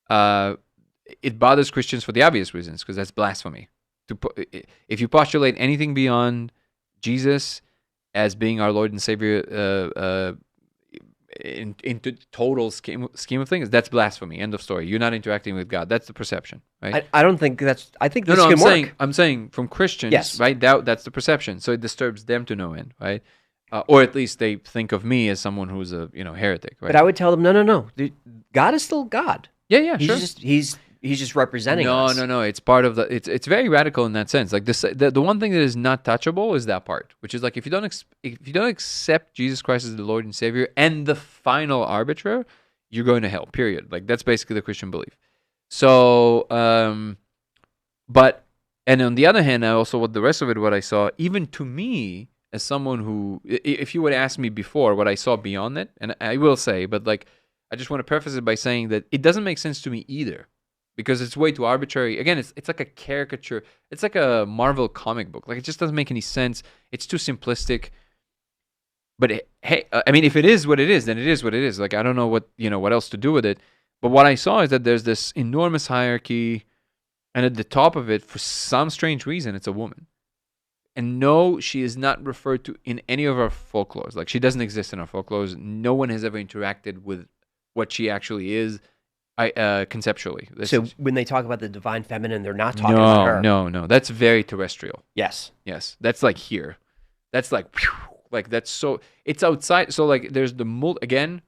It bothers Christians for the obvious reasons, because that's blasphemy. If you postulate anything beyond Jesus as being our Lord and Savior into total scheme of things, that's blasphemy. End of story. You're not interacting with God. That's the perception, right? I don't think that's. I think this No, can work. I'm saying from Christians, Yes. right? That's the perception. So it disturbs them to no end, right? Or at least they think of me as someone who's a heretic, right? But I would tell them, no. God is still God. yeah, He's sure. just he's just representing us. No. It's part of the. It's very radical in that sense. Like this, the one thing that is not touchable is that part, which is like if you don't accept Jesus Christ as the Lord and Savior and the final arbiter, you're going to hell. Period. Like that's basically the Christian belief. So, but on the other hand, I also what the rest of it, what I saw, even to me as someone who, if you would ask me before what I saw beyond it, and I will say, but like I just want to preface it by saying that it doesn't make sense to me either. Because it's way too arbitrary. Again, it's like a caricature. It's like a Marvel comic book. Like it just doesn't make any sense. It's too simplistic. But hey, I mean, if it is what it is, then it is what it is. Like I don't know what else to do with it. But what I saw is that there's this enormous hierarchy, and at the top of it, for some strange reason, it's a woman. And no, she is not referred to in any of our folklores. Like she doesn't exist in our folklores. No one has ever interacted with what she actually is. Conceptually. So when they talk about the divine feminine, they're not talking about her. No. That's very terrestrial. Yes. That's like here. That's like, that's so, it's outside. So like there's again,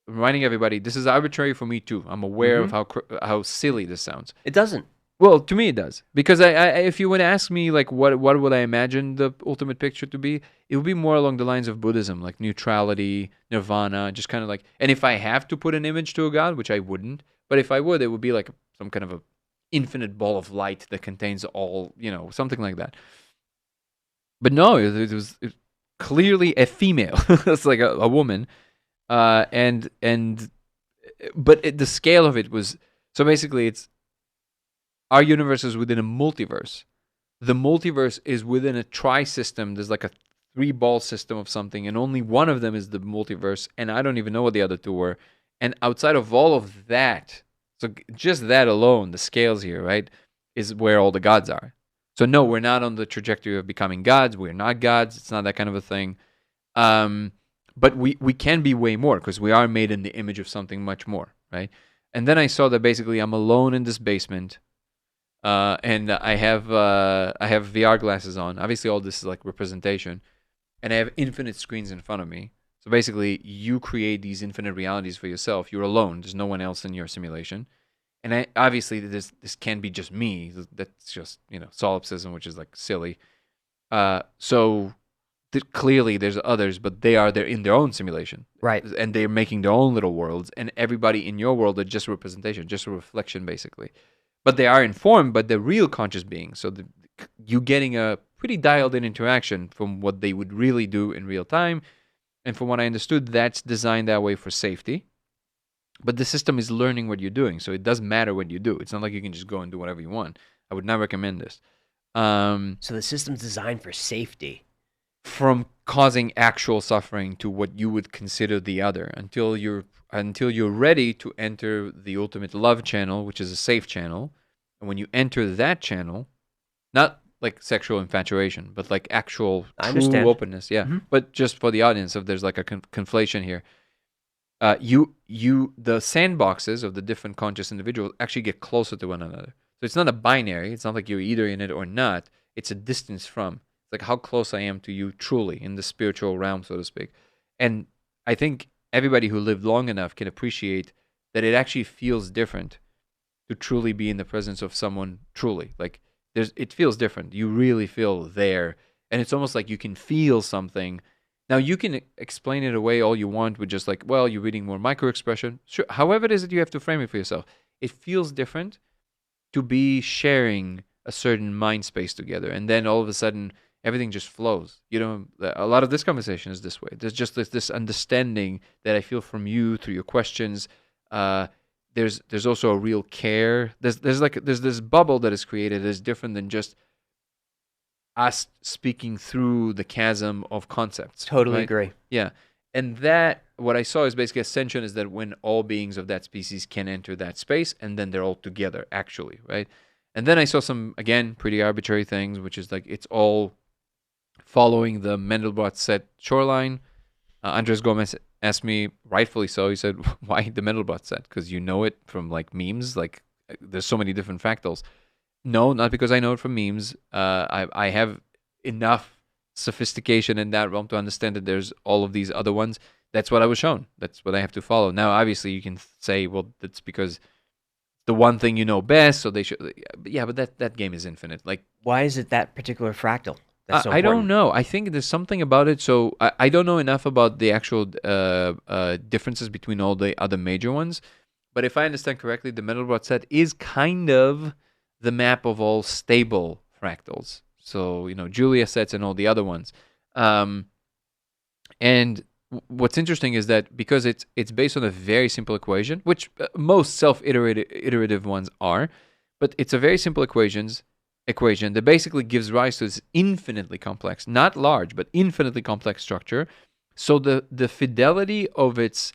reminding everybody, this is arbitrary for me too. I'm aware of how silly this sounds. It doesn't. Well, to me it does. Because if you would ask me like what would I imagine the ultimate picture to be, it would be more along the lines of Buddhism, like neutrality, nirvana, just kind of like, and if I have to put an image to a god, which I wouldn't, but if I would, it would be like some kind of a infinite ball of light that contains all, something like that. But no, it was clearly a female. It's like a woman. But the scale of it was So basically, it's our universe is within a multiverse. The multiverse is within a tri-system. There's like a 3-ball system of something, and only one of them is the multiverse, and I don't even know what the other 2 were. And outside of all of that, so just that alone, the scales here, right, is where all the gods are. So no, we're not on the trajectory of becoming gods. We're not gods. It's not that kind of a thing. But we can be way more because we are made in the image of something much more, right? And then I saw that basically I'm alone in this basement. And I have VR glasses on. Obviously, all this is like representation, and I have infinite screens in front of me. So basically, you create these infinite realities for yourself. You're alone. There's no one else in your simulation. And obviously, this can't be just me. That's just solipsism, which is like silly. So clearly, there's others, but they're in their own simulation, Right. And they're making their own little worlds. And everybody in your world are just a representation, just a reflection, basically. But they are informed by the real conscious being. So you getting a pretty dialed-in interaction from what they would really do in real time. And from what I understood, that's designed that way for safety. But the system is learning what you're doing. So it doesn't matter what you do. It's not like you can just go and do whatever you want. I would not recommend this. So the system's designed for safety. From causing actual suffering to what you would consider the other until you're ready to enter the ultimate love channel, which is a safe channel. And when you enter that channel, not like sexual infatuation, but like actual true openness. Yeah. Mm-hmm. But just for the audience, if there's like a conflation here, the sandboxes of the different conscious individuals actually get closer to one another. So it's not a binary. It's not like you're either in it or not. It's a distance from. It's like how close I am to you truly in the spiritual realm, so to speak. And I think everybody who lived long enough can appreciate that it actually feels different to truly be in the presence of someone truly. Like it feels different. You really feel there. And it's almost like you can feel something. Now, you can explain it away all you want with just like, well, you're reading more micro-expression. Sure, however it is that you have to frame it for yourself. It feels different to be sharing a certain mind space together. And then all of a sudden, everything just flows. A lot of this conversation is this way. There's just this understanding that I feel from you through your questions. There's also a real care. There's this bubble that is created that is different than just us speaking through the chasm of concepts. Totally right? agree. Yeah. And that, what I saw is basically ascension is that when all beings of that species can enter that space, and then they're all together, actually, right? And then I saw some, again, pretty arbitrary things, which is like it's all following the Mandelbrot set shoreline. Andres Gomez asked me, rightfully so, he said, why the Mandelbrot set? Because you know it from like memes, like there's so many different fractals. No, not because I know it from memes. I have enough sophistication in that realm to understand that there's all of these other ones. That's what I was shown. That's what I have to follow. Now, obviously, you can say, well, that's because the one thing you know best, so they should. Yeah, but that game is infinite. Like, why is it that particular fractal? That's so I don't know. I think there's something about it. So I don't know enough about the actual differences between all the other major ones. But if I understand correctly, the Mandelbrot set is kind of the map of all stable fractals. So, Julia sets and all the other ones. And what's interesting is that because it's based on a very simple equation, which most self-iterative ones are, but it's a very simple equation that basically gives rise to this infinitely complex, not large, but infinitely complex structure. So the fidelity of its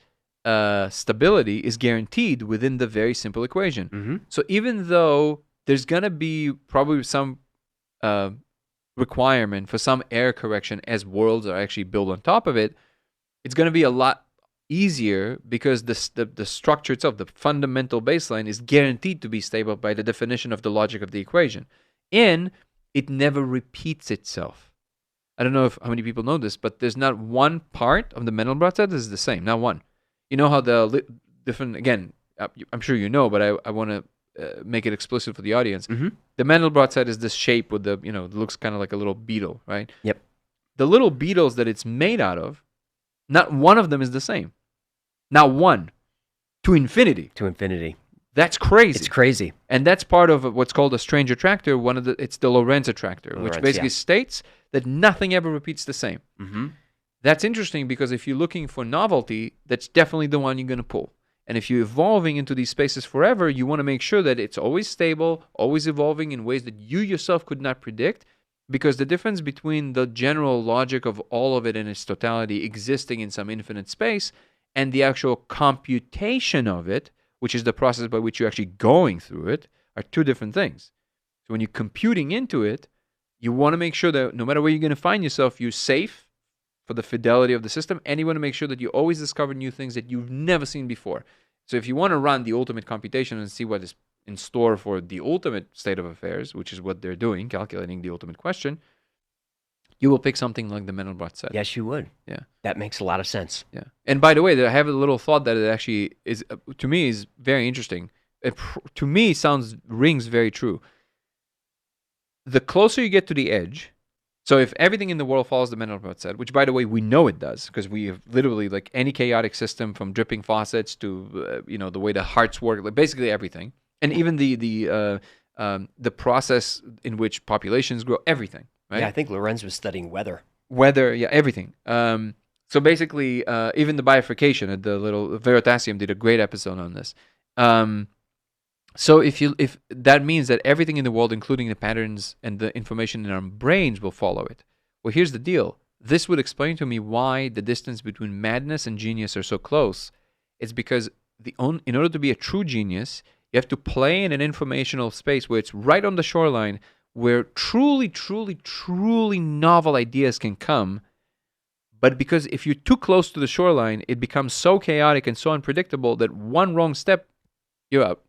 stability is guaranteed within the very simple equation. Mm-hmm. So even though there's going to be probably some requirement for some error correction as worlds are actually built on top of it, it's going to be a lot easier because the structure itself, the fundamental baseline, is guaranteed to be stable by the definition of the logic of the equation. And it never repeats itself. I don't know how many people know this, but there's not one part of the Mandelbrot set that is the same. Not one. You know how the different, again, I'm sure you know, but I want to make it explicit for the audience. Mm-hmm. The Mandelbrot set is this shape with the, it looks kind of like a little beetle, right? Yep. The little beetles that it's made out of, not one of them is the same. Not one. To infinity. To infinity. That's crazy. It's crazy. And that's part of what's called a strange attractor. It's the Lorentz attractor, which basically states that nothing ever repeats the same. Mm-hmm. That's interesting because if you're looking for novelty, that's definitely the one you're going to pull. And if you're evolving into these spaces forever, you want to make sure that it's always stable, always evolving in ways that you yourself could not predict, because the difference between the general logic of all of it in its totality existing in some infinite space and the actual computation of it, which is the process by which you're actually going through it, are two different things. So when you're computing into it, you want to make sure that no matter where you're going to find yourself, you're safe for the fidelity of the system, and you want to make sure that you always discover new things that you've never seen before. So if you want to run the ultimate computation and see what is in store for the ultimate state of affairs, which is what they're doing, calculating the ultimate question, you will pick something like the Mendelbrot set. Yes, you would. Yeah. That makes a lot of sense. Yeah. And by the way, I have a little thought that it actually is, to me, is very interesting. It, to me, rings very true. The closer you get to the edge, so if everything in the world follows the Mendelbrot set, which by the way we know it does, because we have literally like any chaotic system from dripping faucets to the way the hearts work, like basically everything, and even the process in which populations grow, everything. Right? Yeah, I think Lorenz was studying weather. Yeah, everything. So basically, even the bifurcation, the little Veritasium did a great episode on this. So if that means that everything in the world, including the patterns and the information in our brains, will follow it. Well, here's the deal. This would explain to me why the distance between madness and genius are so close. It's because in order to be a true genius, you have to play in an informational space where it's right on the shoreline, where truly, truly, truly novel ideas can come. But because if you're too close to the shoreline, it becomes so chaotic and so unpredictable that one wrong step, you're out.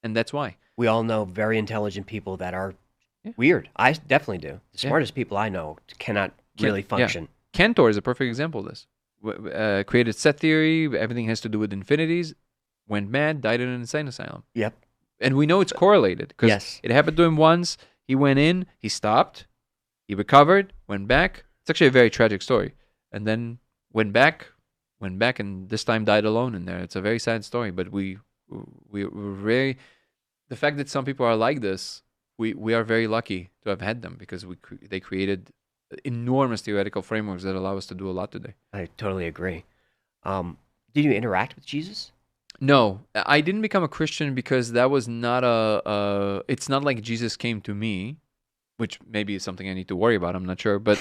And that's why. We all know very intelligent people that are weird. I definitely do. The smartest people I know cannot really function. Yeah. Cantor is a perfect example of this. Created set theory, everything has to do with infinities, went mad, died in an insane asylum. Yep. And we know it's correlated because it happened to him once. He went in, he stopped, he recovered, went back. It's actually a very tragic story. And then went back, and this time died alone in there. It's a very sad story, but we're very, the fact that some people are like this, we are very lucky to have had them because they created enormous theoretical frameworks that allow us to do a lot today. I totally agree. Did you interact with Jesus? No, I didn't become a Christian because that was not it's not like Jesus came to me, which maybe is something I need to worry about. I'm not sure, but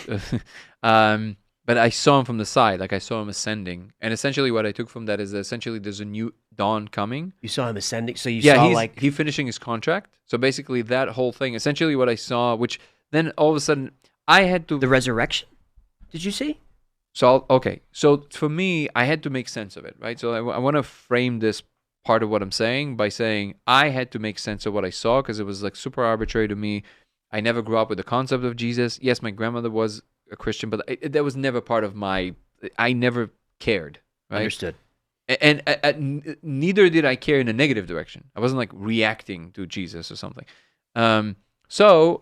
but I saw him from the side, like I saw him ascending, and essentially what I took from that is that essentially there's a new dawn coming. You saw him ascending, so you saw he finishing his contract. So basically that whole thing, essentially what I saw, which then all of a sudden I had to the resurrection. Did you see? So for me, I had to make sense of it, right? So I want to frame this part of what I'm saying by saying I had to make sense of what I saw because it was like super arbitrary to me. I never grew up with the concept of Jesus. Yes, my grandmother was a Christian, but that was never part of I never cared, right? Understood. And neither did I care in a negative direction. I wasn't like reacting to Jesus or something. So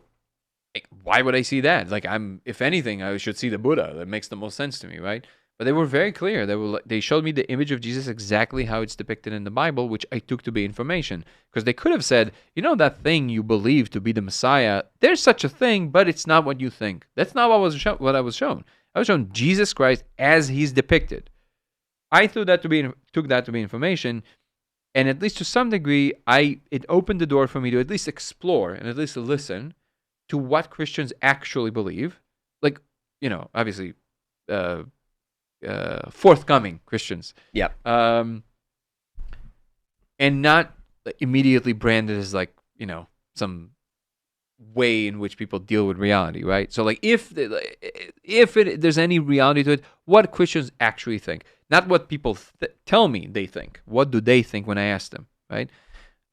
why would I see that? Like if anything, I should see the Buddha. That makes the most sense to me, right? But they were very clear. They showed me the image of Jesus exactly how it's depicted in the Bible, which I took to be information. Because they could have said, that thing you believe to be the Messiah, there's such a thing, but it's not what you think. That's not what I was shown. I was shown Jesus Christ as he's depicted. I took that to be information, and at least to some degree, it opened the door for me to at least explore and at least to listen to what Christians actually believe. Like, obviously, forthcoming Christians. Yeah. And not immediately branded as like, some way in which people deal with reality, right? So like if there's any reality to it, what Christians actually think, not what people tell me they think. What do they think when I ask them, right?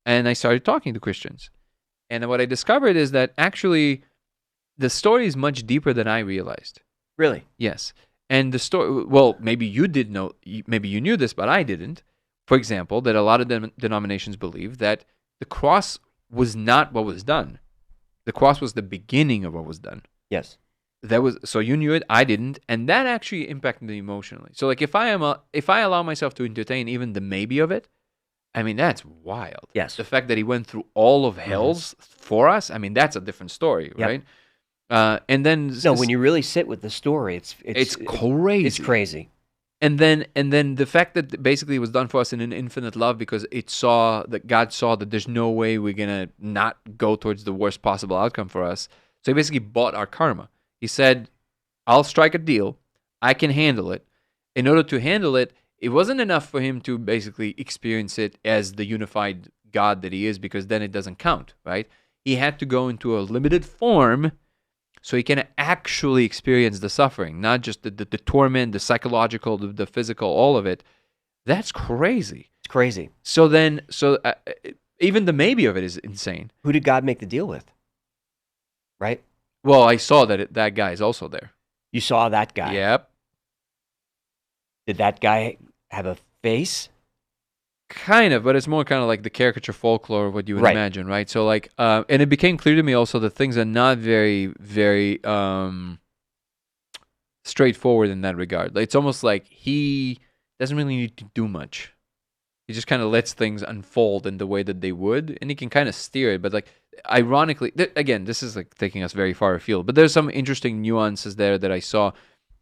And I started talking to Christians. And what I discovered is that actually the story is much deeper than I realized. Really? Yes. And the story, well, maybe you did know, maybe you knew this, but I didn't. For example, that a lot of denominations believe that the cross was not what was done. The cross was the beginning of what was done. Yes. So you knew it, I didn't, and that actually impacted me emotionally. So like if I allow myself to entertain even the maybe of it, I mean that's wild. Yes. The fact that he went through all of hell's for us, I mean that's a different story, right? And then when you really sit with the story, it's crazy. It's crazy. And then the fact that basically it was done for us in an infinite love because God saw that there's no way we're gonna not go towards the worst possible outcome for us. So he basically bought our karma. He said, I'll strike a deal. I can handle it. In order to handle it, it wasn't enough for him to basically experience it as the unified God that he is, because then it doesn't count, right? He had to go into a limited form so he can actually experience the suffering, not just the torment, the psychological, the physical, all of it. That's crazy. It's crazy. So even the maybe of it is insane. Who did God make the deal with? Right? Well, I saw that guy is also there. You saw that guy. Yep. Did that guy have a face? Kind of, but it's more kind of like the caricature folklore of what you would Right. imagine, right? So like, and it became clear to me also that things are not very, very straightforward in that regard. It's almost like he doesn't really need to do much. He just kind of lets things unfold in the way that they would, and he can kind of steer it. But like, ironically, again, this is like taking us very far afield, but there's some interesting nuances there that I saw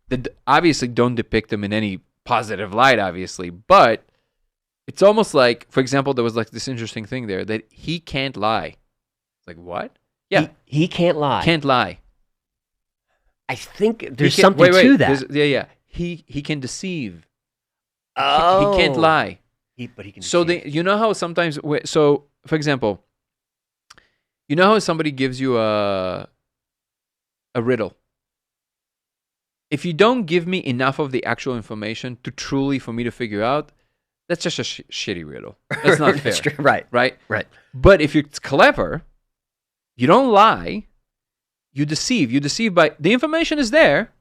that obviously don't depict him in any positive light, obviously, but it's almost like, for example, there was like this interesting thing there that he can't lie. Like, what? Yeah. He can't lie. Can't lie. I think there's He something to that. Yeah. He can deceive. Oh. He can't lie. But he can So deceive. you know how sometimes, so for example, you know how somebody gives you a riddle. If you don't give me enough of the actual information to truly for me to figure out, that's just a shitty riddle. That's not fair. That's true. Right. Right? Right. But if you're clever, you don't lie, you deceive. You deceive by, the information is there,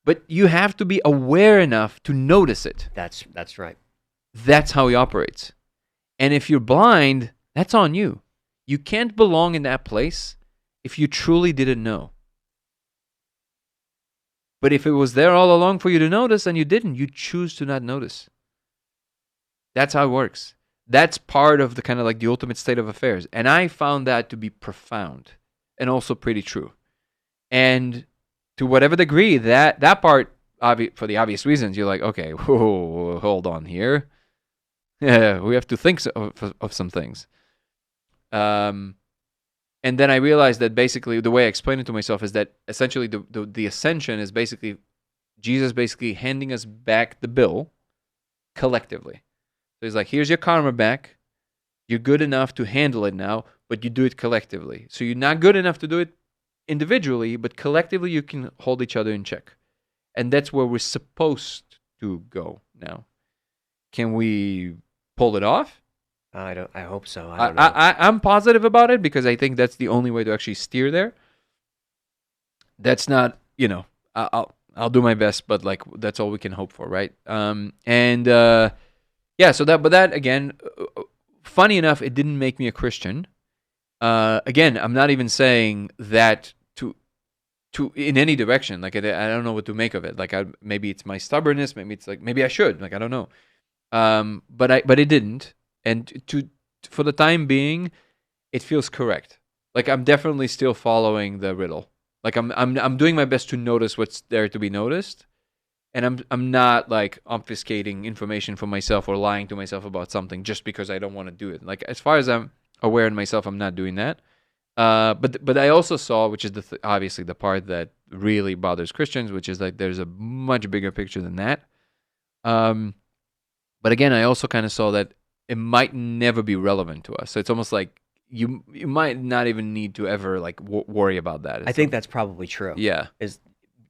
but you have to be aware enough to notice it. That's right. That's how he operates. And if you're blind, that's on you. You can't belong in that place if you truly didn't know. But if it was there all along for you to notice and you didn't, you choose to not notice. That's how it works. That's part of the kind of like the ultimate state of affairs. And I found that to be profound and also pretty true. And to whatever degree, that part, for the obvious reasons, you're like, okay, whoa, hold on here. Yeah, we have to think of some things. And then I realized that basically the way I explained it to myself is that essentially the ascension is basically Jesus basically handing us back the bill collectively. So he's like, here's your karma back. You're good enough to handle it now, but you do it collectively. So you're not good enough to do it individually, but collectively you can hold each other in check. And that's where we're supposed to go now. Can we pull it off? I hope so. I don't know. I'm positive about it because I think that's the only way to actually steer there. That's not, I'll do my best, but like that's all we can hope for, right? So that again, funny enough, it didn't make me a Christian. Again, I'm not even saying that to in any direction. Like I don't know what to make of it. Like maybe it's my stubbornness. Maybe it's like maybe I should. Like I don't know. But it didn't. And for the time being, it feels correct. Like I'm definitely still following the riddle. Like I'm doing my best to notice what's there to be noticed, and I'm not like obfuscating information for myself or lying to myself about something just because I don't want to do it. Like as far as I'm aware in myself, I'm not doing that. But I also saw, which is obviously the part that really bothers Christians, which is like there's a much bigger picture than that. But again, I also kind of saw that it might never be relevant to us. So it's almost like you might not even need to ever like worry about that. I think that's probably true. Yeah. Is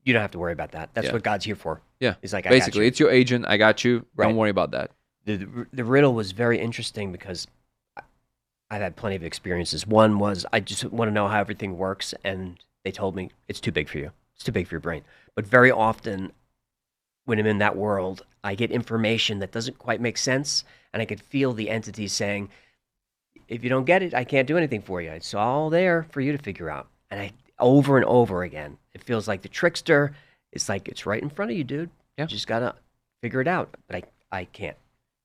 you don't have to worry about that. That's what God's here for. Yeah. He's like, basically, I got you. it's your agent. I got you. Right. Don't worry about that. The riddle was very interesting because I've had plenty of experiences. One was I just want to know how everything works, and they told me it's too big for you. It's too big for your brain. But very often when I'm in that world, I get information that doesn't quite make sense, and I could feel the entity saying, if you don't get it, I can't do anything for you. It's all there for you to figure out. And over and over again, it feels like the trickster. It's like, it's right in front of you, dude. Yeah. You just got to figure it out. But I can't.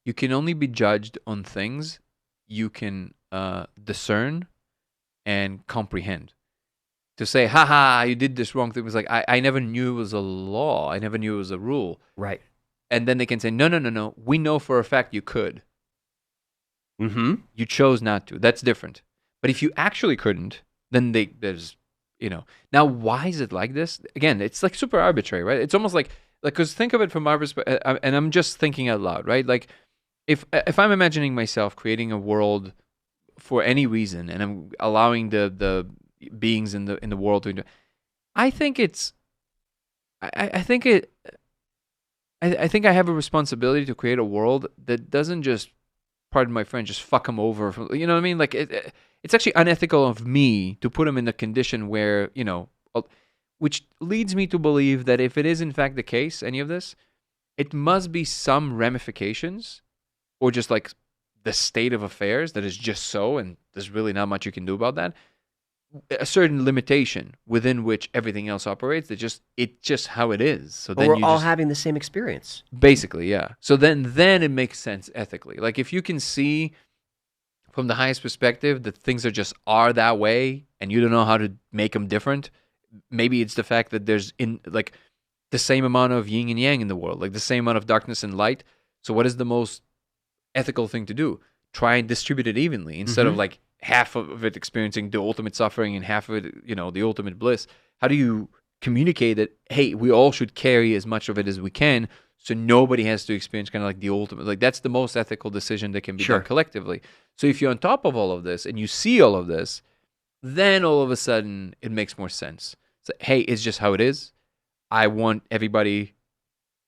You can only be judged on things you can discern and comprehend. To say, haha, you did this wrong thing was like, I never knew it was a law. I never knew it was a rule. Right. and then they can say, no, no, no, no. We know for a fact you could. Mm-hmm. You chose not to. That's different. But if you actually couldn't, then there's, Now, why is it like this? Again, it's like super arbitrary, right? It's almost like, because think of it from our perspective, and I'm just thinking out loud, right? Like, if I'm imagining myself creating a world for any reason, and I'm allowing the beings in the world to, I think it's, I think it, I think I have a responsibility to create a world that doesn't just, pardon my French, just fuck them over. You know what I mean? Like, it's actually unethical of me to put them in a condition where, which leads me to believe that if it is in fact the case, any of this, it must be some ramifications or just like the state of affairs that is just so, and there's really not much you can do about that. A certain limitation within which everything else operates. It's just how it is. So But then we're you all just, having the same experience. basically, yeah. So then it makes sense ethically. Like if you can see from the highest perspective that things are that way, and you don't know how to make them different. Maybe it's the fact that there's the same amount of yin and yang in the world, like the same amount of darkness and light. So what is the most ethical thing to do? Try and distribute it evenly instead of like half of it experiencing the ultimate suffering and half of it, the ultimate bliss. How do you communicate that, hey, we all should carry as much of it as we can, so nobody has to experience kind of like the ultimate? Like that's the most ethical decision that can be done collectively. So if you're on top of all of this and you see all of this, then all of a sudden it makes more sense. So, hey, it's just how it is. I want everybody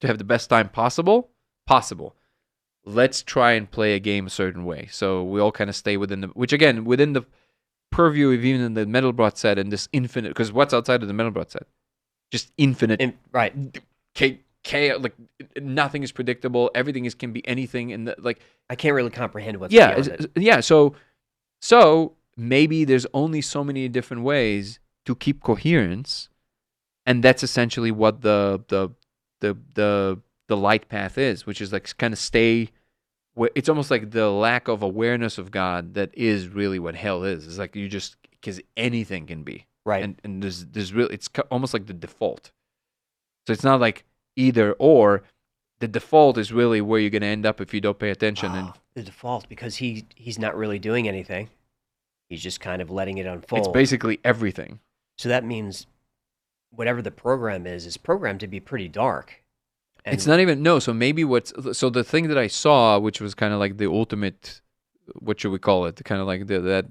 to have the best time possible. Let's try and play a game a certain way. So we all kind of stay within the purview of even the Mendelbrot set and this infinite, because what's outside of the Mendelbrot set? Just infinite. Right. Chaos, like nothing is predictable. Everything can be anything. And I can't really comprehend what's beyond it. Yeah. So maybe there's only so many different ways to keep coherence. And that's essentially what the light path is, which is like kind of stay where it's almost like the lack of awareness of God that is really what hell is. It's like because anything can be. Right. And there's really, it's almost like the default. So it's not like either or. The default is really where you're going to end up if you don't pay attention. And the default, because he's not really doing anything. He's just kind of letting it unfold. it's basically everything. So that means whatever the program is programmed to be pretty dark. And It's not even, no. So maybe so the thing that I saw, which was kind of like the ultimate, what should we call it? Kind of like that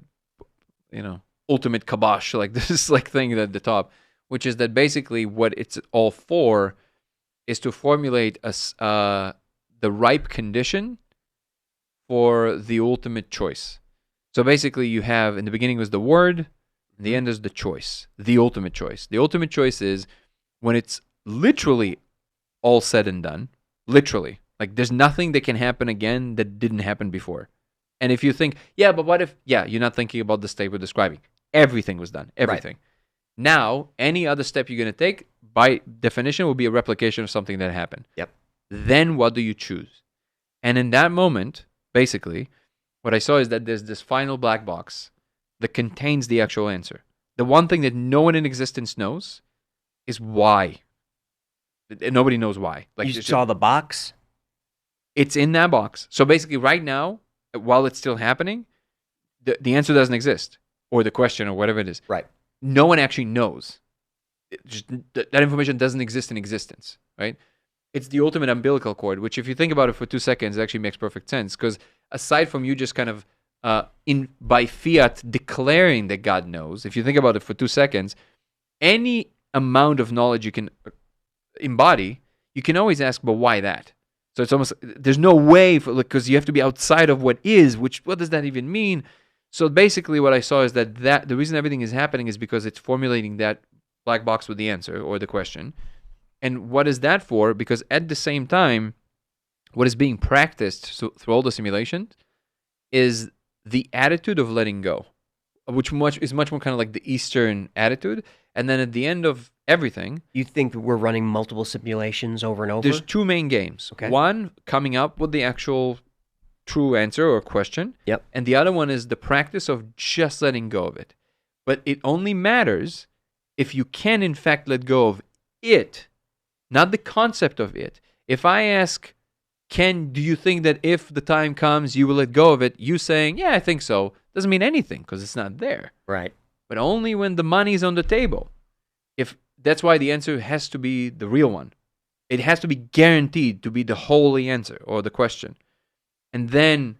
ultimate kibosh, like this like thing at the top, which is that basically what it's all for is to formulate the ripe condition for the ultimate choice. So basically you have, in the beginning was the word, in the end is the choice, the ultimate choice. The ultimate choice is when it's literally all said and done, literally. Like there's nothing that can happen again that didn't happen before. And if you think, yeah, but what if, you're not thinking about the state we're describing. Everything was done, everything. Right. Now, any other step you're going to take, by definition, will be a replication of something that happened. Yep. Then what do you choose? And in that moment, basically, what I saw is that there's this final black box that contains the actual answer. The one thing that no one in existence knows is why. Nobody knows why. Like you saw the box? It's in that box. So basically right now, while it's still happening, the answer doesn't exist. Or the question or whatever it is. Right. No one actually knows. That information doesn't exist in existence, right? It's the ultimate umbilical cord, which if you think about it for 2 seconds, it actually makes perfect sense. Because aside from you just kind of by fiat declaring that God knows, if you think about it for 2 seconds, any amount of knowledge you can embody, you can always ask, but why that? So it's almost, there's no way because you have to be outside of what is, what does that even mean? So basically what I saw is that the reason everything is happening is because it's formulating that black box with the answer or the question. And what is that for? Because at the same time, what is being practiced through all the simulations is the attitude of letting go, which is much more kind of like the Eastern attitude. And then at the end of everything, you think we're running multiple simulations over and over? There's 2 main games. Okay. One, coming up with the actual true answer or question. Yep. And the other one is the practice of just letting go of it. But it only matters if you can, in fact, let go of it, not the concept of it. If I ask, do you think that if the time comes, you will let go of it? You saying, yeah, I think so, doesn't mean anything because it's not there. Right. But only when the money's on the table. If that's why the answer has to be the real one. It has to be guaranteed to be the holy answer or the question. And then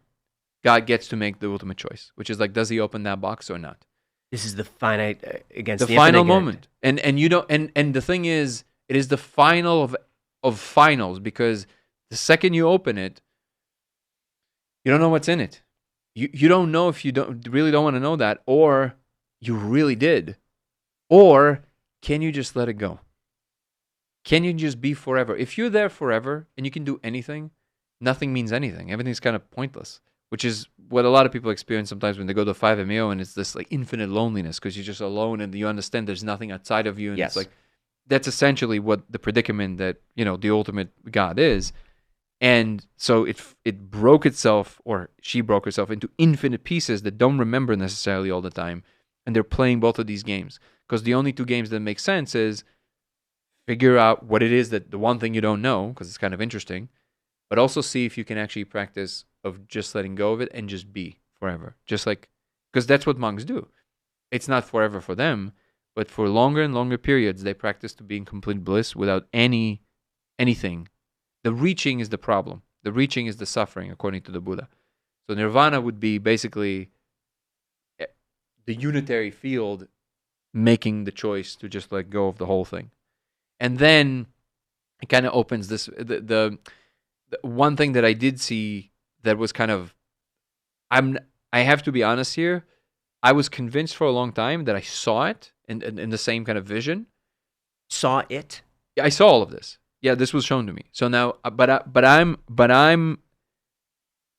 God gets to make the ultimate choice, which is like, does he open that box or not? This is the finite against The the final infinite. moment. And you don't and the thing is, it is the final of finals, because the second you open it, you don't know what's in it. You don't know if you really don't want to know that, or you really did. Or can you just let it go? Can you just be forever? If you're there forever and you can do anything, nothing means anything. Everything's kind of pointless, which is what a lot of people experience sometimes when they go to 5-MeO, and it's this like infinite loneliness because you're just alone and you understand there's nothing outside of you. And Yes. it's like, that's essentially what the predicament that, the ultimate God is. And so it broke itself, or she broke herself into infinite pieces that don't remember necessarily all the time. And they're playing both of these games because the only two games that make sense is figure out what it is that the one thing you don't know, because it's kind of interesting, but also see if you can actually practice of just letting go of it and just be forever. Just like, because that's what monks do. It's not forever for them, but for longer and longer periods, they practice to be in complete bliss without anything. The reaching is the problem. The reaching is the suffering, according to the Buddha. So nirvana would be basically the unitary field making the choice to just let go of the whole thing. And then it kind of opens this, the one thing that I did see that was kind of, I have to be honest here, I was convinced for a long time that I saw it in the same kind of vision. Saw it? I saw all of this. Yeah, this was shown to me. So now, but I'm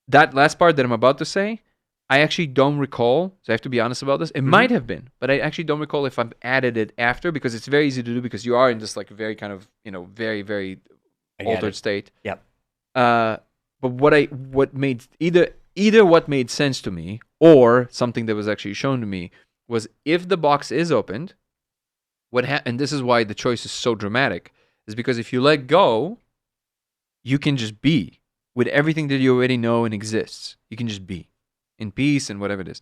that last part that I'm about to say, I actually don't recall. So I have to be honest about this. It might have been, but I actually don't recall if I've added it after, because it's very easy to do because you are in this like very kind of, very, very altered state. Yep. But what made either what made sense to me or something that was actually shown to me was, if the box is opened, and this is why the choice is so dramatic, is because if you let go, you can just be with everything that you already know and exists. You can just be in peace and whatever it is.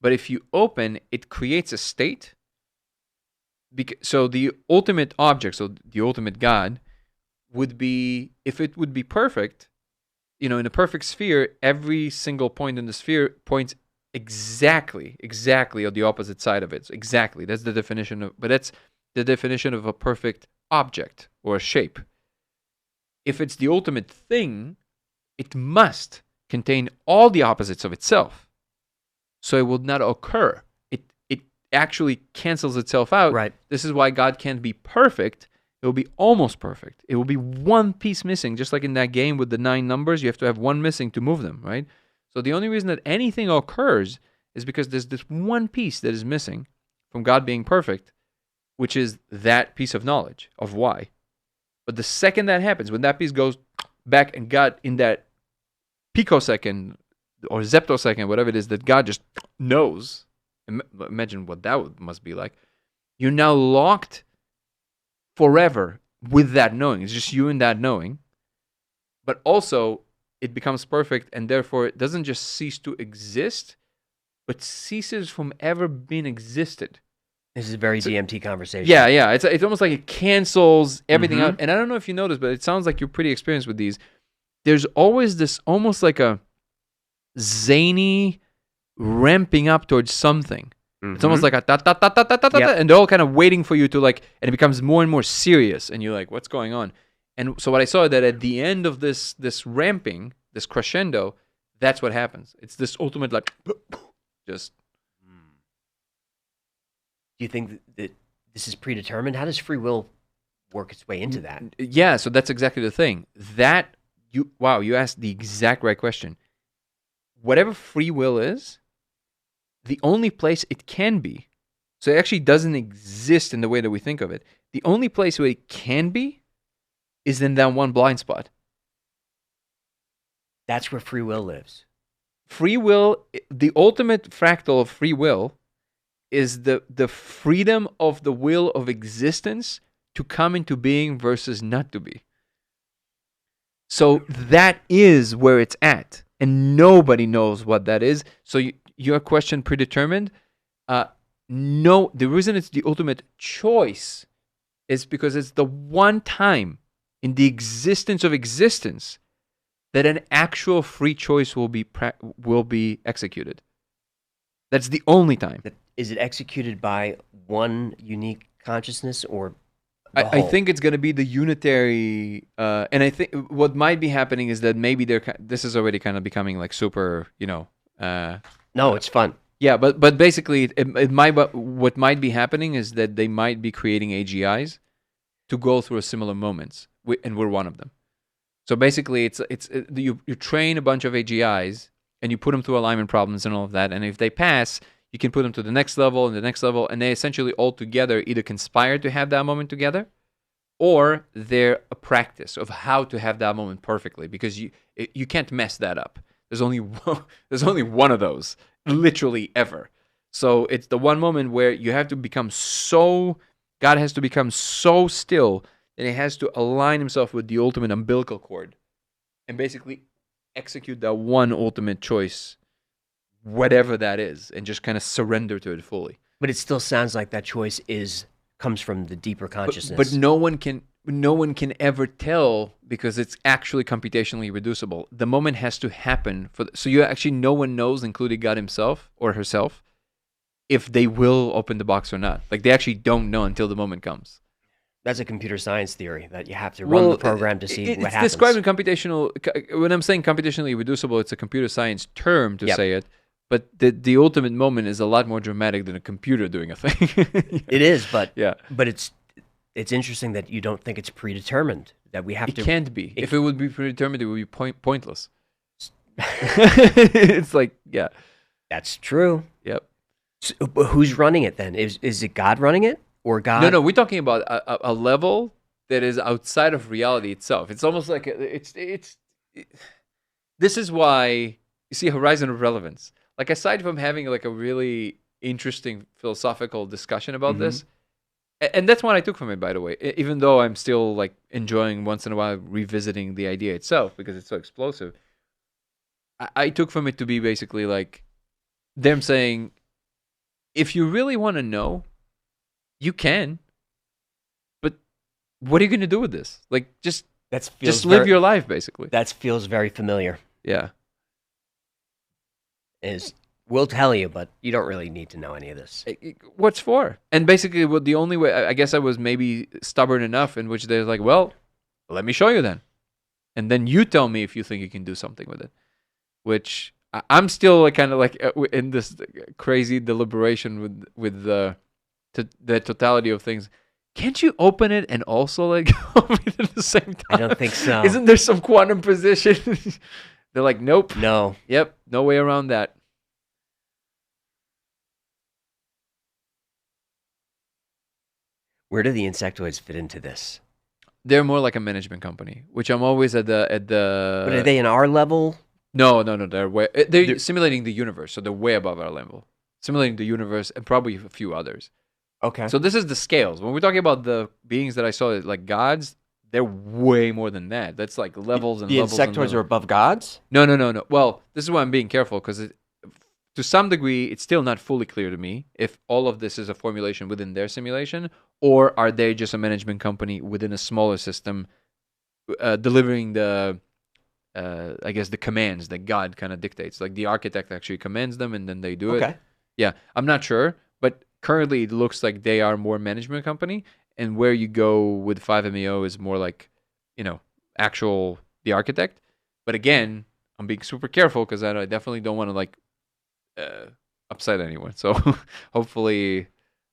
But if you open, it creates a state. So the ultimate object, so the ultimate God, would be, if it would be perfect, in a perfect sphere, every single point in the sphere points exactly on the opposite side of it. So exactly. That's the definition of, but that's the definition of a perfect object or a shape. If it's the ultimate thing, it must contain all the opposites of itself. So it will not occur. It actually cancels itself out. Right. This is why God can't be perfect. It will be almost perfect. It will be one piece missing, just like in that game with the 9 numbers, you have to have one missing to move them, right? So the only reason that anything occurs is because there's this one piece that is missing from God being perfect, which is that piece of knowledge of why. But the second that happens, when that piece goes back and God, in that picosecond or zeptosecond, whatever it is, that God just knows, imagine what that must be like, you're now locked forever with that knowing. It's just you and that knowing. But also, it becomes perfect, and therefore it doesn't just cease to exist, but ceases from ever being existed. This is a very DMT conversation. Yeah. It's almost like it cancels everything out. And I don't know if you noticed, but it sounds like you're pretty experienced with these. There's always this almost like a zany ramping up towards something. It's almost like a ta ta ta ta ta ta ta, and they're all kind of waiting for you to like, and it becomes more and more serious, and you're like, what's going on? And so what I saw, that at the end of this ramping, this crescendo, that's what happens. It's this ultimate like, just. Do you think that this is predetermined? How does free will work its way into that? Yeah, so that's exactly the thing. You asked the exact right question. Whatever free will is, the only place it can be, so it actually doesn't exist in the way that we think of it. The only place where it can be is in that one blind spot. That's where free will lives. Free will, the ultimate fractal of free will, is the freedom of the will of existence to come into being versus not to be. So that is where it's at, and nobody knows what that is. So your question predetermined? No, the reason it's the ultimate choice is because it's the one time in the existence of existence that an actual free choice will be executed. That's the only time. Is it executed by one unique consciousness or the I whole? think it's going to be the unitary, and I think what might be happening is that maybe this is already kind of becoming like super, No, it's fun. yeah, but basically, what might be happening is that they might be creating AGIs to go through a similar moments, and we're one of them. So basically, you train a bunch of AGIs and you put them through alignment problems and all of that, and if they pass, you can put them to the next level and the next level, and they essentially all together either conspire to have that moment together, or they're a practice of how to have that moment perfectly, because you can't mess that up. There's only one of those, literally ever. So it's the one moment where you have to become God has to become so still that he has to align himself with the ultimate umbilical cord and basically execute that one ultimate choice, whatever that is, and just kind of surrender to it fully. But it still sounds like that choice comes from the deeper consciousness. But no one can ever tell, because it's actually computationally reducible. The moment has to happen so no one knows, including God himself or herself, if they will open the box or not. Like, they actually don't know until the moment comes. That's a computer science theory that you have to run the program to see what happens. It's described in computational. When I'm saying computationally reducible, it's a computer science term to say it. But the ultimate moment is a lot more dramatic than a computer doing a thing. It is, but yeah. But it's interesting that you don't think it's predetermined. That we have It to. can't be. If it would be predetermined, it would be pointless. It's like, yeah. That's true. Yep. So, but who's running it then? Is it God running it, or God? No. We're talking about a level that is outside of reality itself. It's almost like this is why you see Horizon of Relevance. Like, aside from having like a really interesting philosophical discussion about this, and that's what I took from it, by the way, even though I'm still like enjoying once in a while revisiting the idea itself because it's so explosive, I took from it to be basically like them saying, if you really want to know, you can, but what are you going to do with this? Like, just live your life, basically. That feels very familiar. Yeah. We'll tell you, but you don't really need to know any of this. What's for? And basically, the only way, I guess I was maybe stubborn enough in which they're like, well, let me show you then. And then you tell me if you think you can do something with it. Which I'm still like kind of like in this crazy deliberation with the totality of things. Can't you open it and also like open it at the same time? I don't think so. Isn't there some quantum position? They're like, nope. No. Yep. No way around that. Where do the insectoids fit into this? They're more like a management company, which I'm always at the. But are they in our level? No. They're simulating the universe, so they're way above our level. Simulating the universe and probably a few others. Okay. So this is the scales. When we're talking about the beings that I saw, like gods, they're way more than that. That's like levels and the levels. The insectoids are above gods? No. Well, this is why I'm being careful, because to some degree, it's still not fully clear to me if all of this is a formulation within their simulation, or are they just a management company within a smaller system delivering the, I guess, the commands that God kind of dictates. Like the architect actually commands them and then they do it. Yeah, I'm not sure, but currently it looks like they are more management company, and where you go with 5MEO is more like, actual the architect. But again, I'm being super careful because I definitely don't want to like upset anyone. So hopefully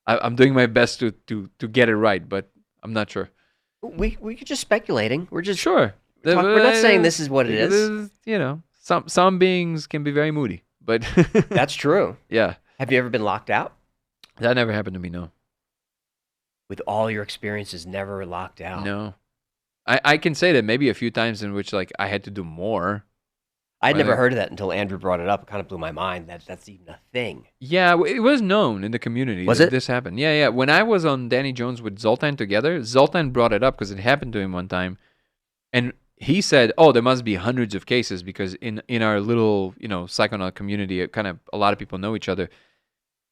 I'm doing my best to get it right, but I'm not sure. We're just speculating. We're just sure. We're not saying this is what it is. Some beings can be very moody, but that's true. Yeah. Have you ever been locked out? That never happened to me, no. With all your experiences, never locked out? No. I can say that maybe a few times in which like I had to do more. I'd never heard of that until Andrew brought it up. It kind of blew my mind that that's even a thing. Yeah, it was known in the community. Was it? This happened. Yeah. When I was on Danny Jones with Zoltan together, Zoltan brought it up because it happened to him one time. And he said, "Oh, there must be hundreds of cases because in our little psychonaut community, kind of a lot of people know each other."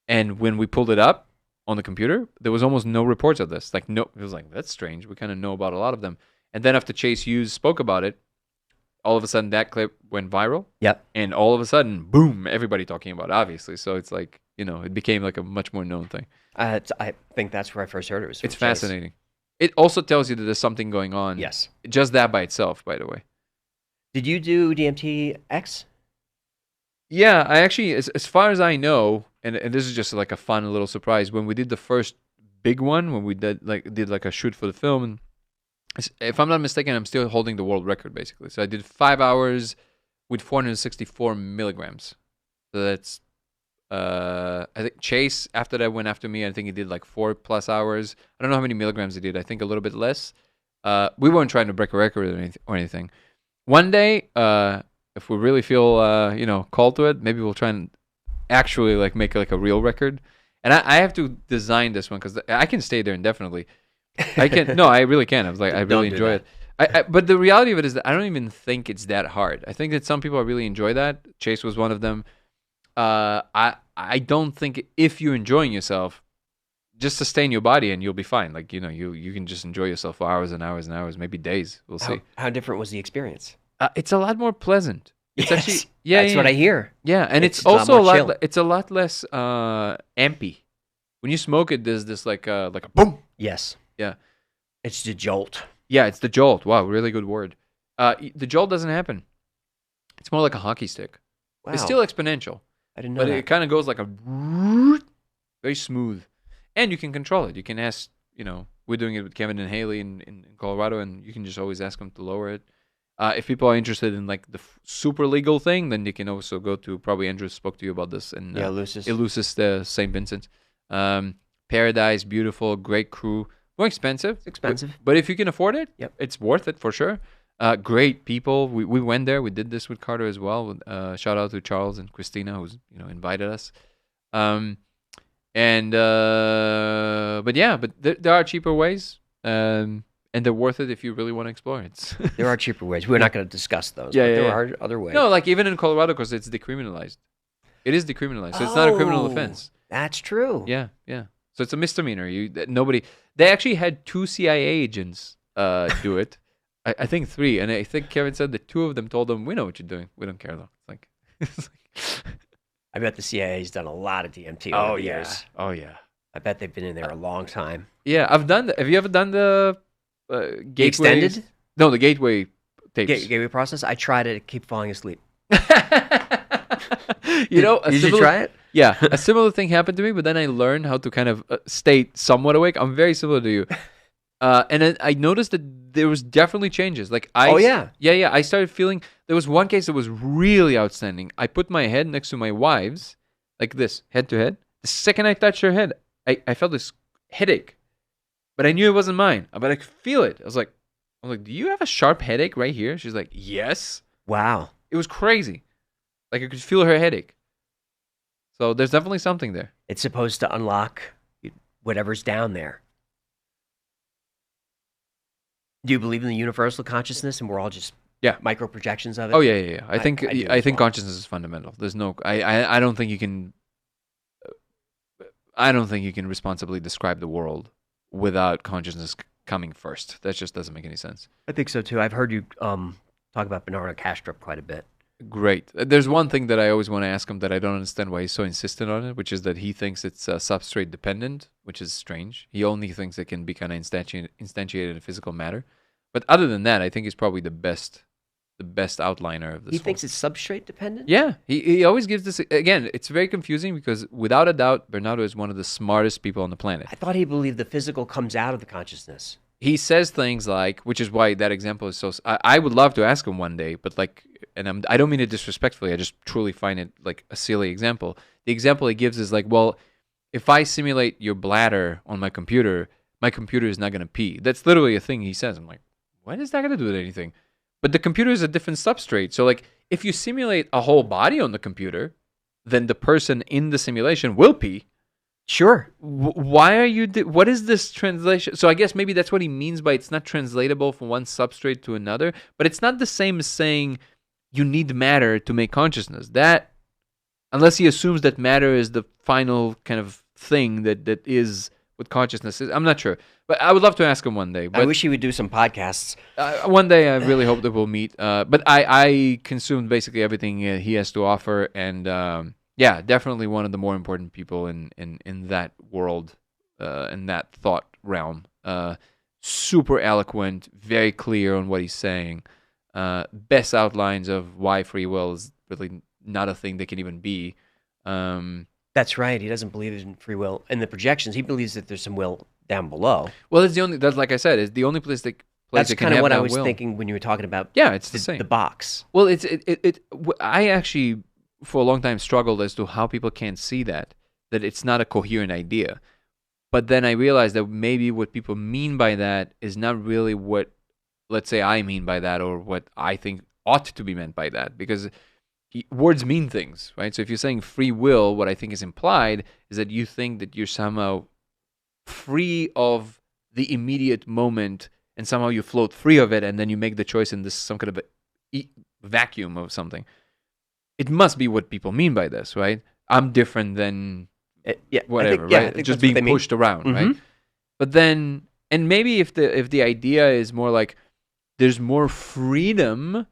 And when we pulled it up on the computer, there was almost no reports of this. Like no, it was like that's strange. We kind of know about a lot of them. And then after Chase Hughes spoke about it, all of a sudden that clip went viral. Yep. And all of a sudden, boom, everybody talking about it, obviously. So it's like it became like a much more known thing. I think that's where I first heard it. Was from It's Chase. fascinating. It also tells you that there's something going on. Yes. Just that by itself, by the way. Did you do DMT-X? Yeah, I actually, as far as I know, and this is just like a fun little surprise, when we did the first big one, when we did like a shoot for the film, and if I'm not mistaken, I'm still holding the world record basically. So I did 5 hours with 464 milligrams. So that's I think Chase after that went after me. I think he did like 4+ hours. I don't know how many milligrams he did. I think a little bit less. We weren't trying to break a record or anything. One day, if we really feel called to it, maybe we'll try and actually like make like a real record. And I have to design this one because I can stay there indefinitely. I can. No, I really can. I was like, I really enjoy it. But the reality of it is that I don't even think it's that hard. I think that some people really enjoy that. Chase was one of them. I don't think if you're enjoying yourself, just sustain your body and you'll be fine. Like you can just enjoy yourself for hours and hours and hours, maybe days. We'll see. How different was the experience? It's a lot more pleasant. It's Yes, actually that's what I hear. Yeah, and it's It's a lot also a more chill. lot. It's a lot less ampy. When you smoke it, there's this like a boom. Yes. Yeah. It's the jolt. Yeah, it's the jolt. Wow, really good word. The jolt doesn't happen. It's more like a hockey stick. Wow. It's still exponential, I didn't know but that. it kind of goes like a very smooth, and you can control it. You can ask. We're doing it with Kevin and Haley in Colorado, and you can just always ask them to lower it. If people are interested in like the super legal thing, then you can also go to, probably Andrew spoke to you about this, and Lucis. Eleusis, St. Vincent. Paradise, beautiful, great crew. More expensive. It's expensive. But if you can afford it, Yep. it's worth it for sure. Great people. We went there. We did this with Carter as well. Shout out to Charles and Christina, who's invited us. But there are cheaper ways. And they're worth it if you really want to explore it. There are cheaper ways. We're not going to discuss those. Yeah, but yeah, there yeah. are other ways. No, like even in Colorado, because it's decriminalized. It is decriminalized, so it's not a criminal Oh, offense. That's true. Yeah, yeah. So it's a misdemeanor. They actually had 2 CIA agents do it. I think 3, and I think Kevin said that 2 of them told them, "We know what you're doing. We don't care though." It's like I bet the CIA's done a lot of DMT over the years. Oh yeah. I bet they've been in there a long time. Yeah, I've done that. Have you ever done the The gateway? extended No, the gateway tapes. gateway process? I try to keep falling asleep. A Did you similar- try it? Yeah, a similar thing happened to me, but then I learned how to kind of stay somewhat awake. I'm very similar to you. And then I noticed that there was definitely changes. Like Oh, yeah. Yeah. I started feeling, there was one case that was really outstanding. I put my head next to my wife's, like this, head to head. The second I touched her head, I felt this headache, but I knew it wasn't mine. But I could feel it. I was like, "Do you have a sharp headache right here?" She's like, "Yes." Wow. It was crazy. Like I could feel her headache. So there's definitely something there. It's supposed to unlock whatever's down there. Do you believe in the universal consciousness and we're all just micro projections of it? Oh yeah. I think I do I as think well. consciousness is fundamental. There's no I don't think you can responsibly describe the world without consciousness coming first. That just doesn't make any sense. I think so too. I've heard you talk about Bernardo Kastrup quite a bit. Great. There's one thing that I always want to ask him that I don't understand why he's so insistent on it, which is that he thinks it's substrate dependent, which is strange. He only thinks it can be kind of instantiated in physical matter. But other than that, I think he's probably the best outliner of this. He thinks it's substrate dependent? Yeah, he always gives this, again, it's very confusing because without a doubt, Bernardo is one of the smartest people on the planet. I thought he believed the physical comes out of the consciousness. He says things like, which is why that example is so, I would love to ask him one day, but like, and I don't mean it disrespectfully, I just truly find it like a silly example. The example he gives is like, well, if I simulate your bladder on my computer is not going to pee. That's literally a thing he says. I'm like, what is that going to do with anything? But the computer is a different substrate. So like, if you simulate a whole body on the computer, then the person in the simulation will pee. Sure. Why are you? What is this translation? So I guess maybe that's what he means by it's not translatable from one substrate to another. But it's not the same as saying you need matter to make consciousness. That, unless he assumes that matter is the final kind of thing that is what consciousness is. I'm not sure. But I would love to ask him one day. But I wish he would do some podcasts. one day I really hope that we'll meet. But I consumed basically everything he has to offer, and yeah, definitely one of the more important people in that world, in that thought realm. Super eloquent, very clear on what he's saying. Best outlines of why free will is really not a thing that can even be. That's right. He doesn't believe in free will. In the projections, he believes that there's some will down below. Well, that's like I said, it's the only place that That's can kind of have what I that was will. thinking when you were talking about Yeah, it's the same. the box. Well, I actually for a long time struggled as to how people can't see that it's not a coherent idea. But then I realized that maybe what people mean by that is not really what, let's say, I mean by that, or what I think ought to be meant by that, because words mean things, right? So if you're saying free will, what I think is implied is that you think that you're somehow free of the immediate moment, and somehow you float free of it, and then you make the choice in this some kind of a vacuum of something. It must be what people mean by this, right? I'm different than whatever, right? Just being pushed around, right? But then, and maybe if the idea is more like there's more freedom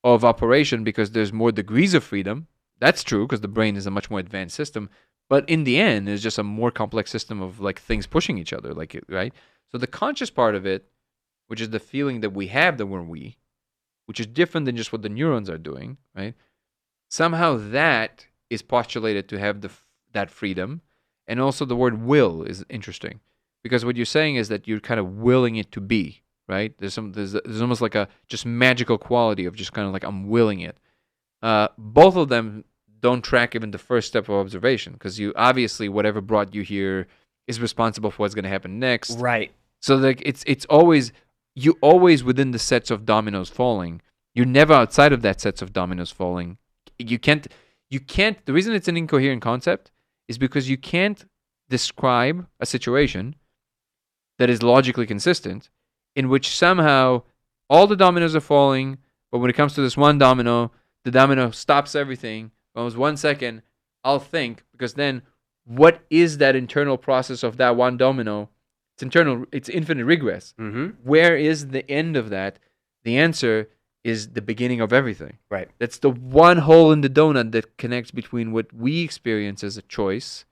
of operation because there's more degrees of freedom, that's true because the brain is a much more advanced system. But in the end, it's just a more complex system of like things pushing each other, right? So the conscious part of it, which is the feeling that we have that we're we, which is different than just what the neurons are doing, right? Somehow that is postulated to have that freedom. And also the word will is interesting because what you're saying is that you're kind of willing it to be, right? There's almost like a just magical quality of just kind of like I'm willing it. Both of them don't track even the first step of observation because you obviously whatever brought you here is responsible for what's going to happen next. Right. So like it's always you always within the sets of dominoes falling. You're never outside of that sets of dominoes falling. You can't the reason it's an incoherent concept is because you can't describe a situation that is logically consistent in which somehow all the dominoes are falling, but when it comes to this one domino, the domino stops everything. Almost 1 second, I'll think, because then what is that internal process of that one domino? It's internal, it's infinite regress. Where is the end of that? The answer is the beginning of everything. Right. That's the one hole in the donut that connects between what we experience as a choice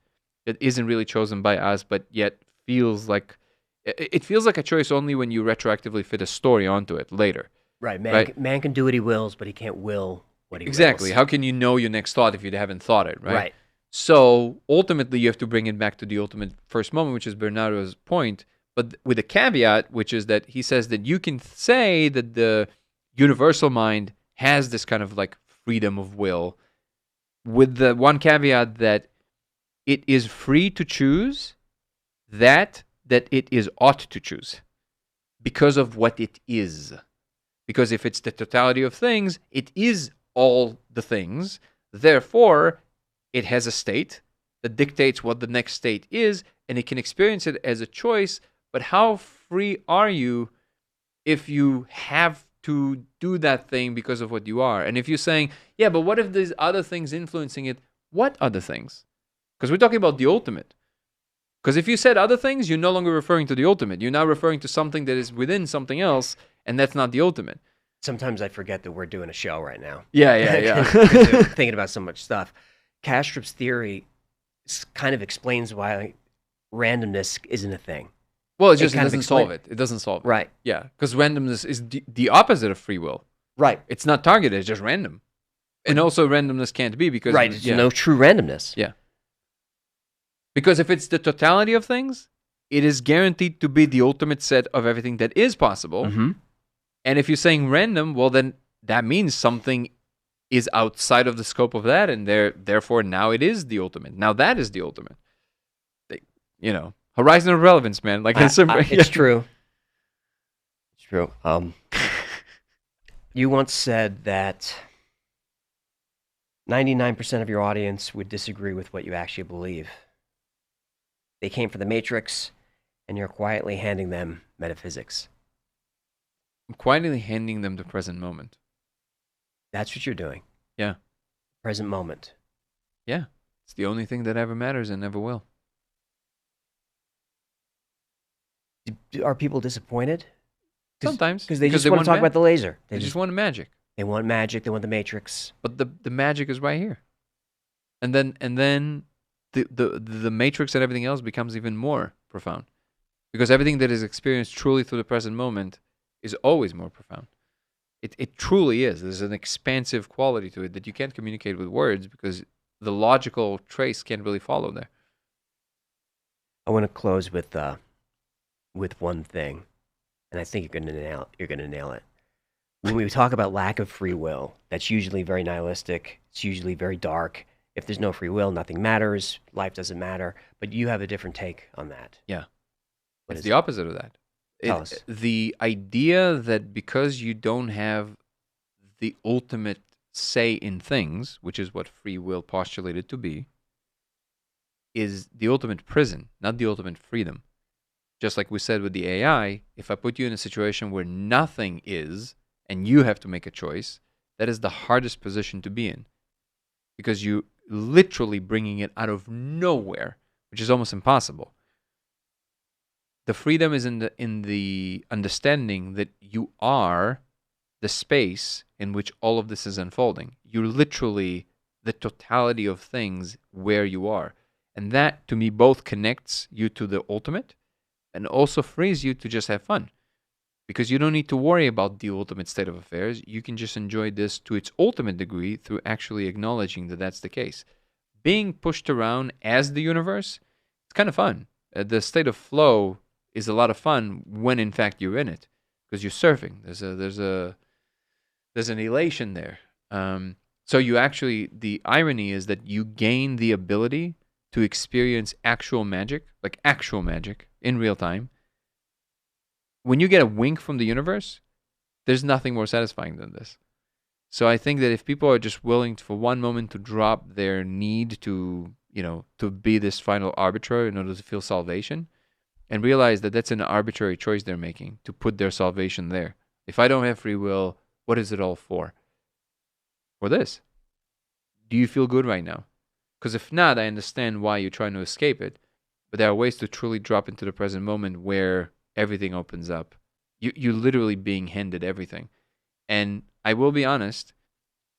that isn't really chosen by us, but yet feels like it feels like a choice only when you retroactively fit a story onto it later. Right. Right. Man can do what he wills, but he can't will what he Exactly. wills. How can you know your next thought if you haven't thought it, right? Right. So ultimately, you have to bring it back to the ultimate first moment, which is Bernardo's point, but with a caveat, which is that he says that you can say that the universal mind has this kind of like freedom of will, with the one caveat that it is free to choose that it is ought to choose because of what it is. Because if it's the totality of things, it is all the things. Therefore, it has a state that dictates what the next state is, and it can experience it as a choice. But how free are you if you have to do that thing because of what you are? And if you're saying, yeah, but what if there's other things influencing it? What other things? Because we're talking about the ultimate. Because if you said other things, you're no longer referring to the ultimate. You're now referring to something that is within something else, and that's not the ultimate. Sometimes I forget that we're doing a show right now. Yeah. 'Cause I'm thinking about so much stuff. Kastrup's theory kind of explains why randomness isn't a thing. Well, it just kind of doesn't solve it. It doesn't solve it. Right. Yeah, because randomness is the opposite of free will. Right. It's not targeted, it's just random. And also randomness can't be because... Right. There's no true randomness. Yeah. Because if it's the totality of things, it is guaranteed to be the ultimate set of everything that is possible. Mm-hmm. And if you're saying random, well, then that means something is outside of the scope of that, and therefore now it is the ultimate. Now that is the ultimate. Horizon of relevance, man. Like it's true. It's true. You once said that 99% of your audience would disagree with what you actually believe. They came from the Matrix, and you're quietly handing them metaphysics. I'm quietly handing them the present moment. That's what you're doing. Yeah. Present moment. Yeah. It's the only thing that ever matters and never will. Are people disappointed? Sometimes. Because they just want to talk about the laser. They just want magic. They want magic. They want the Matrix. But the magic is right here. And then the Matrix and everything else becomes even more profound. Because everything that is experienced truly through the present moment is always more profound. It truly is. There's an expansive quality to it that you can't communicate with words because the logical trace can't really follow there. I want to close with one thing, and I think you're going to nail it. When we talk about lack of free will, that's usually very nihilistic. It's usually very dark. If there's no free will, nothing matters. Life doesn't matter. But you have a different take on that. Yeah. What It's is the it? opposite of that. Tell us. The idea that because you don't have the ultimate say in things, which is what free will postulated to be, is the ultimate prison, not the ultimate freedom. Just like we said with the AI, if I put you in a situation where nothing is and you have to make a choice, that is the hardest position to be in because you literally bringing it out of nowhere, which is almost impossible. The freedom is in the understanding that you are the space in which all of this is unfolding. You're literally the totality of things where you are. And that, to me, both connects you to the ultimate and also frees you to just have fun. Because you don't need to worry about the ultimate state of affairs. You can just enjoy this to its ultimate degree through actually acknowledging that that's the case. Being pushed around as the universe, it's kind of fun. The state of flow is a lot of fun when, in fact, you're in it. Because you're surfing. There's an elation there. So you actually, the irony is that you gain the ability to experience actual magic, like actual magic in real time. When you get a wink from the universe, there's nothing more satisfying than this. So I think that if people are just willing to, for one moment to drop their need to, to be this final arbiter in order to feel salvation and realize that that's an arbitrary choice they're making to put their salvation there. If I don't have free will, what is it all for? For this. Do you feel good right now? Because if not, I understand why you're trying to escape it. But there are ways to truly drop into the present moment where everything opens up. You're literally being handed everything. And I will be honest,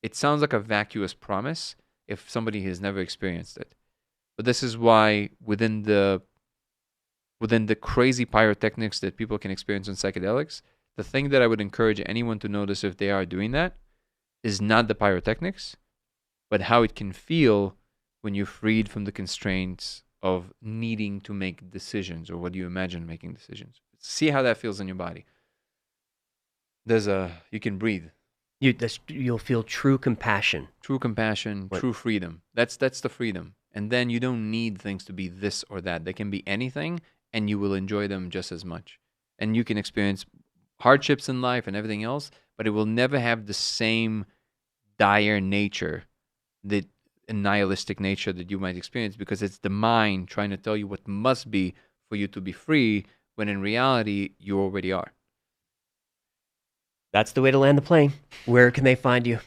it sounds like a vacuous promise if somebody has never experienced it. But this is why within the crazy pyrotechnics that people can experience on psychedelics, the thing that I would encourage anyone to notice if they are doing that is not the pyrotechnics, but how it can feel when you're freed from the constraints of needing to make decisions or what you imagine making decisions. See how that feels in your body. You can breathe. You'll feel true compassion. True compassion, true freedom. That's the freedom. And then you don't need things to be this or that. They can be anything, and you will enjoy them just as much. And you can experience hardships in life and everything else, but it will never have the same dire nature, the nihilistic nature that you might experience, because it's the mind trying to tell you what must be for you to be free, when in reality, you already are. That's the way to land the plane. Where can they find you?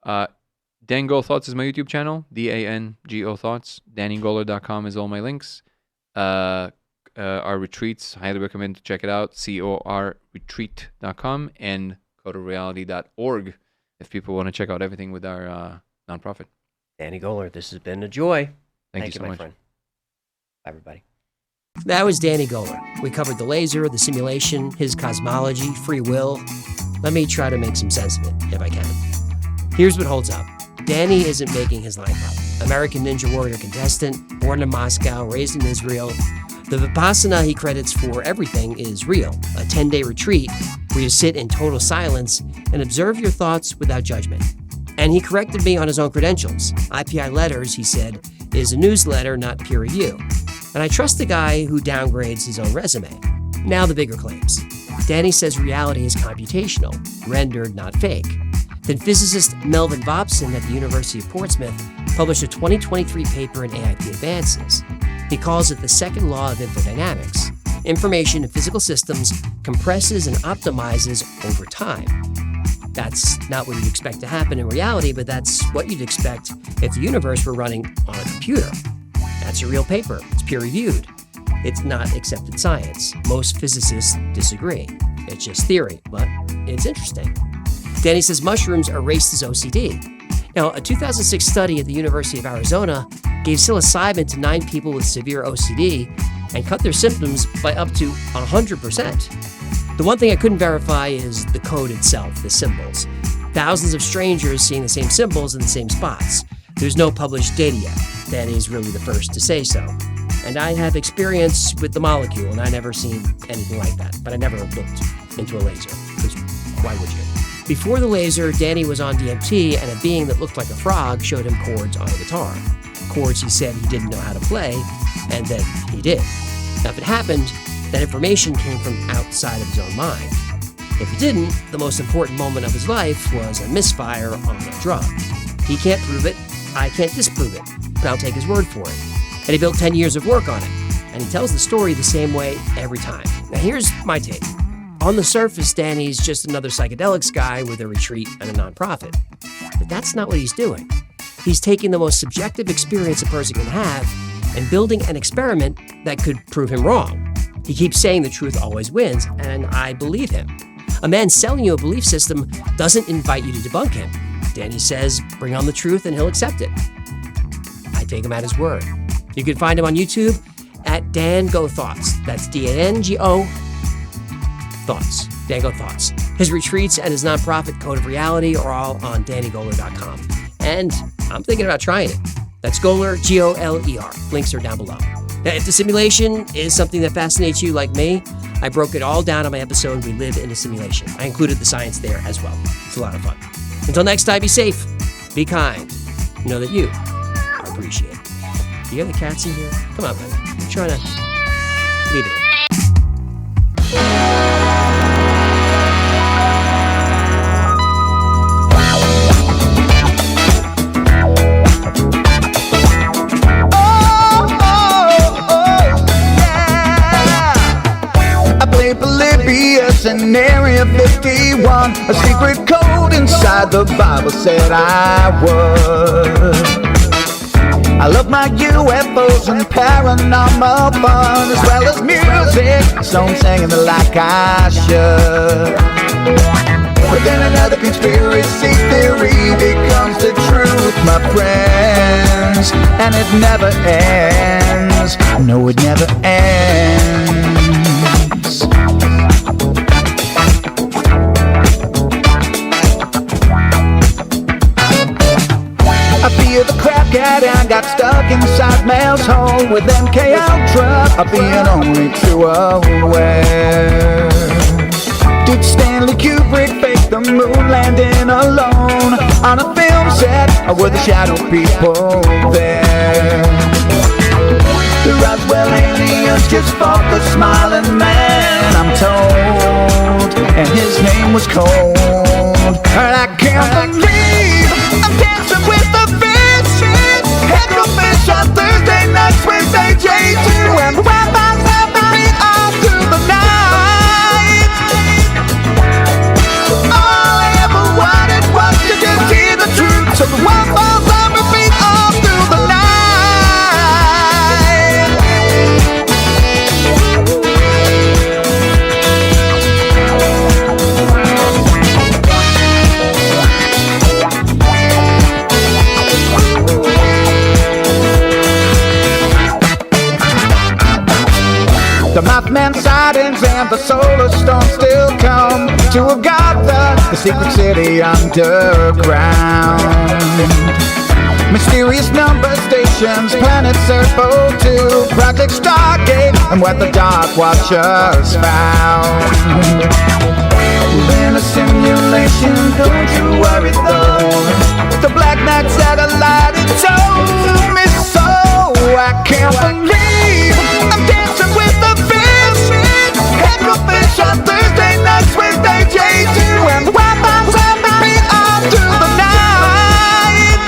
Dan Go Thoughts is my YouTube channel. DANGO Thoughts. DannyGoler.com is all my links. Our retreats, highly recommend to check it out. CORretreat.com and codeofreality.org if people want to check out everything with our nonprofit. Danny Goler, this has been a joy. Thank you so my much. friend. Bye, everybody. That was Danny Goler. We covered the laser, the simulation, his cosmology, free will. Let me try to make some sense of it, if I can. Here's what holds up. Danny isn't making his life up. American Ninja Warrior contestant, born in Moscow, raised in Israel. The Vipassana he credits for everything is real, a 10-day retreat where you sit in total silence and observe your thoughts without judgment. And he corrected me on his own credentials. IPI Letters, he said, is a newsletter, not peer review. And I trust the guy who downgrades his own resume. Now the bigger claims. Danny says reality is computational, rendered, not fake. Then physicist Melvin Vopson at the University of Portsmouth published a 2023 paper in AIP Advances. He calls it the second law of infodynamics. Information in physical systems compresses and optimizes over time. That's not what you'd expect to happen in reality, but that's what you'd expect if the universe were running on a computer. That's a real paper. It's peer-reviewed. It's not accepted science. Most physicists disagree. It's just theory, but it's interesting. Danny says mushrooms erased his OCD. Now, a 2006 study at the University of Arizona gave psilocybin to 9 people with severe OCD and cut their symptoms by up to 100%. The one thing I couldn't verify is the code itself, the symbols. Thousands of strangers seeing the same symbols in the same spots. There's no published data yet. Danny's really the first to say so. And I have experience with the molecule, and I never seen anything like that. But I never looked into a laser, because why would you? Before the laser, Danny was on DMT, and a being that looked like a frog showed him chords on a guitar. Chords he said he didn't know how to play, and then he did. Now, if it happened, that information came from outside of his own mind. If it didn't, the most important moment of his life was a misfire on a drug. He can't prove it, I can't disprove it, but I'll take his word for it. And he built 10 years of work on it, and he tells the story the same way every time. Now, here's my take. On the surface, Danny's just another psychedelics guy with a retreat and a nonprofit. But that's not what he's doing. He's taking the most subjective experience a person can have and building an experiment that could prove him wrong. He keeps saying the truth always wins, and I believe him. A man selling you a belief system doesn't invite you to debunk him. Danny says, bring on the truth and he'll accept it. I take him at his word. You can find him on YouTube at Dan Go Thoughts. That's D-A-N-G-O Thoughts. Dan Go Thoughts. His retreats and his nonprofit Code of Reality are all on DannyGoler.com. And I'm thinking about trying it. That's Goler, G-O-L-E-R. Links are down below. Now, if the simulation is something that fascinates you like me, I broke it all down on my episode, We Live in a Simulation. I included the science there as well. It's a lot of fun. Until next time, be safe, be kind, know that you are appreciated. You hear the cats in here? Come on, buddy. I'm trying to leave it in. Polybius in Area 51. A secret code inside the Bible said I would. I love my UFOs and paranormal fun, as well as music, so I'm singing it like I should. But then another conspiracy theory becomes the truth, my friends, and it never ends. No, it never ends. I feel the crap cat and got stuck inside Mel's hole with MK-Ultra. I'm being only too aware. Did Stanley Kubrick fake the moon landing alone on a film set, or were the shadow people there? The Roswell aliens just fought the smiling man, I'm told, and his name was Cold. And I can't believe I'm dancing with the fish. Hecklefish on Thursday nights with AJ2, and Wi-Fi's helping me all through the night. All I ever wanted was to just hear the truth, so the Wi-Fi's helping me all through the night. The Mothman sightings and the solar storm still come to Agatha, the secret city underground. Mysterious number stations, planet Serpo 2, Project Stargate, and what the Dark Watchers found. We're in a simulation, don't you worry though. The Black Knight satellite, it told me so. I can't believe I'm dancing with the fish. Hecklefish on Thursday nights with AJ2, and Wi-Fi's helping me all through the night.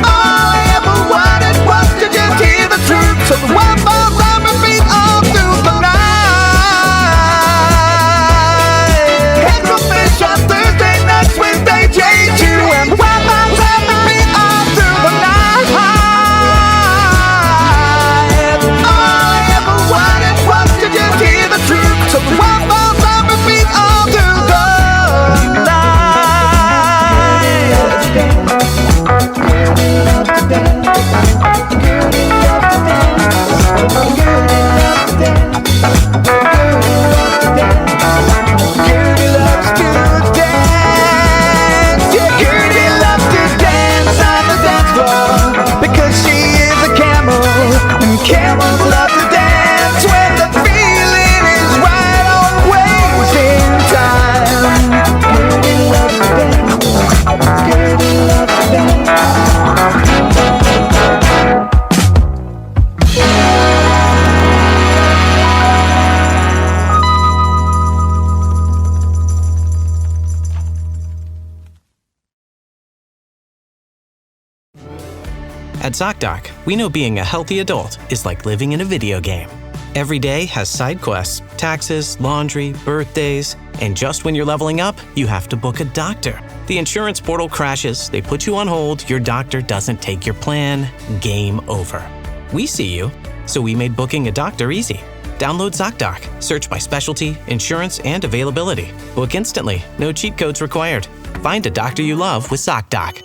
All I ever wanted was to just At ZocDoc, we know being a healthy adult is like living in a video game. Every day has side quests, taxes, laundry, birthdays, and just when you're leveling up, you have to book a doctor. The insurance portal crashes, they put you on hold, your doctor doesn't take your plan, game over. We see you, so we made booking a doctor easy. Download ZocDoc, search by specialty, insurance, and availability. Book instantly, no cheat codes required. Find a doctor you love with ZocDoc.